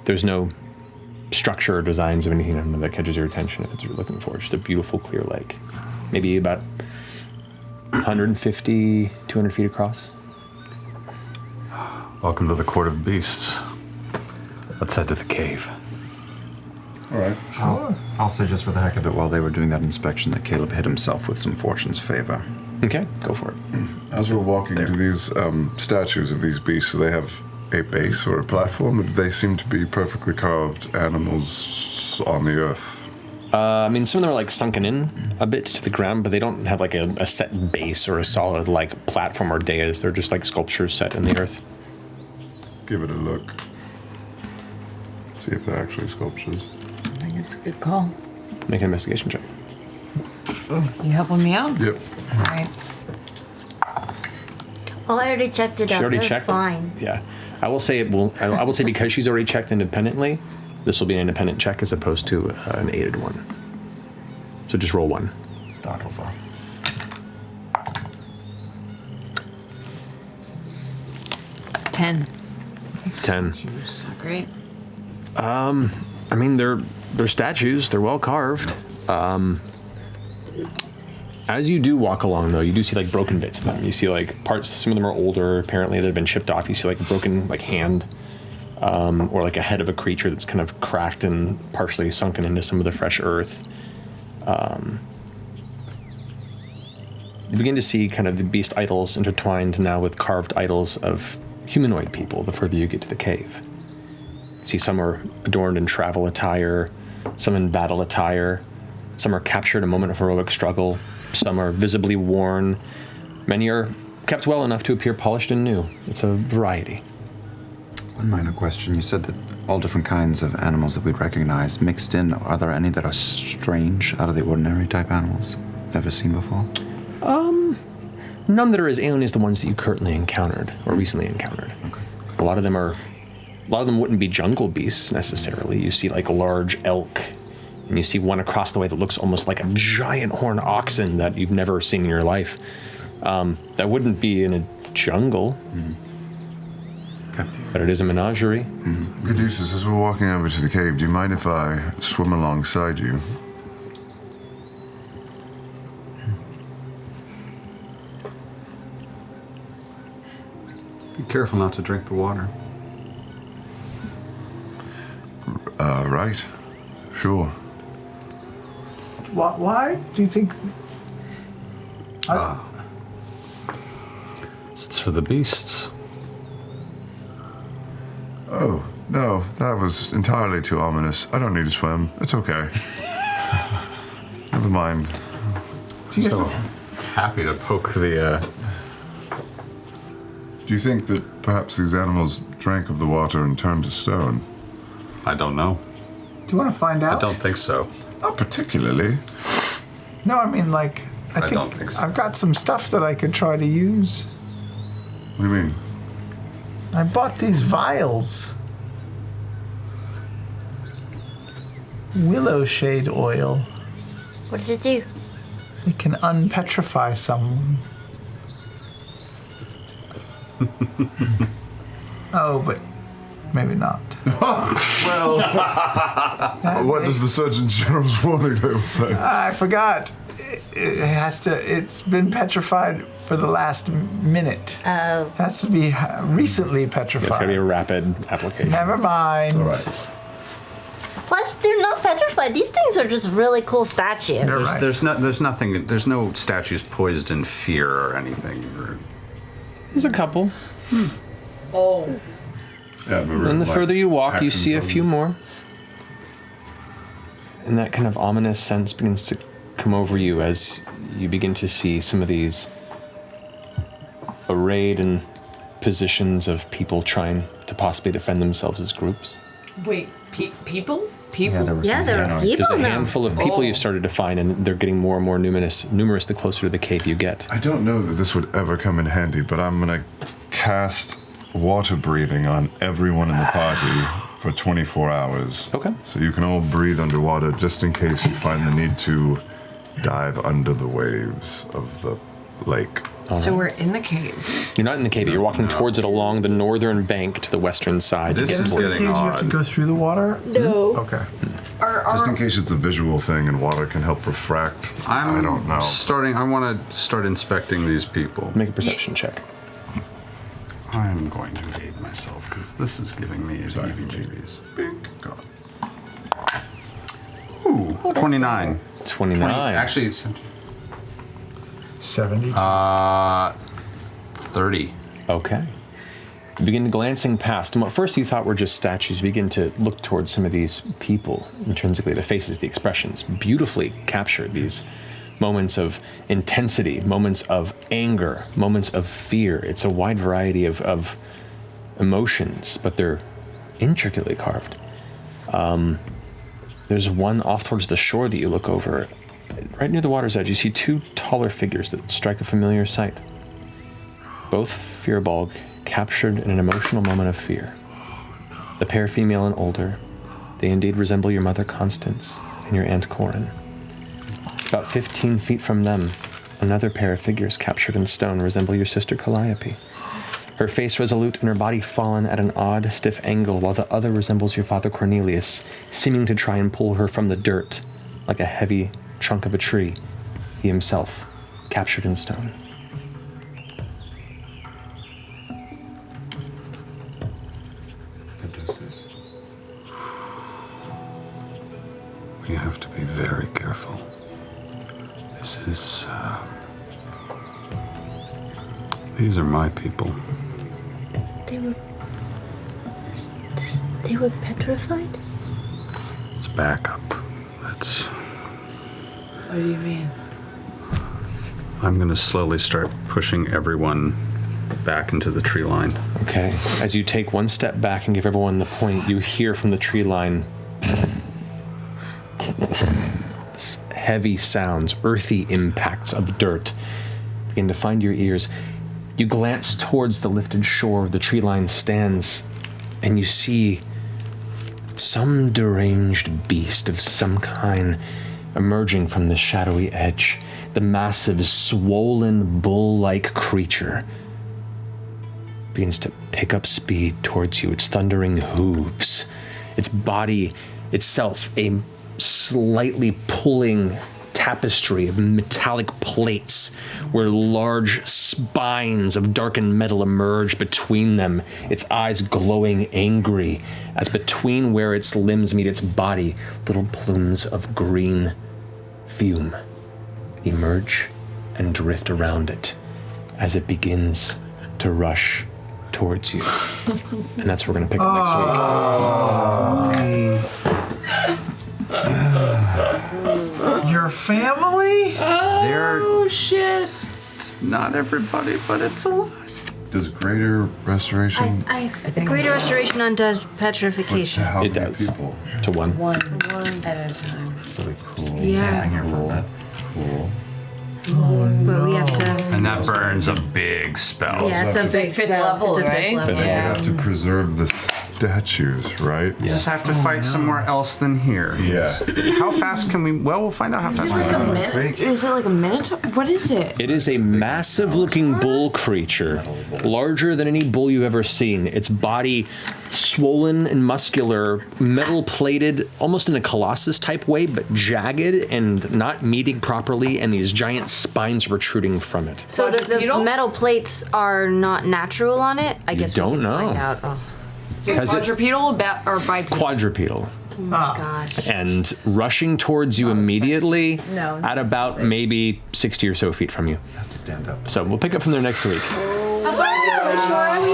S1: There's no structure or designs of anything that catches your attention if it's what you're looking for. Just a beautiful clear lake. Maybe about 150, 200 feet across.
S7: Welcome to the Court of Beasts. Let's head to the cave.
S17: All right. I'll say just for the heck of it, while they were doing that inspection, that Caleb hit himself with some fortune's favor.
S1: Okay, go for it.
S13: As we're walking to these statues of these beasts, do they have a base or a platform? They seem to be perfectly carved animals on the earth.
S1: I mean, some of them are like sunken in a bit to the ground, but they don't have like a set base or a solid like platform or dais. They're just like sculptures set in the earth.
S13: Give it a look. See if they're actually sculptures.
S11: I think it's a good call.
S1: Make an investigation check.
S11: You helping me out?
S13: Yep.
S11: All right.
S10: Oh, I already checked it
S1: She
S10: out.
S1: already
S10: They're
S1: checked.
S10: fine.
S1: Yeah, I will say it will. I will say because she's already checked independently, this will be an independent check as opposed to an aided one. So just roll one.
S17: Start over.
S11: Ten.
S1: 10.
S11: Great.
S1: I mean, they're statues. They're well carved. As you do walk along, though, you do see like broken bits of them. You see like parts. Some of them are older. Apparently, they've been chipped off. You see like a broken like hand, or like a head of a creature that's kind of cracked and partially sunken into some of the fresh earth. You begin to see kind of the beast idols intertwined now with carved idols of humanoid people the further you get to the cave. You see some are adorned in travel attire, some in battle attire, some are captured in a moment of heroic struggle, some are visibly worn, many are kept well enough to appear polished and new. It's a variety.
S17: One minor question. You said that all different kinds of animals that we'd recognize mixed in. Are there any that are strange, out of the ordinary type animals? Never seen before?
S1: None that are as alien as the ones that you currently encountered or recently encountered.
S17: Okay.
S1: A lot of them are A lot of them wouldn't be jungle beasts necessarily. You see like a large elk, and you see one across the way that looks almost like a giant horned oxen that you've never seen in your life. That wouldn't be in a jungle, but it is a menagerie.
S13: Caduceus, as we're walking over to the cave, do you mind if I swim alongside you?
S7: Be careful not to drink the water.
S13: Right. Sure.
S3: Why do you think?
S15: It's for the beasts.
S13: Oh, no, that was entirely too ominous. I don't need to swim. It's okay. Never mind.
S15: So happy to poke the.
S13: Do you think that perhaps these animals drank of the water and turned to stone?
S15: I don't know.
S3: Do you want to find out?
S15: I don't think so.
S13: Not particularly.
S3: No, I mean, like, I
S15: don't think so.
S3: I've got some stuff that I could try to use.
S13: What do you mean?
S3: I bought these vials. Willow shade oil.
S10: What does it do?
S3: It can unpetrify someone. Oh, but maybe not.
S13: Well, what does the Surgeon General's warning label say?
S3: I forgot. It has to. It's been petrified for the last minute.
S10: Oh.
S3: It has to be recently petrified.
S1: It's gotta be a rapid application.
S3: Never mind. All right.
S10: Plus, they're not petrified. These things are just really cool statues.
S7: There's nothing. There's no statues poised in fear or anything.
S1: There's a couple.
S2: Oh.
S13: Yeah,
S1: And the further you walk, you see a few more. And that kind of ominous sense begins to come over you as you begin to see some of these arrayed in positions of people trying to possibly defend themselves as groups.
S2: Wait, people? People?
S10: Yeah, there are people
S1: There's a
S10: now.
S1: handful of people you've started to find, and they're getting more and more numerous the closer to the cave you get.
S13: I don't know that this would ever come in handy, but I'm gonna cast water breathing on everyone in the party for 24 hours.
S1: Okay.
S13: So you can all breathe underwater just in case you find the need to dive under the waves of the lake.
S11: So we're in the cave.
S1: You're not in the cave, you're walking towards it along the northern bank to the western side.
S13: This is
S3: Do you have to go through the water? No. Okay.
S13: Just in case it's a visual thing and water can help refract. I don't know.
S7: I want to start inspecting these people.
S1: Make a perception check.
S7: I'm going to aid myself because this is giving me the heebie-jeebies. Ooh, 29.
S1: 29.
S7: Actually, it's
S3: 72.
S7: 30.
S1: Okay. You begin glancing past, and what first you thought were just statues, you begin to look towards some of these people, intrinsically, the faces, the expressions, beautifully captured, these moments of intensity, moments of anger, moments of fear. It's a wide variety of emotions, but they're intricately carved. There's one off towards the shore that you look over. Right near the water's edge, you see two taller figures that strike a familiar sight. Both Firbolg captured in an emotional moment of fear. The pair, female and older, they indeed resemble your mother Constance and your aunt Corin. About 15 feet from them, another pair of figures captured in stone resemble your sister Calliope. Her face resolute and her body fallen at an odd, stiff angle, while the other resembles your father Cornelius, seeming to try and pull her from the dirt like a heavy trunk of a tree, he himself captured in stone.
S15: We have to be very careful. This is, these are my people.
S10: They were petrified?
S15: It's backup. That's,
S11: What do you mean?
S15: I'm gonna slowly start pushing everyone back into the tree line.
S1: Okay. As you take one step back and give everyone the point, you hear from the tree line heavy sounds, earthy impacts of dirt begin to find your ears. You glance towards the lifted shore. The tree line stands and you see some deranged beast of some kind emerging from the shadowy edge. The massive, swollen, bull-like creature begins to pick up speed towards you, its thundering hooves, its body itself a slightly pulling tapestry of metallic plates where large spines of darkened metal emerge between them, its eyes glowing angry as between where its limbs meet its body, little plumes of green fume emerge and drift around it as it begins to rush towards you. And that's where we're going to pick up next week.
S3: Your family?
S2: Oh, shit.
S7: It's not everybody, but it's a lot.
S13: Does greater restoration?
S14: The Greater Restoration undoes petrification.
S1: It does.
S13: People?
S1: To one.
S14: One at a time.
S13: Really cool.
S14: Yeah.
S13: Cool.
S14: But we have to.
S7: And that burns a big spell.
S14: Yeah, it's a big
S2: fifth
S14: spell.
S2: level,
S14: It's a
S2: right?
S14: fifth level.
S13: And we have to preserve the statues, right?
S7: You just have to fight somewhere else than here.
S13: Yeah.
S7: How fast can we? Well, we'll find out how fast we can.
S11: Is it like a minotaur? What is it?
S1: It is a massive-looking bull creature, larger than any bull you've ever seen. Its body swollen and muscular, metal-plated, almost in a Colossus-type way, but jagged and not meeting properly, and these giant spines protruding from it.
S6: So the metal plates are not natural on it? I guess
S1: don't
S6: we can
S1: know.
S6: find out. Oh.
S2: So
S1: Has it-
S2: quadrupedal or bipedal?
S1: Quadrupedal.
S6: Oh my gosh.
S1: And rushing towards you immediately
S6: No,
S1: at about maybe 60 or so feet from you.
S17: Has to stand up.
S1: So we'll pick up from there next week.
S6: How far are we?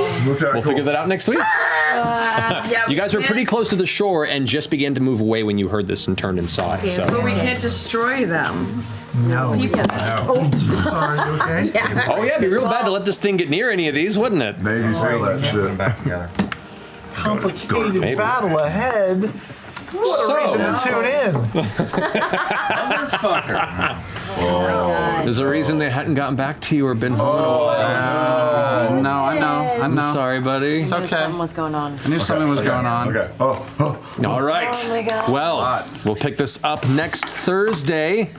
S1: We'll figure that out next week.
S2: Yeah,
S1: You guys were pretty close to the shore and just began to move away when you heard this and turned and saw it. So.
S2: But we can't destroy them.
S3: No.
S2: People.
S3: Oh, sorry, you okay?
S1: Oh yeah, it'd be real bad to let this thing get near any of these, wouldn't it?
S13: Maybe sell that shit.
S17: Back together.
S3: Complicated
S1: Maybe.
S3: battle ahead. What a reason to tune in.
S1: There's a reason they hadn't gotten back to you or been home in a while.
S7: No, I know.
S1: I'm sorry, buddy.
S7: It's okay.
S14: Something was going on.
S7: I knew something was going on.
S13: Okay. Oh.
S1: All right.
S14: Oh my God.
S1: Well, we'll pick this up next Thursday.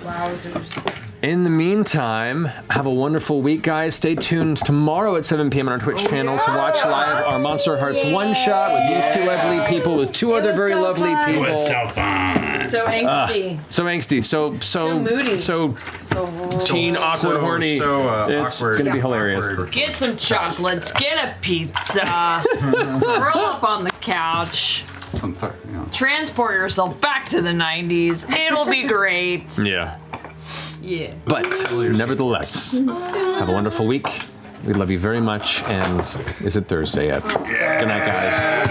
S1: In the meantime, have a wonderful week, guys. Stay tuned tomorrow at 7 p.m. on our Twitch channel to watch live our Monster Hearts one-shot with these two lovely people, with two other very lovely people.
S15: It was so fun.
S2: So angsty.
S1: So angsty, so
S2: moody.
S1: so teen, awkward, horny. It's
S7: awkward.
S1: gonna be hilarious.
S2: Get some chocolates. Get a pizza. Roll up on the couch. Transport yourself back to the 90s. It'll be great.
S1: Yeah.
S2: Yeah.
S1: But nevertheless, have a wonderful week. We love you very much. And is it Thursday yet? Good night, guys.